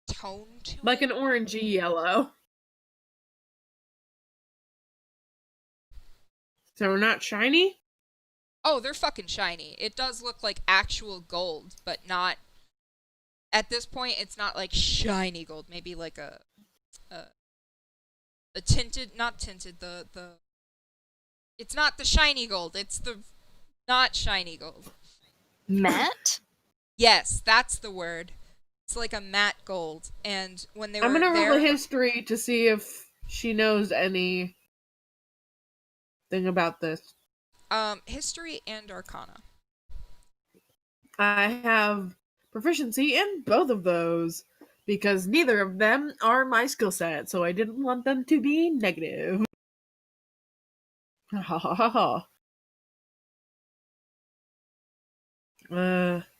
tone to it. Like an orangey yellow. So not shiny? Oh, they're fucking shiny. It does look like actual gold, but not... At this point, it's not like shiny gold. Maybe like a tinted... Not tinted, the... It's not the shiny gold. It's the not shiny gold. Matte? Yes, that's the word. It's like a matte gold. And when they were I'm gonna roll a history to see if she knows anything about this. History and Arcana. I have proficiency in both of those because neither of them are my skill set, so I didn't want them to be negative. Ha ha ha ha.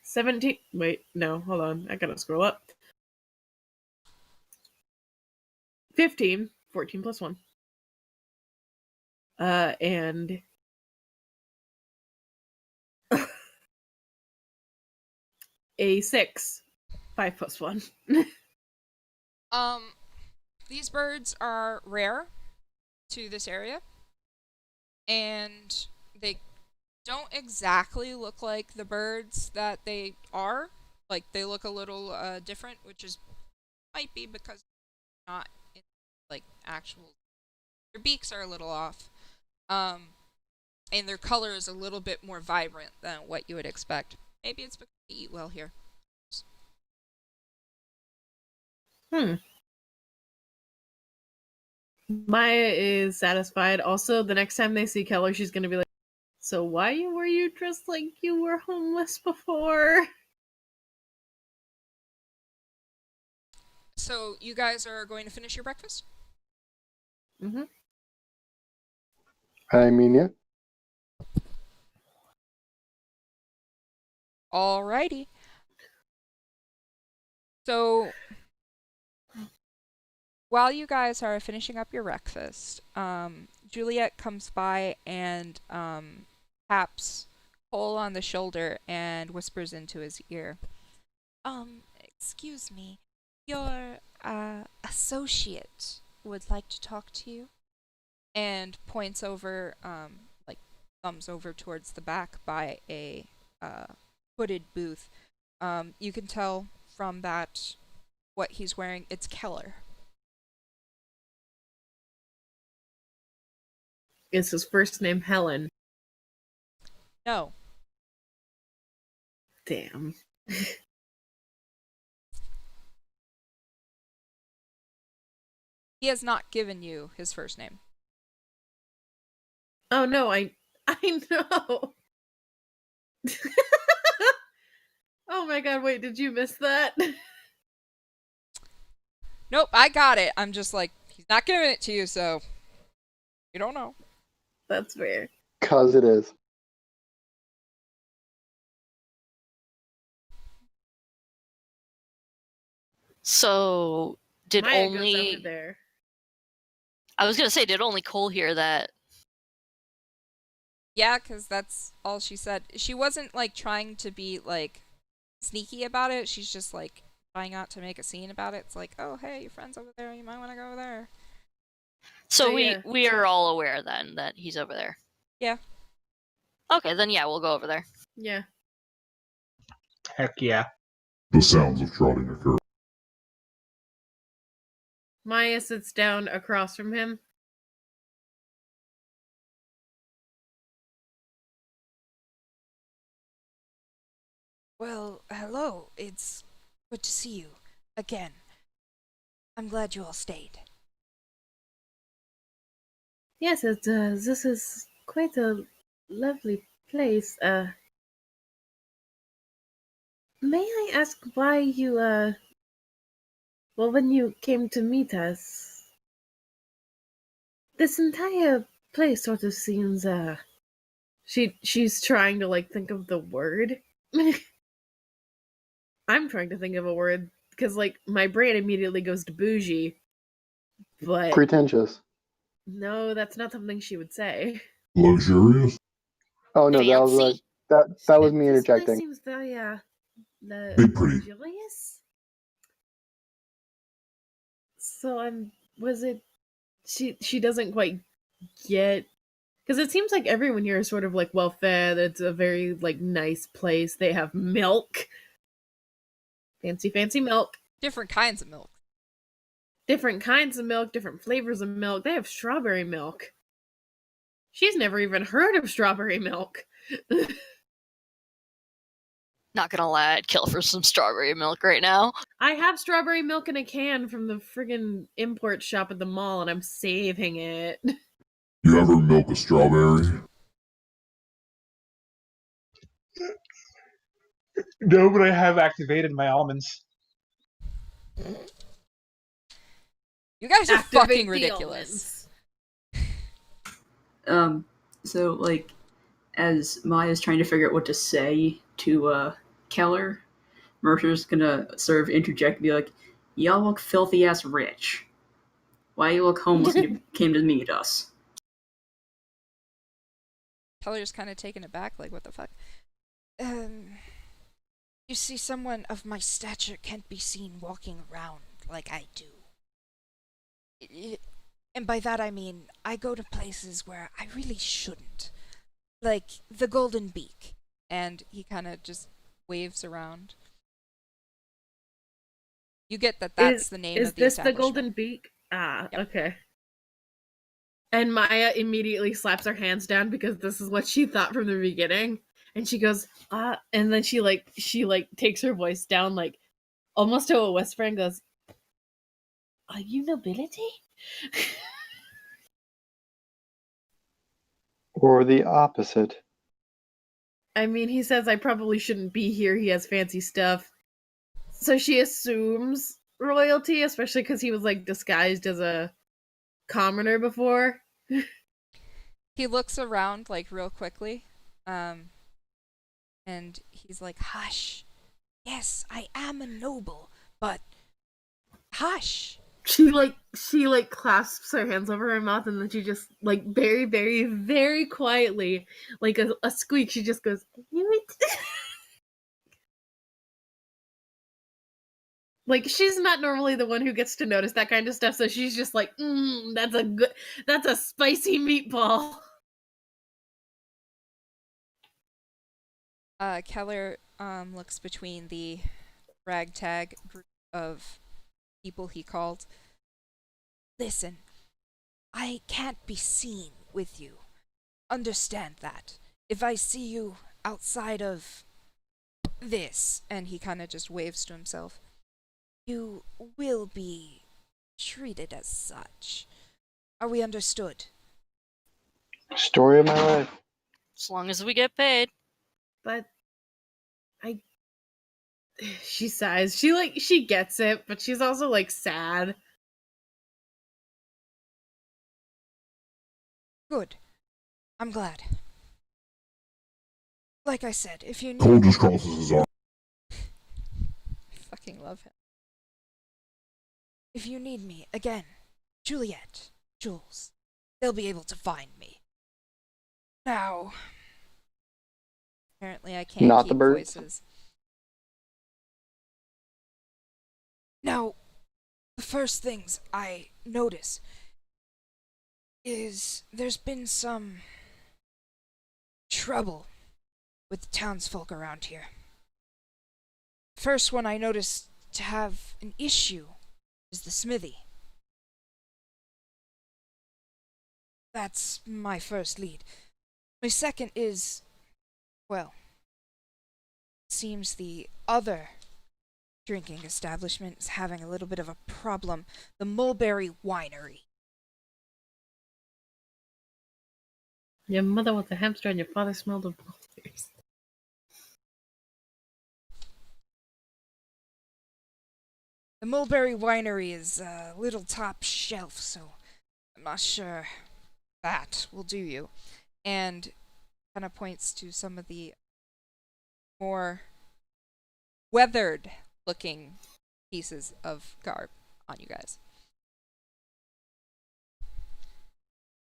17. Wait, no, hold on. I gotta scroll up. 15. 14 plus 1. And a 6. 5 plus 1. These birds are rare to this area, and they don't exactly look like the birds that they are. Like, they look a little different, which is might be because they're not in, like, actual. Their beaks are a little off, and their color is a little bit more vibrant than what you would expect. Maybe it's because they eat well here. Maya is satisfied. Also, the next time they see Keller, she's gonna be like, so why were you dressed like you were homeless before? So, you guys are going to finish your breakfast? Mm-hmm. I mean, yeah. Alrighty. So, while you guys are finishing up your breakfast, Juliet comes by and taps Cole on the shoulder and whispers into his ear. Excuse me, your associate would like to talk to you. And points over, like, thumbs over towards the back by a hooded booth. You can tell from that what he's wearing, it's Keller. Is his first name Helen? No. Damn. He has not given you his first name. Oh no, I know. Oh my god, wait, did you miss that? Nope, I got it. I'm just like, he's not giving it to you, so you don't know. That's fair. 'Cause it is. So, did Maya only... goes over there. I was gonna say, did only Cole hear that? Yeah, because that's all she said. She wasn't, like, trying to be, like, sneaky about it. She's just, like, trying not to make a scene about it. It's like, oh, hey, your friend's over there. You might want to go over there. So yeah. we are all aware then that he's over there. Yeah. Okay, then yeah, we'll go over there. Yeah. Heck yeah. The sounds of trotting occur. Maya sits down across from him. Well, hello. It's good to see you again. I'm glad you all stayed. Yes, this is quite a lovely place. May I ask why you, well, when you came to meet us, this entire place sort of seems, she's trying to, like, think of the word. I'm trying to think of a word, because, like, my brain immediately goes to bougie, but... Pretentious. No, that's not something she would say. Luxurious? Oh no, that was Fancy? that was me This place interjecting. seems very, Big pretty. luxurious? So was it, she doesn't quite get, because it seems like everyone here is sort of, like, well fed. It's a very, like, nice place. They have milk, fancy milk, Different kinds of milk. different kinds of milk, different flavors of milk. They have strawberry milk. She's never even heard of strawberry milk. Not gonna lie, I'd kill for some strawberry milk right now. I have strawberry milk in a can from the friggin' import shop at the mall, and I'm saving it. You ever milk a strawberry? No, but I have activated my almonds. You guys are fucking ridiculous. So, like, as Maya's trying to figure out what to say to Keller, Mercer's gonna sort of interject and be like, "Y'all look filthy ass rich. Why you look homeless and you came to meet us?" Keller's kind of taken aback, like, what the fuck? You see, someone of my stature can't be seen walking around like I do. And by that I mean, I go to places where I really shouldn't. Like, the Golden Beak. And he kind of just waves around. You get that that's the name of the establishment. Is this the Golden Beak? Ah, yep. Okay. And Maya immediately slaps her hands down because this is what she thought from the beginning. And she goes, and then she takes her voice down, like, almost to a whisper and goes, "Are you nobility?" Or the opposite. I mean, he says I probably shouldn't be here. He has fancy stuff. So she assumes royalty, especially because he was, like, disguised as a commoner before. He looks around, like, real quickly. And he's like, "Hush. Yes, I am a noble, but hush." She clasps her hands over her mouth, and then she just, like, very, very, very quietly, like a squeak, she just goes, "I knew it." Like, she's not normally the one who gets to notice that kind of stuff, so she's just like, that's a spicy meatball. Keller looks between the ragtag group of people he called. "Listen, I can't be seen with you. Understand that. If I see you outside of this," and he kind of just waves to himself, "you will be treated as such. Are we understood?" Story of my life. As long as we get paid. But she sighs. She gets it, but she's also, like, sad. Good. I'm glad. Like I said, if you need... Cole just crosses his arm. I fucking love him. If you need me, again, Juliet, Jules, they'll be able to find me. Now... Apparently I can't Not keep the birds. voices. Now, the first things I notice is there's been some trouble with the townsfolk around here. First one I noticed to have an issue is the smithy. That's my first lead. My second is, well, it seems the other drinking establishment is having a little bit of a problem. The Mulberry Winery. Your mother was a hamster and your father smelled of blueberries. The Mulberry Winery is a little top shelf, so I'm not sure that will do you. And kind of points to some of the more weathered looking pieces of garb on you guys.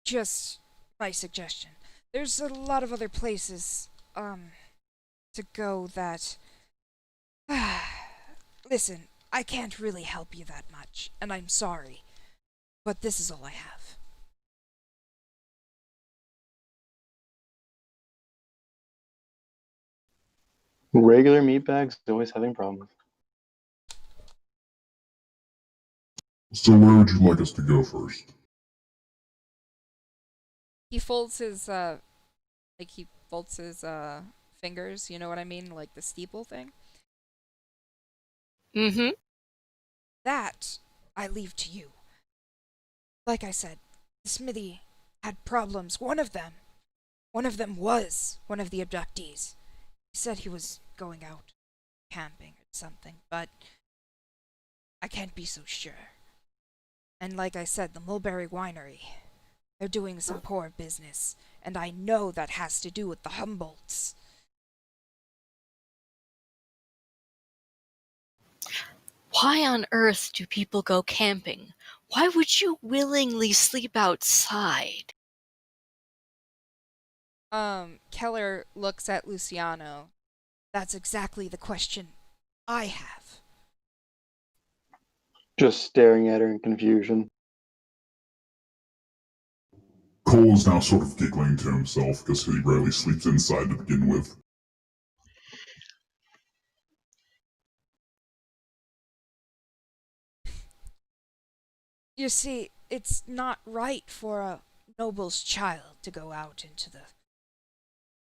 Just my suggestion. There's a lot of other places to go that listen, I can't really help you that much, and I'm sorry, but this is all I have. Regular meatbags always having problems. So where would you like us to go first? He folds his fingers, you know what I mean? Like the steeple thing. Mm-hmm. That I leave to you. Like I said, the smithy had problems. One of them was one of the abductees. He said he was going out camping or something, but I can't be so sure. And like I said, the Mulberry Winery, they're doing some poor business, and I know that has to do with the Humboldts. Why on earth do people go camping? Why would you willingly sleep outside? Keller looks at Luciano. That's exactly the question I have. Just staring at her in confusion. Cole is now sort of giggling to himself because he rarely sleeps inside to begin with. You see, it's not right for a noble's child to go out into the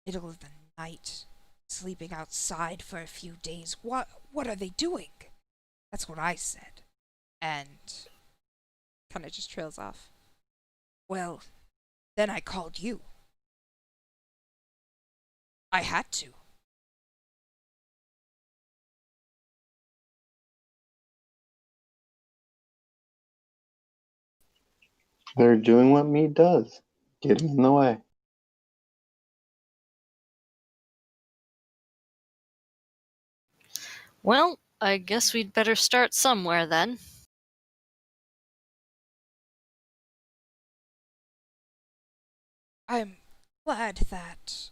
middle of the night, sleeping outside for a few days. What are they doing? That's what I said. And kind of just trails off. Well, then I called you. I had to. They're doing what meat does, getting in the way. Well, I guess we'd better start somewhere then. I'm glad that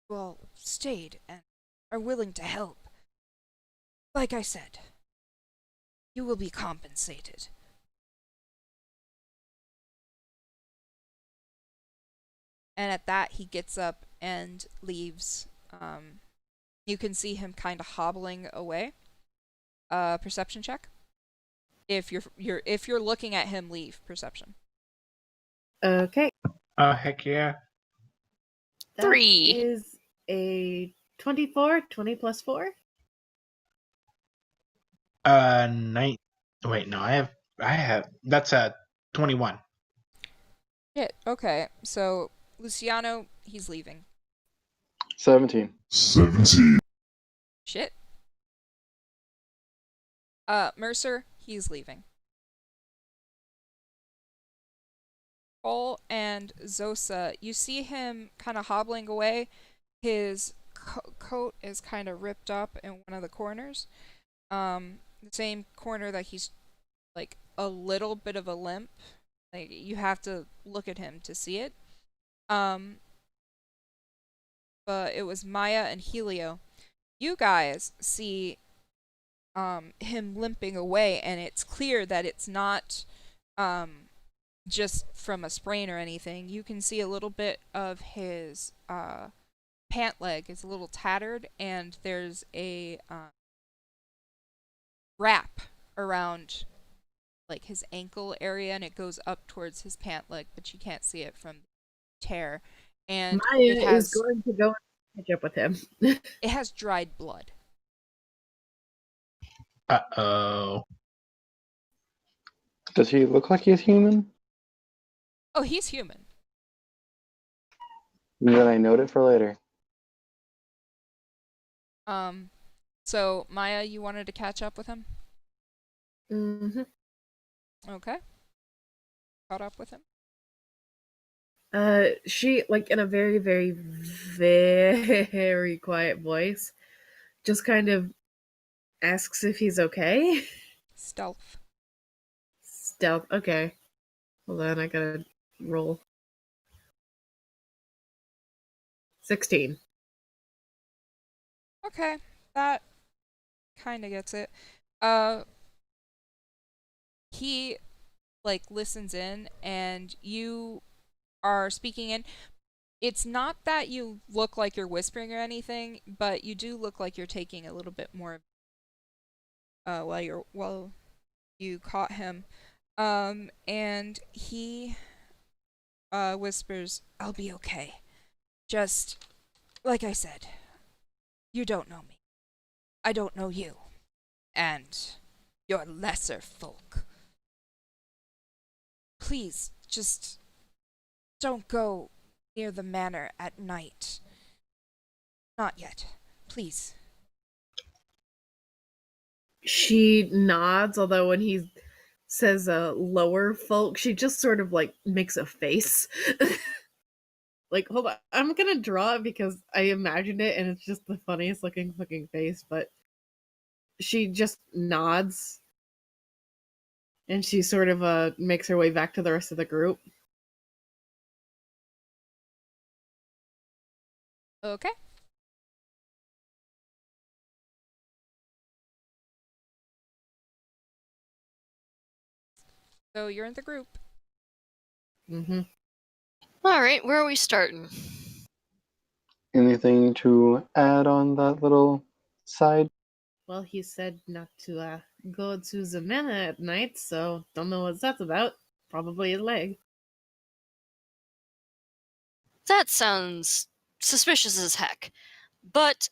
you all stayed and are willing to help. Like I said, you will be compensated. And at that, he gets up and leaves. You can see him kind of hobbling away. Perception check. If you're looking at him leave, perception. Okay. Oh, heck yeah. That 3. is a 24, 20 plus 4. Wait, no, I have, that's a 21. Shit. Okay. So Luciano, he's leaving. 17. 17. Shit. Mercer, he's leaving. Cole and Zosa, you see him kind of hobbling away. His coat is kind of ripped up in one of the corners. The same corner that he's like a little bit of a limp. Like you have to look at him to see it. But it was Maya and Helio. You guys see him limping away, and it's clear that it's not just from a sprain or anything. You can see a little bit of his pant leg is a little tattered, and there's a wrap around like his ankle area, and it goes up towards his pant leg, but you can't see it from the tear. And Maya is going to go and catch up with him. It has dried blood. Uh-oh. Does he look like he's human? Oh, he's human. Then I note it for later. So Maya, you wanted to catch up with him? Mm-hmm. Okay. Caught up with him? She, like, in a very, very, very quiet voice, just kind of asks if he's okay. Stealth. Stealth. Okay. Hold on, I gotta roll. 16. Okay, that kind of gets it. He like listens in, and you are speaking in. It's not that you look like you're whispering or anything, but you do look like you're taking a little bit more while you caught him. And he whispers, "I'll be okay. Just like I said, you don't know me. I don't know you. And you're lesser folk. Please, just don't go near the manor at night. Not yet. Please. She nods, although when he says lower folk, she just sort of like makes a face. Like, hold on, I'm gonna draw it because I imagined it and it's just the funniest looking fucking face, but she just nods and she sort of makes her way back to the rest of the group. Okay. So you're in the group. Mm-hmm. Alright, where are we starting? Anything to add on that little side? Well, he said not to go to the manor at night, so don't know what that's about. Probably a leg. That sounds suspicious as heck. But,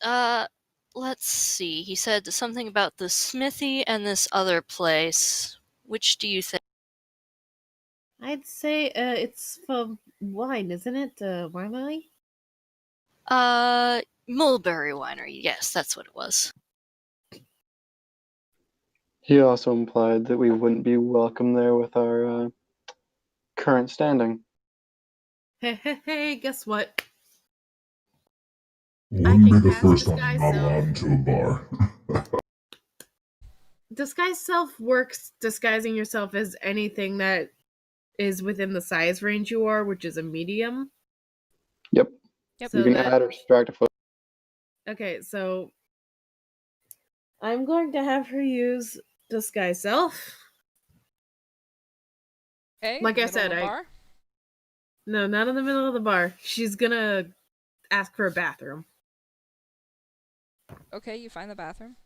let's see. He said something about the smithy and this other place. Which do you think? I'd say it's for wine, isn't it? Winery? Mulberry Winery. Yes, that's what it was. He also implied that we wouldn't be welcome there with our current standing. Hey, guess what? Wouldn't be the cast first time I'm disguise not self. allowed into a bar. Disguise self works disguising yourself as anything that is within the size range you are, which is a medium. Yep. Yep. So You can that, add or subtract a foot. okay, so I'm going to have her use disguise self. Okay. Like I middle said, of the bar. No, not in the middle of the bar. She's gonna ask for a bathroom. Okay, you find the bathroom.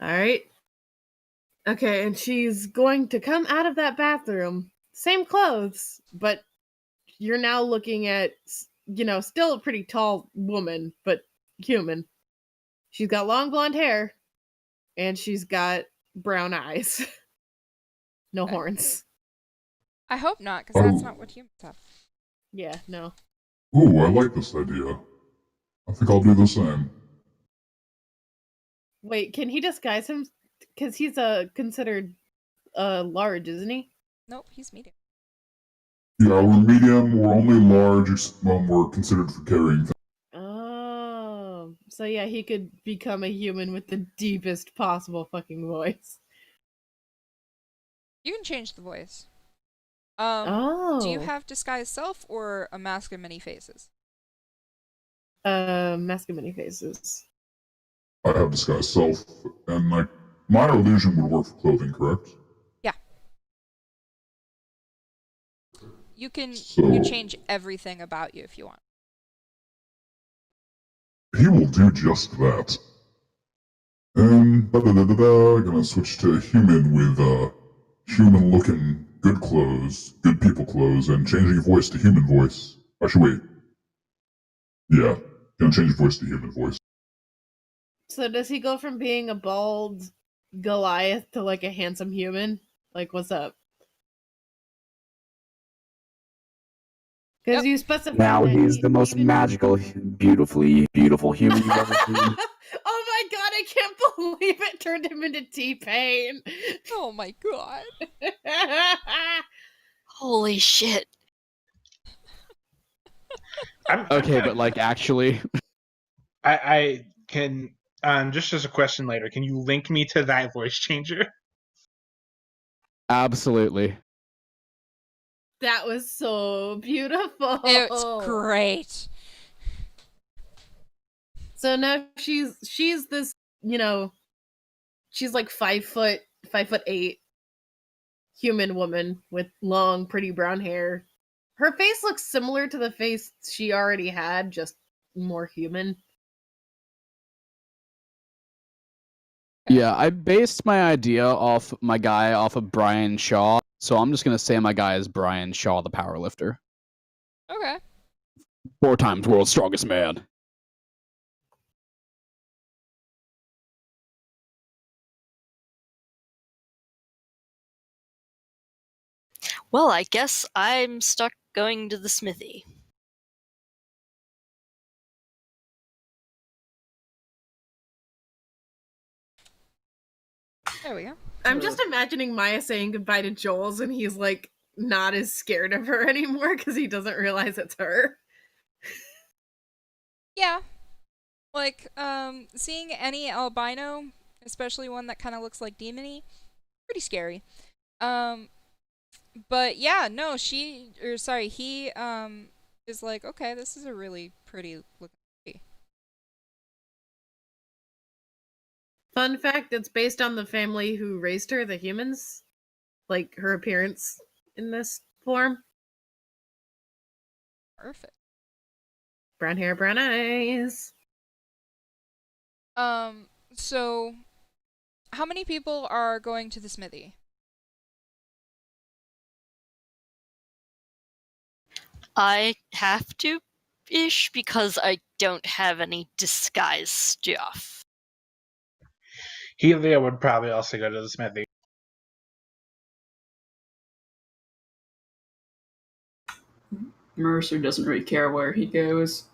Alright. Okay, and she's going to come out of that bathroom. Same clothes, but you're now looking at, still a pretty tall woman, but human. She's got long blonde hair, and she's got brown eyes. No Okay. horns. I hope not, because that's not what humans have. Yeah, no. Ooh, I like this idea. I think I'll do the same. Wait, can he disguise him? Because he's considered large, isn't he? Nope, he's medium. Yeah, we're medium, we're only large when we're considered for carrying things. Oh, so yeah, he could become a human with the deepest possible fucking voice. You can change the voice. Do you have disguise self or a mask of many faces? Mask of many faces. I have disguised self, and like minor illusion would work for clothing, correct? Yeah. You can change everything about you if you want. He will do just that. Gonna switch to human with human-looking good clothes, good people clothes, and changing voice to human voice. Actually, wait. Yeah, gonna change voice to human voice. So does he go from being a bald Goliath to like a handsome human? Like, what's up? Because you specified now that he's the most magical, beautiful human you've ever seen. Oh my god, I can't believe it turned him into T-Pain. Oh my god. Holy shit. Okay, but like actually, I can just as a question later. Can you link me to that voice changer? absolutely. That was so beautiful. It's great. So now she's this, she's like 5'8" human woman with long, pretty brown hair. Her face looks similar to the face she already had, just more human. Yeah, I based my idea off of Brian Shaw, so I'm just gonna say my guy is Brian Shaw, the powerlifter. Okay. 4 times world's strongest man. Well, I guess I'm stuck going to the smithy. There we go. I'm just imagining Maya saying goodbye to Joel's and he's like not as scared of her anymore because he doesn't realize it's her. Yeah. Like, seeing any albino, especially one that kind of looks like demony, pretty scary. But yeah, no, he, is like, okay, this is a really pretty looking lady. Fun fact, it's based on the family who raised her, the humans. Like, her appearance in this form. Perfect. Brown hair, brown eyes. So, how many people are going to the smithy? I have to-ish because I don't have any disguise stuff. Helia would probably also go to the smithy. Mercer doesn't really care where he goes.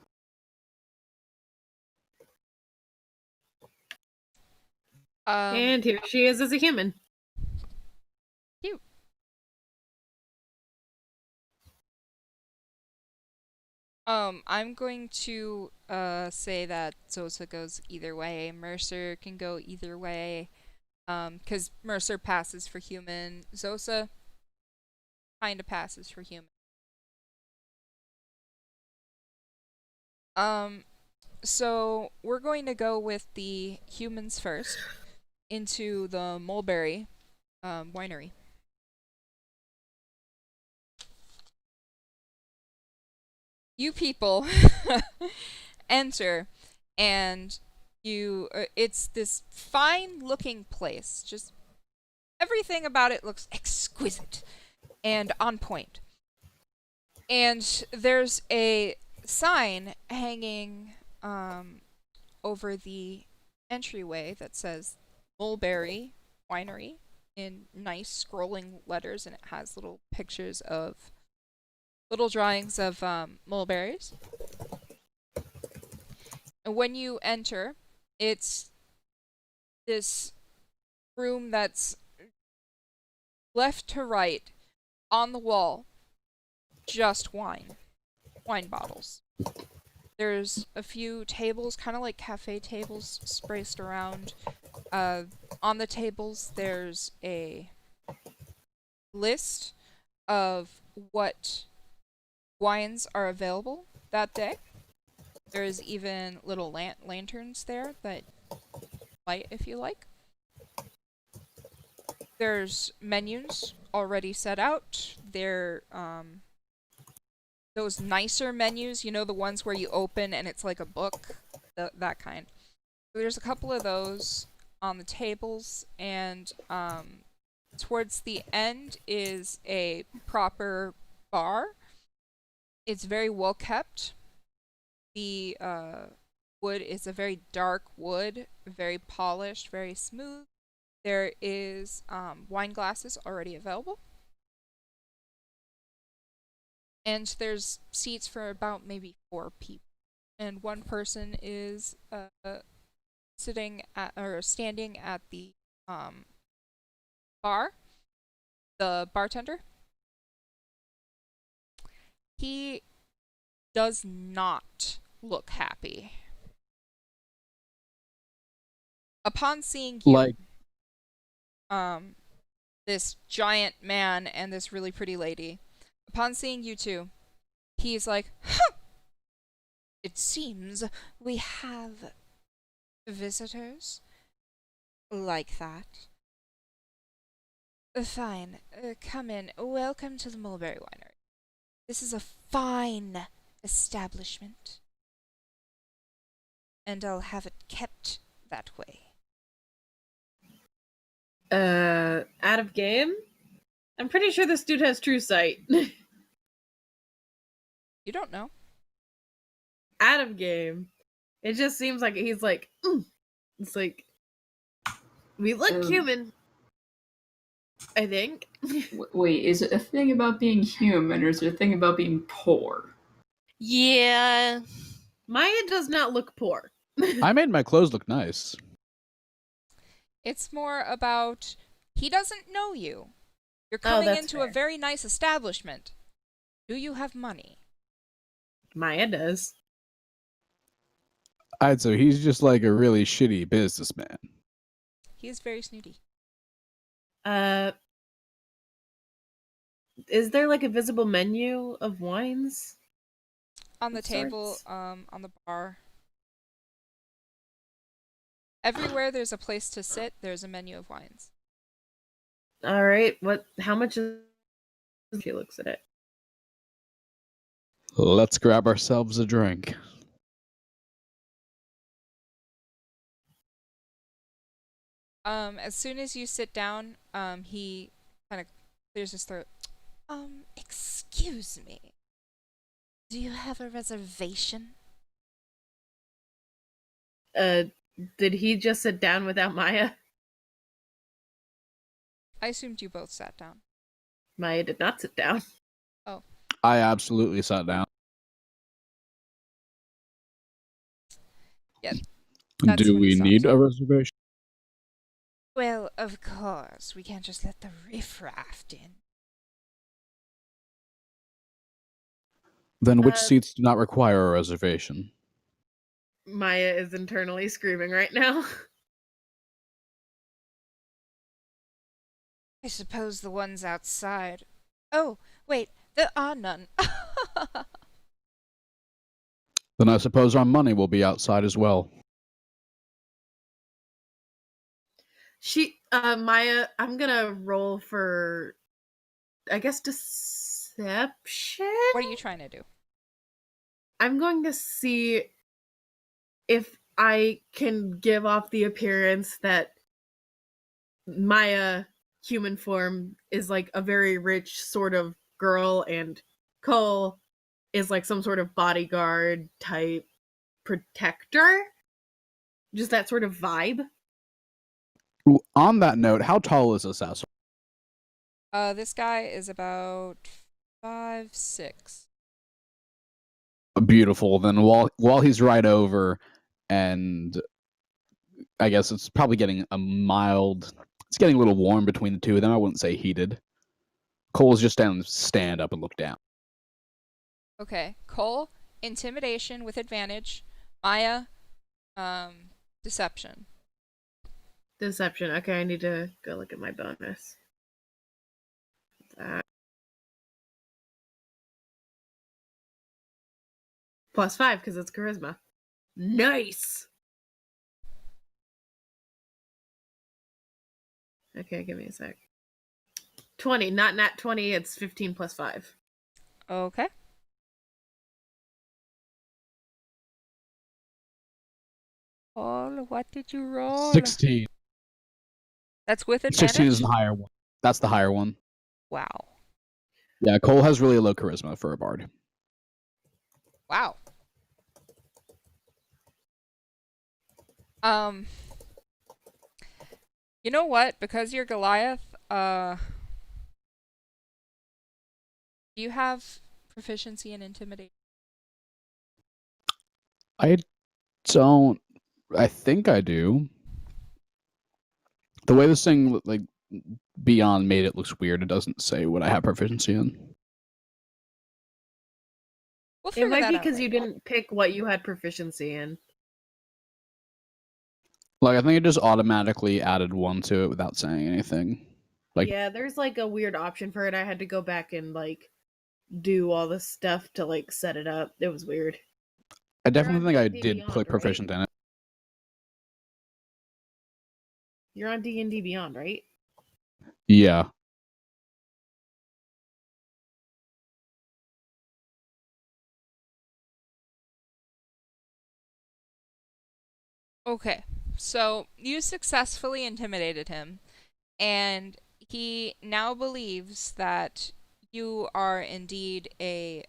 And here she is as a human. Cute. I'm going to say that Zosa goes either way. Mercer can go either way. Because Mercer passes for human. Zosa kinda passes for human. So we're going to go with the humans first into the Mulberry winery. You people enter, and it's this fine looking place. Just everything about it looks exquisite and on point. And there's a sign hanging over the entryway that says Mulberry Winery in nice scrolling letters, and it has little pictures of little drawings of mulberries. And when you enter, it's this room that's left to right on the wall, just wine bottles. There's a few tables, kind of like cafe tables, spaced around. On the tables, there's a list of what wines are available that day. There's even little lanterns there that light if you like. There's menus already set out. They're those nicer menus, you know, the ones where you open and it's like a book, that kind. So there's a couple of those on the tables, and towards the end is a proper bar. It's very well kept. The wood is a very dark wood, very polished, very smooth. There is wine glasses already available. And there's seats for about maybe 4 people. And one person is standing at the bar, the bartender. He does not look happy. Upon seeing you, this giant man and this really pretty lady, upon seeing you two, he's like, huh! It seems we have visitors like that. Fine, come in. Welcome to the Mulberry Winery. This is a fine establishment, and I'll have it kept that way. Out of game? I'm pretty sure this dude has true sight. You don't know. out of game. It just seems like he's like, it's like, we look human. I think. Wait, is it a thing about being human, or is it a thing about being poor? Yeah. Maya does not look poor. I made my clothes look nice. It's more about he doesn't know you. You're coming into fair. a very nice establishment. Do you have money? Maya does. Alright, so he's just like a really shitty businessman. He is very snooty. Is there like a visible menu of wines? On the table, on the bar. Everywhere there's a place to sit, there's a menu of wines. All right. How much is she looks at it? Let's grab ourselves a drink. As soon as you sit down, he kind of clears his throat. Excuse me. Do you have a reservation? Did he just sit down without Maya? I assumed you both sat down. Maya did not sit down. Oh. I absolutely sat down. Yeah. Do we need a reservation? Well, of course. We can't just let the riffraff in. Then which seats do not require a reservation? Maya is internally screaming right now. I suppose the ones outside. Oh, wait, there are none. Then I suppose our money will be outside as well. Maya, I'm gonna roll for, I guess, deception? What are you trying to do? I'm going to see if I can give off the appearance that Maya, human form, is like a very rich sort of girl, and Cole is like some sort of bodyguard type protector. Just that sort of vibe. On that note, how tall is this asshole? This guy is about 5'6". Beautiful. Then while he's right over, and I guess it's probably getting it's getting a little warm between the two of them. I wouldn't say heated. Cole's just stand up and look down. Okay, Cole, intimidation with advantage. Maya, deception. Deception. Okay, I need to go look at my bonus. +5 because it's charisma. Nice. Okay, give me a sec. 20, not nat 20. It's 15 + 5. Okay. What did you roll? 16. That's with advantage? 16 is the higher one. That's the higher one. Wow. Yeah, Cole has really low charisma for a bard. Wow. You know what? Because you're Goliath, do you have proficiency in intimidation? I don't. I think I do. The way this thing, like, Beyond made it looks weird. It doesn't say what I have proficiency in. It might be because you didn't pick what you had proficiency in. Like, I think it just automatically added 1 to it without saying anything. Like, yeah, there's like a weird option for it. I had to go back and like do all the stuff to like set it up. It was weird. I definitely think I did put proficient in it. You're on D&D Beyond, right? Yeah. Okay, so you successfully intimidated him, and he now believes that you are indeed a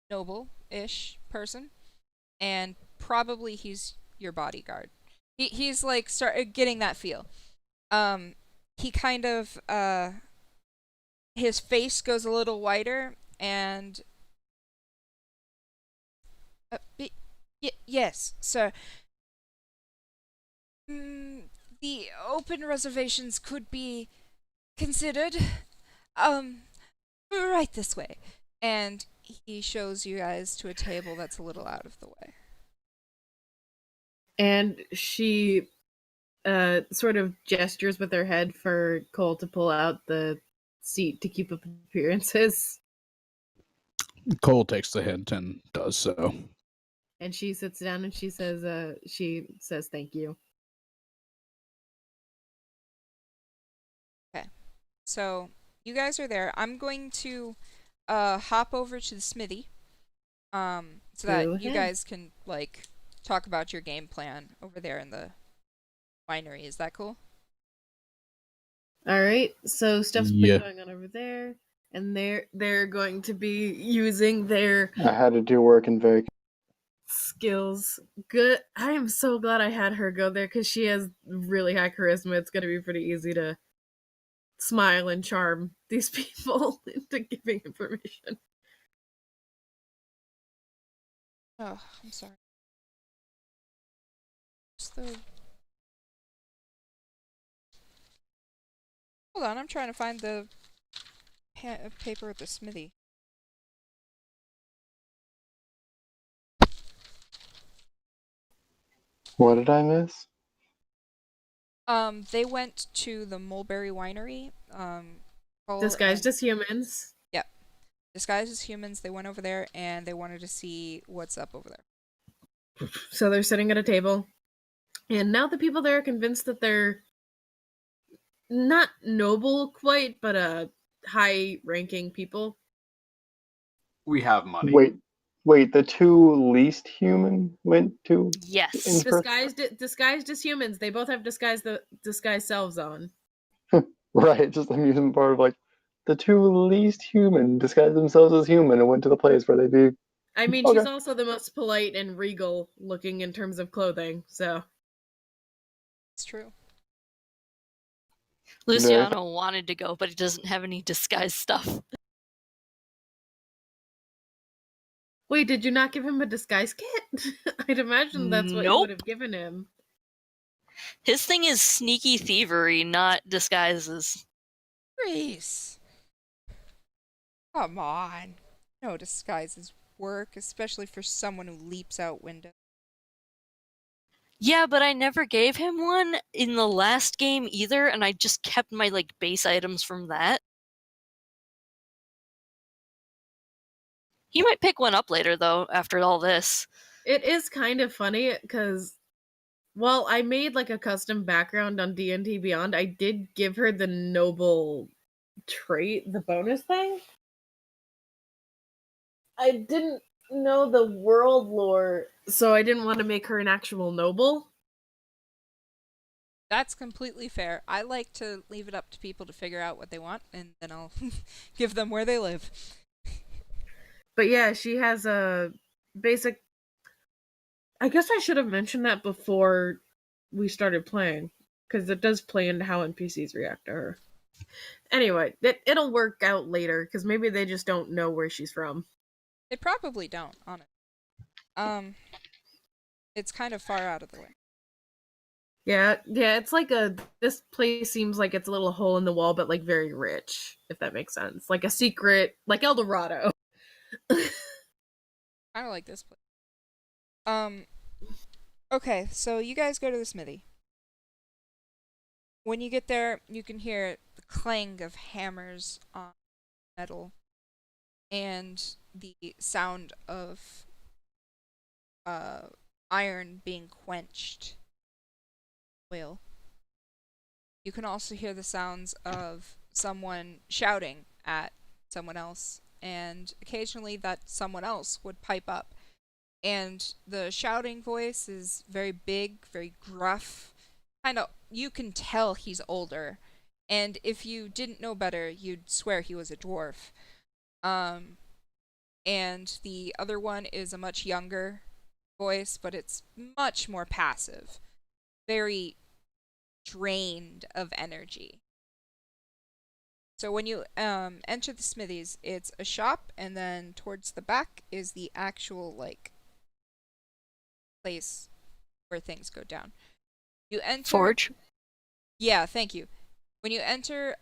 noble-ish person, and probably he's your bodyguard. He's like getting that feel. He kind of his face goes a little whiter, and yes, sir. The open reservations could be considered. Right this way. And he shows you guys to a table that's a little out of the way. And she sort of gestures with her head for Cole to pull out the seat to keep up appearances. Cole takes the hint and does so. And she sits down and she says thank you. Okay. So you guys are there. I'm going to hop over to the smithy. So that you guys can like talk about your game plan over there in the winery. Is that cool? All right. So stuff's been going on over there, and they're going to be using their I had to do work in very skills. Good. I am so glad I had her go there because she has really high charisma. It's going to be pretty easy to smile and charm these people into giving information. Oh, I'm sorry. Hold on, I'm trying to find the paper at the smithy. What did I miss? They went to the Mulberry Winery. Disguised as humans. Yep. Disguised as humans. They went over there and they wanted to see what's up over there. So they're sitting at a table. And now the people there are convinced that they're not noble quite, but high-ranking people. We have money. Wait, the two least human went to? Yes. Disguised as humans. They both have disguised selves on. Right, just the amusement part of like, the two least human disguised themselves as human and went to the place where they'd be. I mean, she's also the most polite and regal looking in terms of clothing, so. It's true. Luciano wanted to go, but he doesn't have any disguise stuff. Wait, did you not give him a disguise kit? I'd imagine that's what you would have given him. His thing is sneaky thievery, not disguises. Reese! Come on. No disguises work, especially for someone who leaps out windows. Yeah, but I never gave him one in the last game either, and I just kept my base items from that. He might pick one up later, though, after all this. It is kind of funny, because while I made a custom background on D&D Beyond, I did give her the noble trait, the bonus thing. I didn't know the world lore, so I didn't want to make her an actual noble. That's completely fair. I like to leave it up to people to figure out what they want, and then I'll give them where they live. But yeah, she has a basic... I guess I should have mentioned that before we started playing, because it does play into how NPCs react to her. Anyway, it'll work out later, because maybe they just don't know where she's from. They probably don't, honestly. It's kind of far out of the way. Yeah, it's this place seems like it's a little hole in the wall, but very rich, if that makes sense. Like a secret, like El Dorado. Kind of like this place. Okay, so you guys go to the smithy. When you get there, you can hear the clang of hammers on metal and the sound of iron being quenched. Oil. You can also hear the sounds of someone shouting at someone else, and occasionally that someone else would pipe up. And the shouting voice is very big, very gruff. You can tell he's older. And if you didn't know better, you'd swear he was a dwarf. And the other one is a much younger voice, but it's much more passive. Very drained of energy. So when you enter the smithies, it's a shop, and then towards the back is the actual like place where things go down. You enter Forge. Yeah, thank you. When you enter,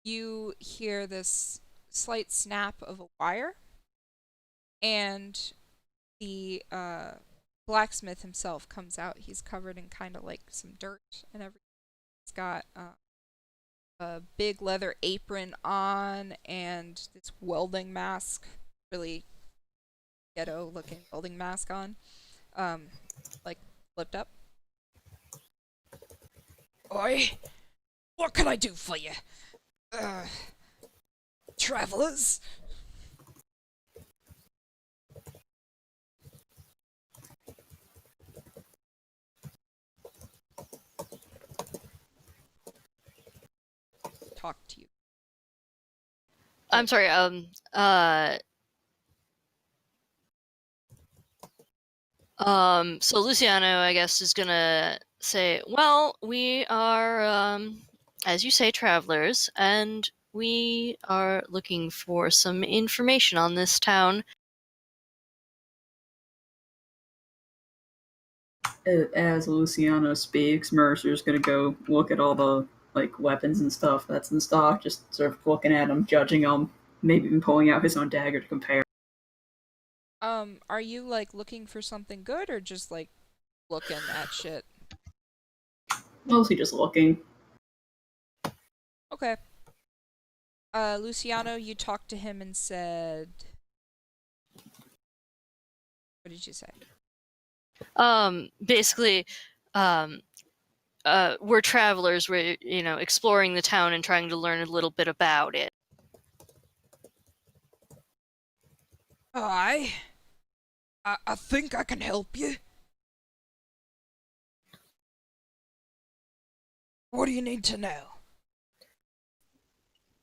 you hear this slight snap of a wire, and the blacksmith himself comes out. He's covered in kind of like some dirt and everything. He's got a big leather apron on and this welding mask, really ghetto looking welding mask on, like flipped up. Oi, what can I do for you? Travelers? Talk to you. I'm sorry, so Luciano, I guess, is gonna say, well, we are, as you say, travelers, and we are looking for some information on this town. As Luciano speaks, Mercer's gonna go look at all the like weapons and stuff that's in stock, just sort of looking at them, judging them, maybe even pulling out his own dagger to compare. Are you like looking for something good or just like looking at shit? Mostly just looking. Okay. Luciano, you talked to him and said, what did you say? Basically, we're travelers. We're, exploring the town and trying to learn a little bit about it. I think I can help you. What do you need to know?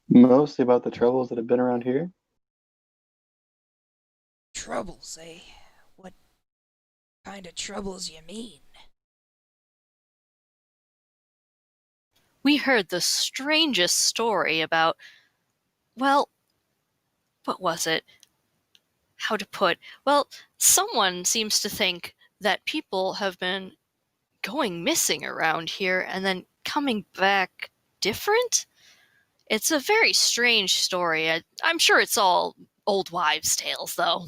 Mostly about the troubles that have been around here. Troubles, eh? What kind of troubles you mean? We heard the strangest story about, well, what was it? How to put? Well, someone seems to think that people have been going missing around here and then coming back different. It's a very strange story. I'm sure it's all old wives' tales, though.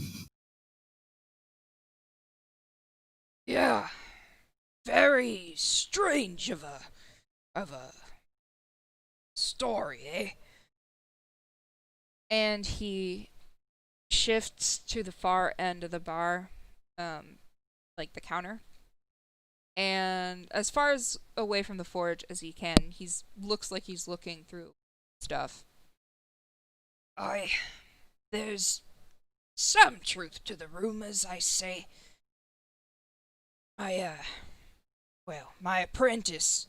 Yeah, very strange of a story, eh? And he shifts to the far end of the bar, like the counter. And as far as away from the forge as he can, looks like he's looking through stuff. There's some truth to the rumors, I say. My apprentice.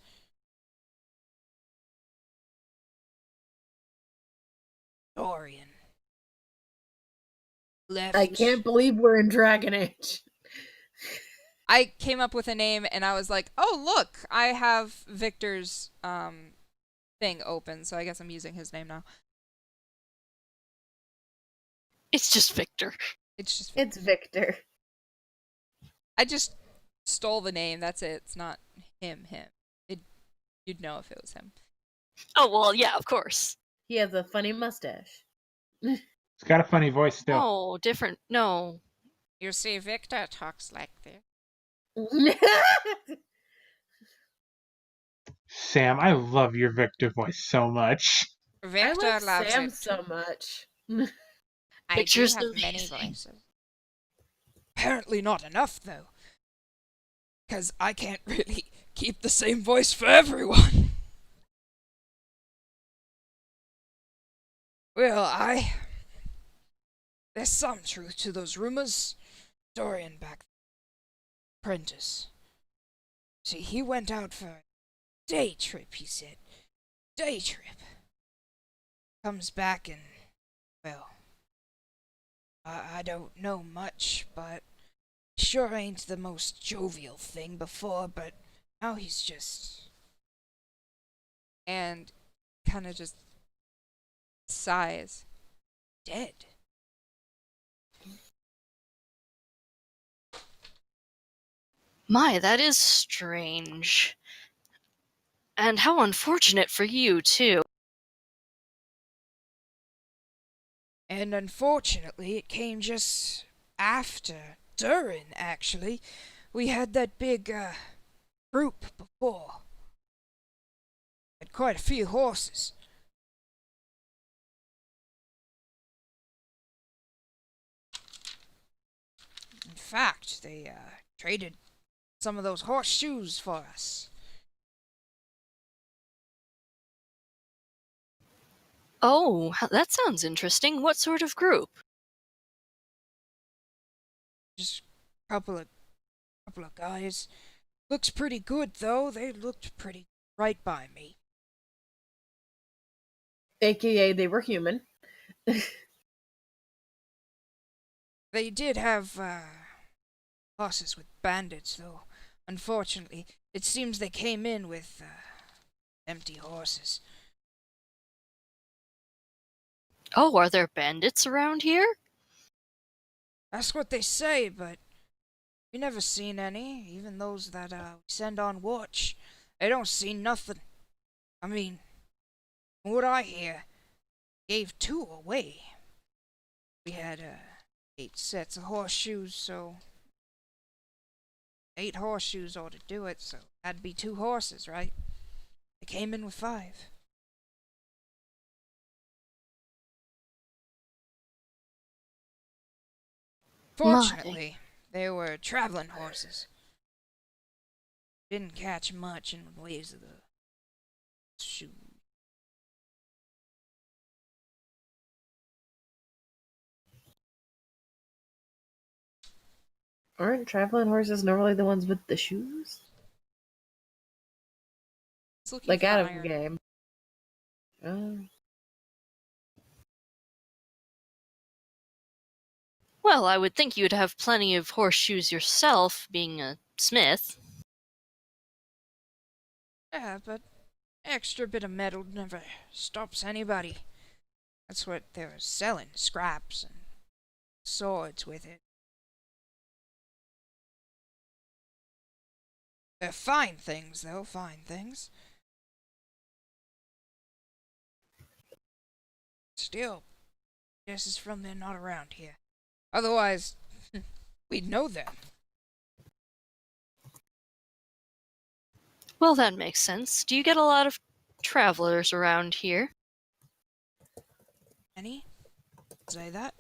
Dorian. Left. I can't believe we're in Dragon Age. I came up with a name and I was like, oh look, I have Victor's thing open, so I guess I'm using his name now. It's just Victor. It's Victor. I just stole the name, that's it. It's not him. You'd know if it was him. Oh, well, yeah, of course. He has a funny mustache. He's got a funny voice still. Oh, different. No. You see, Victor talks like this. Sam, I love your Victor voice so much. Victor I love loves Sam it so much. I do have many voices. Apparently not enough, though. Because I can't really keep the same voice for everyone. Well, there's some truth to those rumors. Dorian back there. Apprentice. See, he went out for a day trip, he said. Day trip. Comes back and, well, I don't know much, but Sure ain't the most jovial thing before, but now he's just... And kind of just sighs. Dead. My, that is strange. And how unfortunate for you, too. And unfortunately, it came just during, actually. We had that big, group before. Had quite a few horses. In fact, they, traded some of those horseshoes for us. Oh, that sounds interesting. What sort of group? Just a couple of guys. Looks pretty good, though. They looked pretty right by me. AKA, they were human. They did have, horses with bandits, though. Unfortunately, it seems they came in with, empty horses. Oh, are there bandits around here? That's what they say, but we never seen any, even those that, we send on watch. They don't see nothing. I mean, from what I hear, gave 2 away. We had, 8 sets of horseshoes, so 8 horseshoes ought to do it, so that'd be 2 horses, right? They came in with 5. Fortunately, they were traveling horses. Didn't catch much in the ways of the shoes. Aren't traveling horses normally the ones with the shoes? Like out of the game. Well, I would think you'd have plenty of horseshoes yourself, being a smith. Yeah, but extra bit of metal never stops anybody. That's what they were selling, scraps and swords with it. They're fine things, though, fine things. Still, guess it's from they're not around here. Otherwise, we'd know them. Well, that makes sense. Do you get a lot of travelers around here? Any? Say that.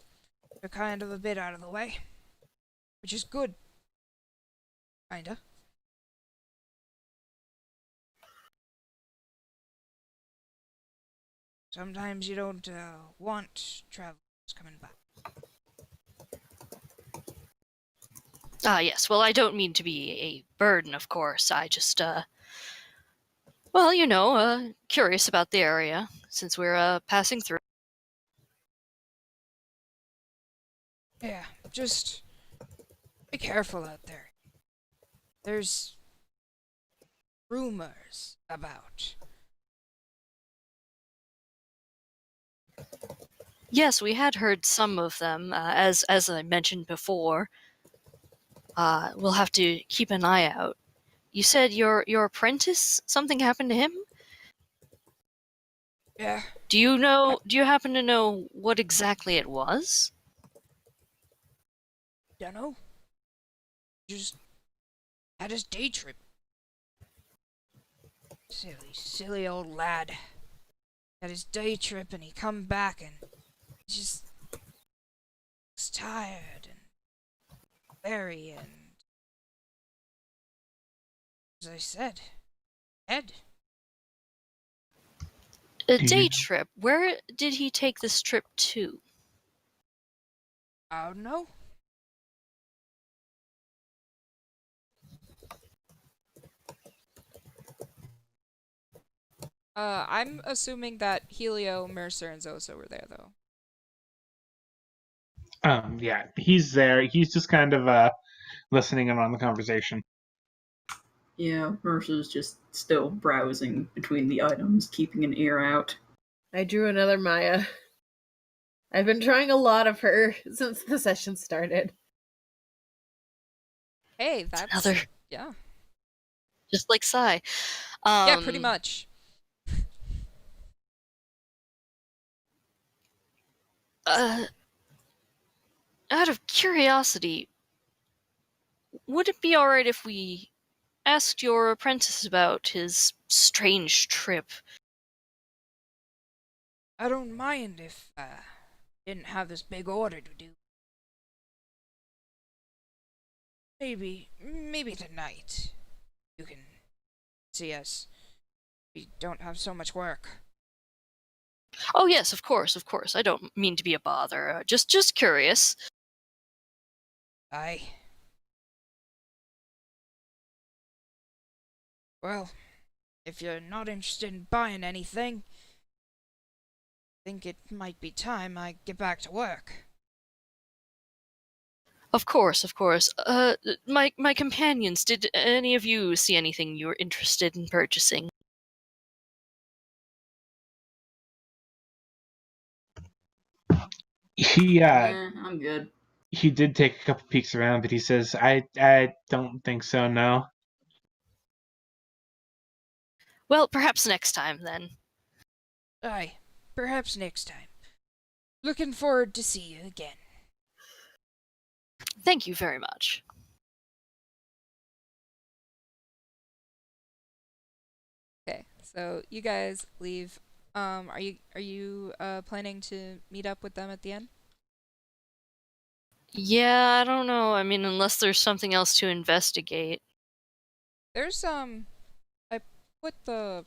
They're kind of a bit out of the way. Which is good. Kinda. Sometimes you don't, want travelers coming back. Ah, yes. Well, I don't mean to be a burden, of course. I just, well, you know, curious about the area, since we're, passing through. Yeah, just be careful out there. There's rumors about. Yes, we had heard some of them, as I mentioned before. We'll have to keep an eye out. You said your apprentice, something happened to him? Yeah. Do you happen to know what exactly it was? Dunno. Just had his day trip. Silly old lad. Had his day trip and he come back and he just was tired and weary and, as I said, dead. A day trip. Where did he take this trip to? I don't know. I'm assuming that Helio, Mercer, and Zosa were there, though. Yeah, he's there. He's just kind of listening in on the conversation. Yeah, Mercer's just still browsing between the items, keeping an ear out. I drew another Maya. I've been drawing a lot of her since the session started. Hey, that's Another. Yeah. Just like Sai. Yeah, pretty much. Out of curiosity, would it be alright if we asked your apprentice about his strange trip? I don't mind if didn't have this big order to do. Maybe tonight you can see us. We don't have so much work. Oh yes, of course. I don't mean to be a bother. Just curious. Aye. Well, if you're not interested in buying anything, I think it might be time I get back to work. Of course. My companions, did any of you see anything you were interested in purchasing? I'm good. He did take a couple peeks around, but he says, I don't think so, no. Well, perhaps next time, then. Aye, perhaps next time. Looking forward to see you again. Thank you very much. Okay, so you guys leave. Are you planning to meet up with them at the end? Yeah, I don't know. I mean, unless there's something else to investigate. There's I put the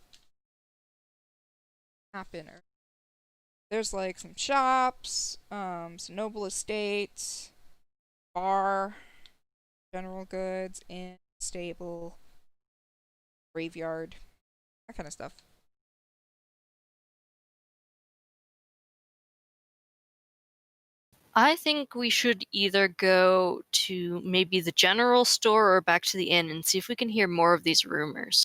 map in her. There's like some shops, some noble estates, bar, general goods, inn, stable, graveyard, that kind of stuff. I think we should either go to maybe the general store or back to the inn and see if we can hear more of these rumors.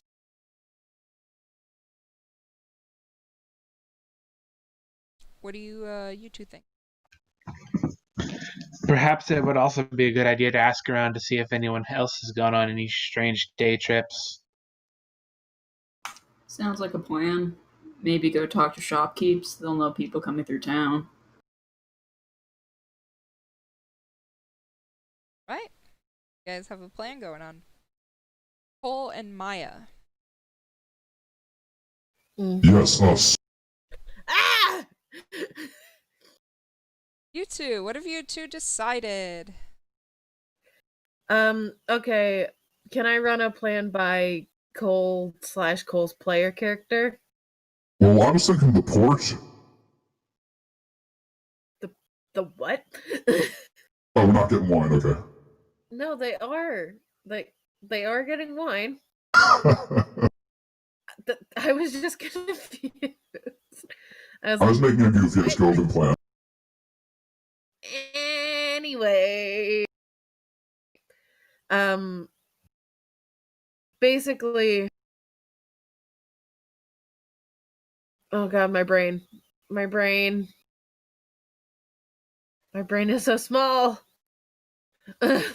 What do you two think? Perhaps it would also be a good idea to ask around to see if anyone else has gone on any strange day trips. Sounds like a plan. Maybe go talk to shopkeepers. They'll know people coming through town. Right? You guys have a plan going on. Cole and Maya. Yes, us. Ah! You two, what have you two decided? Okay. Can I run a plan by Cole/Cole's player character? Well, I was thinking the port. The what? Oh, we're not getting wine, okay. No, they are. They are getting wine. I was just confused. I was making a goofy as COVID plan. Anyway, basically, oh god, my brain is so small. You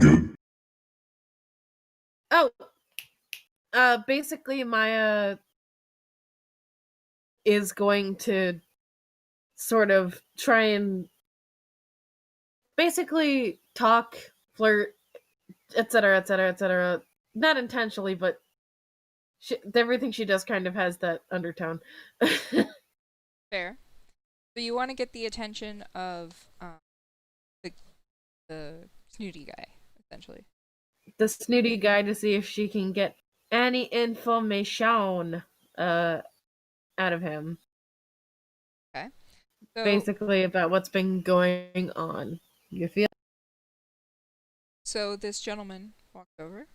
good? Oh, basically, Maya is going to sort of try and basically talk, flirt, etc., etc., etc. Not intentionally, but everything she does kind of has that undertone. Fair. So you want to get the attention of the snooty guy, essentially. The snooty guy, to see if she can get any information out of him. Okay. So, basically about what's been going on. You feel? So this gentleman walked over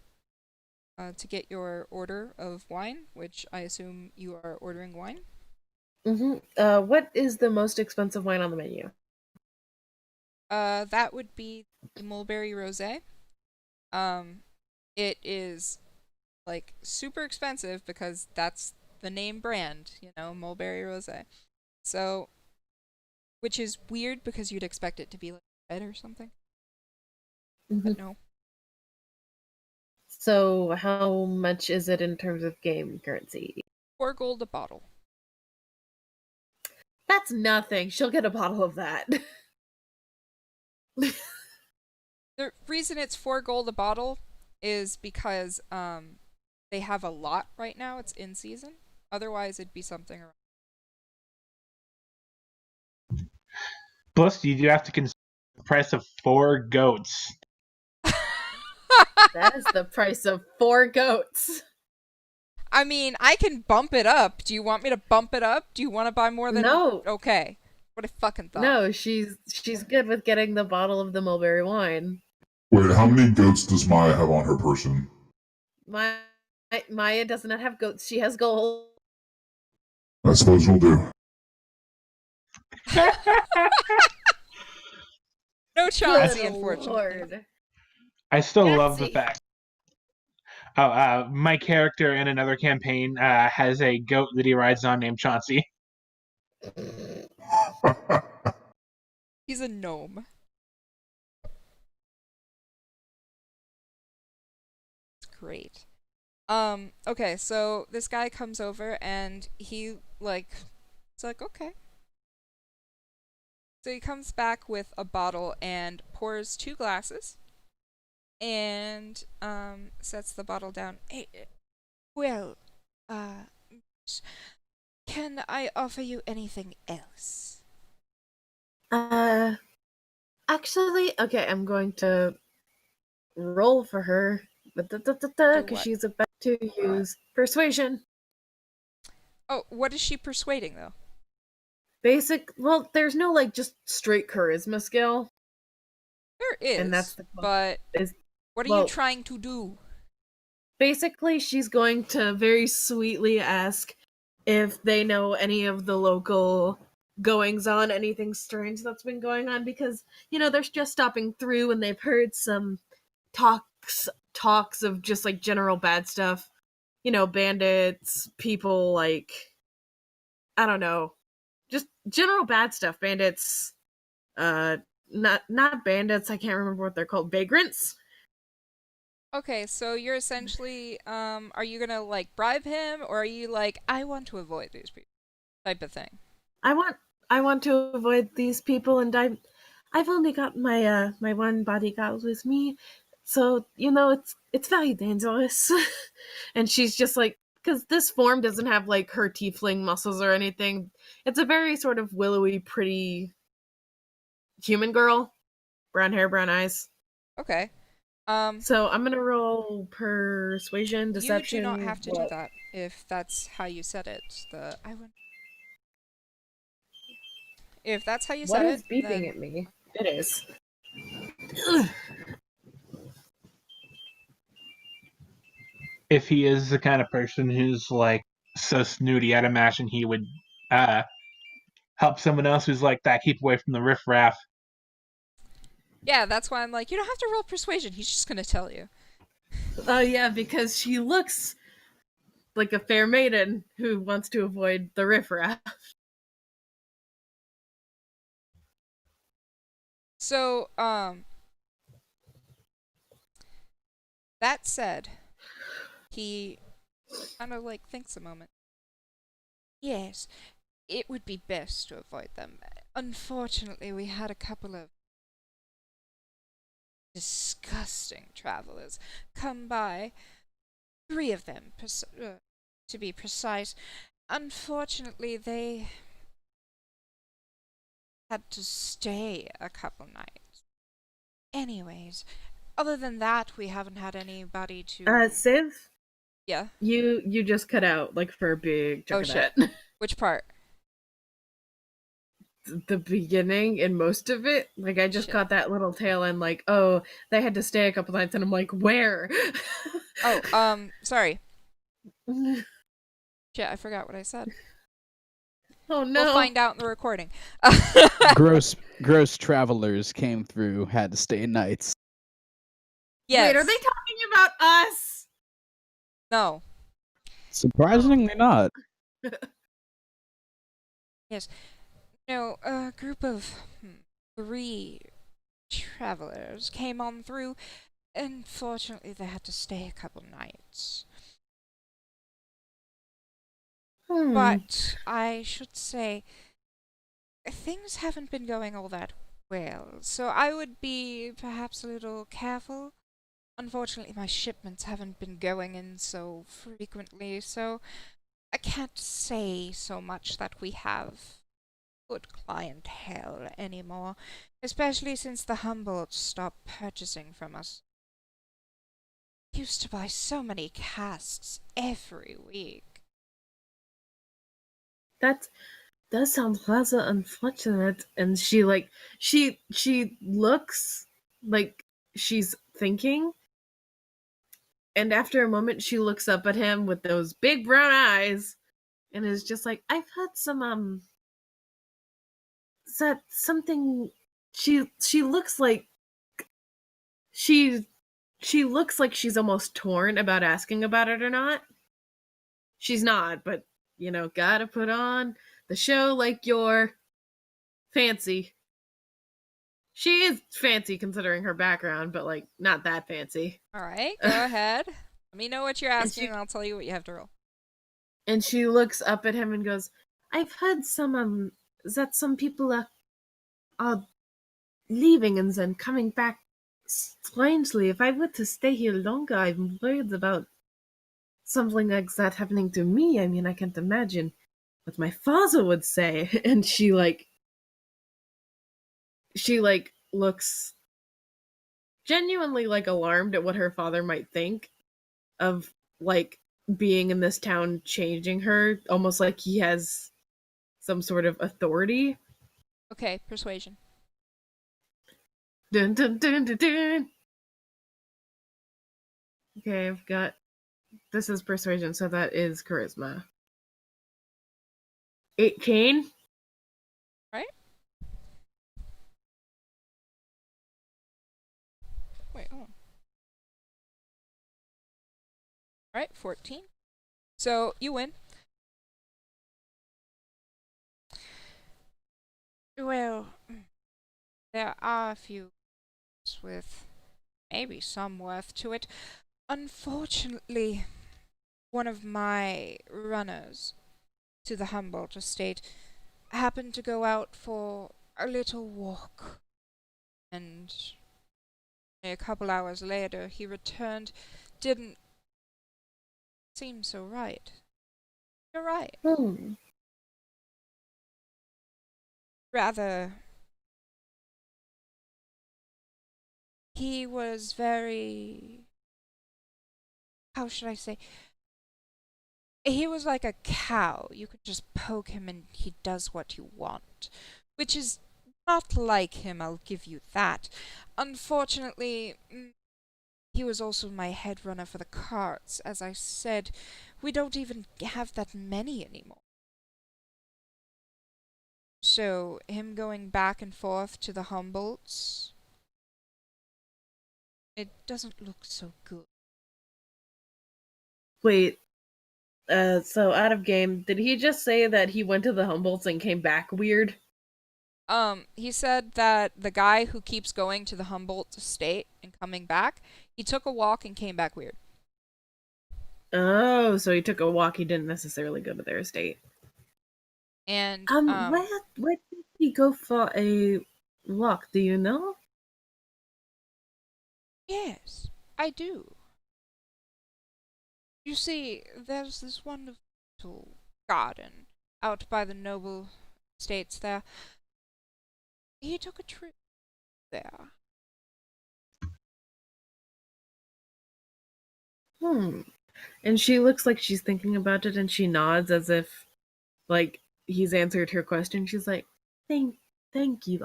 to get your order of wine, which I assume you are ordering wine. What is the most expensive wine on the menu? That would be the mulberry rosé. It is like super expensive because that's the name brand, mulberry rosé. So, which is weird because you'd expect it to be like red or something. But no. So, how much is it in terms of game currency? 4 gold a bottle. That's nothing. She'll get a bottle of that. The reason it's 4 gold a bottle is because they have a lot right now. It's in season. Otherwise, it'd be something around. Plus, you do have to consider the price of 4 goats. That is the price of 4 goats. I mean, I can bump it up. Do you want me to bump it up? Do you want to buy more than... No. Okay. What I fucking thought. No, she's good with getting the bottle of the mulberry wine. Wait, how many goats does Maya have on her person? Maya does not have goats. She has gold. I suppose we'll do. No Chauncey, unfortunately. Lord. I still love the fact. My character in another campaign has a goat that he rides on named Chauncey. He's a gnome. It's great. Okay, so this guy comes over and it's like, okay. So he comes back with a bottle and pours 2 glasses and sets the bottle down. Hey, well, can I offer you anything else? Actually, okay, I'm going to roll for her, because she's about to use persuasion. Oh, what is she persuading though? Well, there's no just straight charisma skill. There is, and that's but what are you trying to do? Basically, she's going to very sweetly ask if they know any of the local goings-on, anything strange that's been going on, because, they're just stopping through and they've heard some talks of just, general bad stuff. Bandits, people, I don't know, just general bad stuff. Bandits, not bandits, I can't remember what they're called, vagrants. Okay, so you're essentially, are you gonna, bribe him, or are you I want to avoid these people type of thing? I want to avoid these people, and I've only got my my one bodyguard with me, so, it's very dangerous. And she's just because this form doesn't have, her tiefling muscles or anything. It's a very sort of willowy, pretty human girl. Brown hair, brown eyes. Okay. So I'm gonna roll persuasion, deception. You do not have to do that if that's how you said it. If that's how you said it. What is beeping at me? It is. If he is the kind of person who's so snooty, I'd imagine he would help someone else who's like that keep away from the riffraff. Yeah, that's why I'm you don't have to roll persuasion. He's just gonna tell you. Oh yeah, because she looks like a fair maiden who wants to avoid the riffraff. So, that said, he kind of thinks a moment. Yes, it would be best to avoid them. Unfortunately, we had a couple of disgusting travelers come by. 3 of them, to be precise. Unfortunately, they had to stay a couple nights. Anyways, other than that, we haven't had anybody to... Civ? Yeah? You just cut out, for a big chunk of shit. that. Which part? The beginning and most of it. I just caught that little tail end, oh, they had to stay a couple nights, and I'm where? Oh, sorry. Shit, I forgot what I said. Oh no. We'll find out in the recording. gross travelers came through, had to stay nights. Yes. Wait, are they talking about us? No. Surprisingly not. Yes. No, a group of 3 travelers came on through. Unfortunately, they had to stay a couple nights. But I should say, things haven't been going all that well, so I would be perhaps a little careful. Unfortunately, my shipments haven't been going in so frequently, so I can't say so much that we have good clientele anymore, especially since the Humboldts stopped purchasing from us. We used to buy so many casks every week. That sounds rather unfortunate. And she looks like she's thinking, and after a moment she looks up at him with those big brown eyes and is just like, I've heard some is that something. She looks like she looks like she's almost torn about asking about it or not. She's not, but gotta put on the show like you're fancy. She is fancy considering her background, but like not that fancy. Alright, go ahead. Let me know what you're asking and I'll tell you what you have to roll. And she looks up at him and goes, I've heard that some people are leaving and then coming back strangely. If I were to stay here longer, I'm worried about something like that happening to me. I mean, I can't imagine what my father would say. And she looks genuinely like alarmed at what her father might think of like being in this town, changing her, almost like he has some sort of authority. Okay, persuasion. Dun dun dun dun dun. Okay, I've got. This is persuasion, so that is charisma. 18. Right? Wait, hold on. Alright, 14. So, you win. Well, there are a few with maybe some worth to it. Unfortunately, one of my runners to the Humboldt estate happened to go out for a little walk, and a couple hours later he returned. Didn't seem so right. You're right. Rather, he was very, how should I say? He was like a cow. You could just poke him and he does what you want. Which is not like him, I'll give you that. Unfortunately, he was also my head runner for the carts. As I said, we don't even have that many anymore. So, him going back and forth to the Humboldts, it doesn't look so good. Wait, so out of game, did he just say that he went to the Humboldts and came back weird? He said that the guy who keeps going to the Humboldt estate and coming back, he took a walk and came back weird. Oh, so he took a walk. He didn't necessarily go to their estate. And where did he go for a walk? Do you know? Yes, I do. You see, there's this wonderful garden out by the noble estates there. He took a trip there. And she looks like she's thinking about it, and she nods as if, like, he's answered her question. She's like, thank you.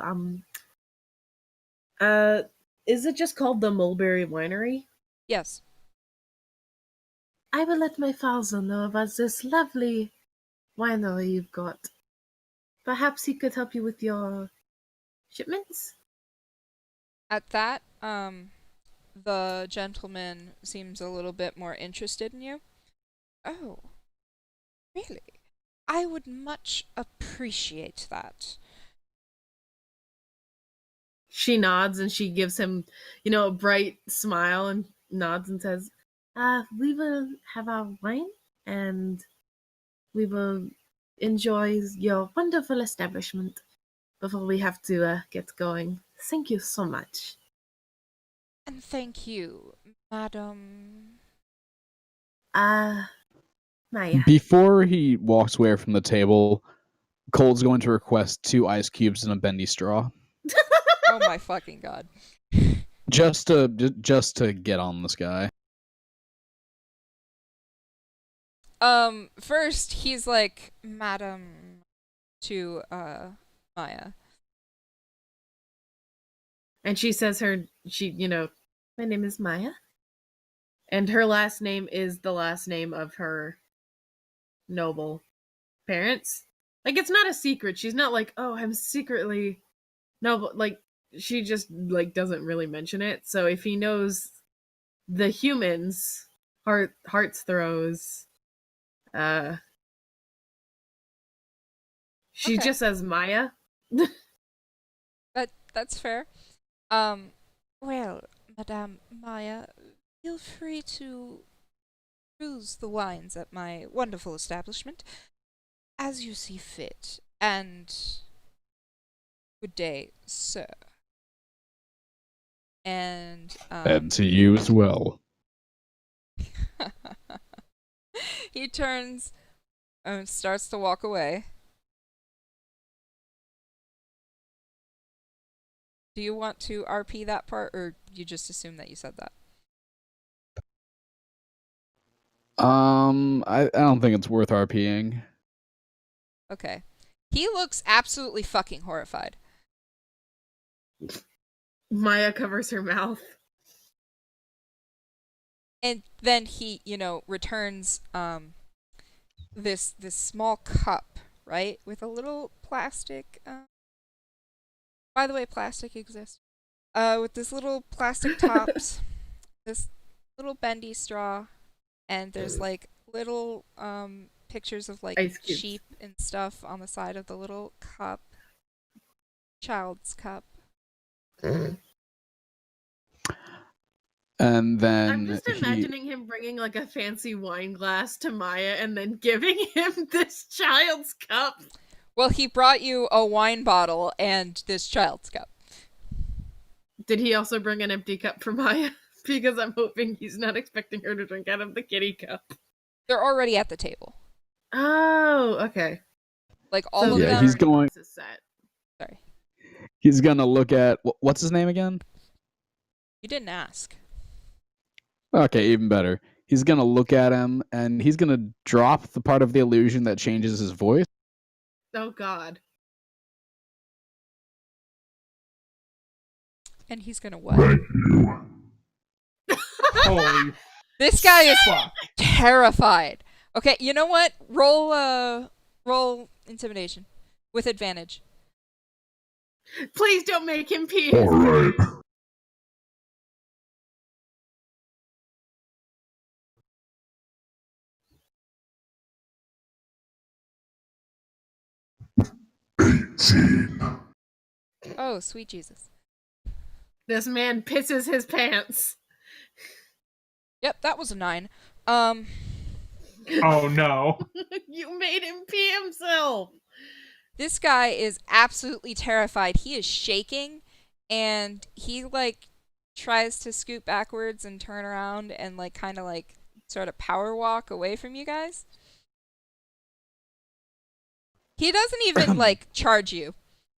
Is it just called the Mulberry Winery? Yes. I will let my father know about this lovely winery you've got. Perhaps he could help you with your shipments? At that, the gentleman seems a little bit more interested in you. Oh, really? I would much appreciate that. She nods and she gives him, a bright smile and nods and says, we will have our wine and we will enjoy your wonderful establishment before we have to get going. Thank you so much. And thank you, madam. Maya. Before he walks away from the table, Cole's going to request 2 ice cubes and a bendy straw. Oh my fucking god. Just to get on this guy. First he's like, madam, to Maya. And she says my name is Maya. And her last name is the last name of her noble parents. Like, it's not a secret. She's not like, oh, I'm secretly noble. Like, she just, like, doesn't really mention it. So if he knows the humans, hearts throws, she just says Maya. That's fair. Well, Madame Maya, feel free to cruise the wines at my wonderful establishment as you see fit. And good day, sir. And to you as well. he turns and starts to walk away. Do you want to RP that part, or you just assume that you said that? I don't think it's worth RPing. Okay. He looks absolutely fucking horrified. Maya covers her mouth. And then he, returns this small cup, right? With a little plastic by the way, plastic exists. With this little plastic tops, this little bendy straw, and there's like little pictures of like sheep and stuff on the side of the little cup. Child's cup. And then I'm just imagining him bringing like a fancy wine glass to Maya and then giving him this child's cup. Well, he brought you a wine bottle and this child's cup. Did he also bring an empty cup for Maya? Because I'm hoping he's not expecting her to drink out of the kitty cup. They're already at the table. Oh, okay. Like all of them. He's going. Sorry. He's gonna look at what's his name again? You didn't ask. Okay, even better. He's gonna look at him and he's gonna drop the part of the illusion that changes his voice. Oh God. And he's gonna what? Thank you. Holy This guy is fuck. terrified. Okay, you know what? Roll intimidation with advantage. Please don't make him pee. All right. Oh, sweet Jesus. This man pisses his pants. Yep, that was a 9. Oh no. You made him pee himself. This guy is absolutely terrified. He is shaking and he like tries to scoot backwards and turn around and like kind of like sort of power walk away from you guys. He doesn't even like charge you.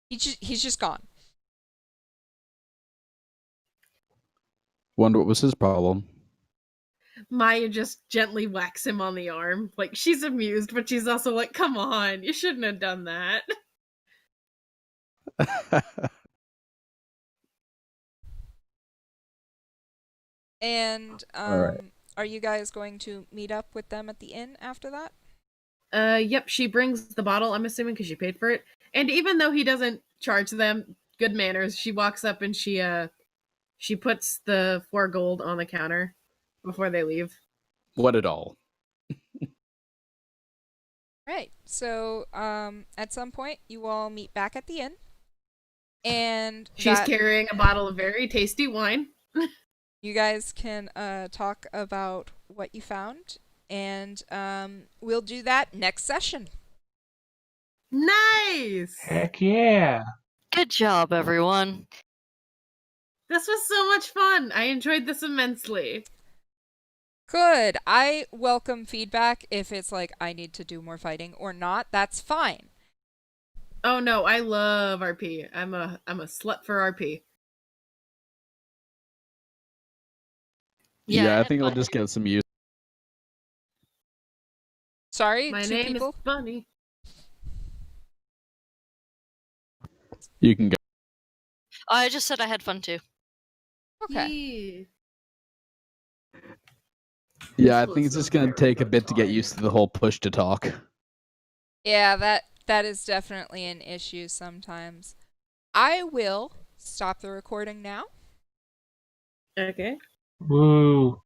He's just gone. Wonder what was his problem. Maya just gently whacks him on the arm. Like, she's amused, but she's also like, come on, you shouldn't have done that. And All right. Are you guys going to meet up with them at the inn after that? Yep, she brings the bottle, I'm assuming, because she paid for it. And even though he doesn't charge them, good manners, she walks up and she puts the 4 gold on the counter before they leave. What at all? Right. So, at some point, you all meet back at the inn, and she's carrying a bottle of very tasty wine. You guys can talk about what you found, and we'll do that next session. Nice! Heck yeah! Good job, everyone. This was so much fun. I enjoyed this immensely. Good. I welcome feedback if it's like I need to do more fighting or not. That's fine. Oh no, I love RP. I'm a slut for RP. Yeah, I think I'll just get some use. Sorry, my 2 name people? is Bunny. You can go. I just said I had fun too. Okay. Yeah, I think it's just gonna take a bit to get used to the whole push to talk. Yeah, that is definitely an issue sometimes. I will stop the recording now. Okay. Woo.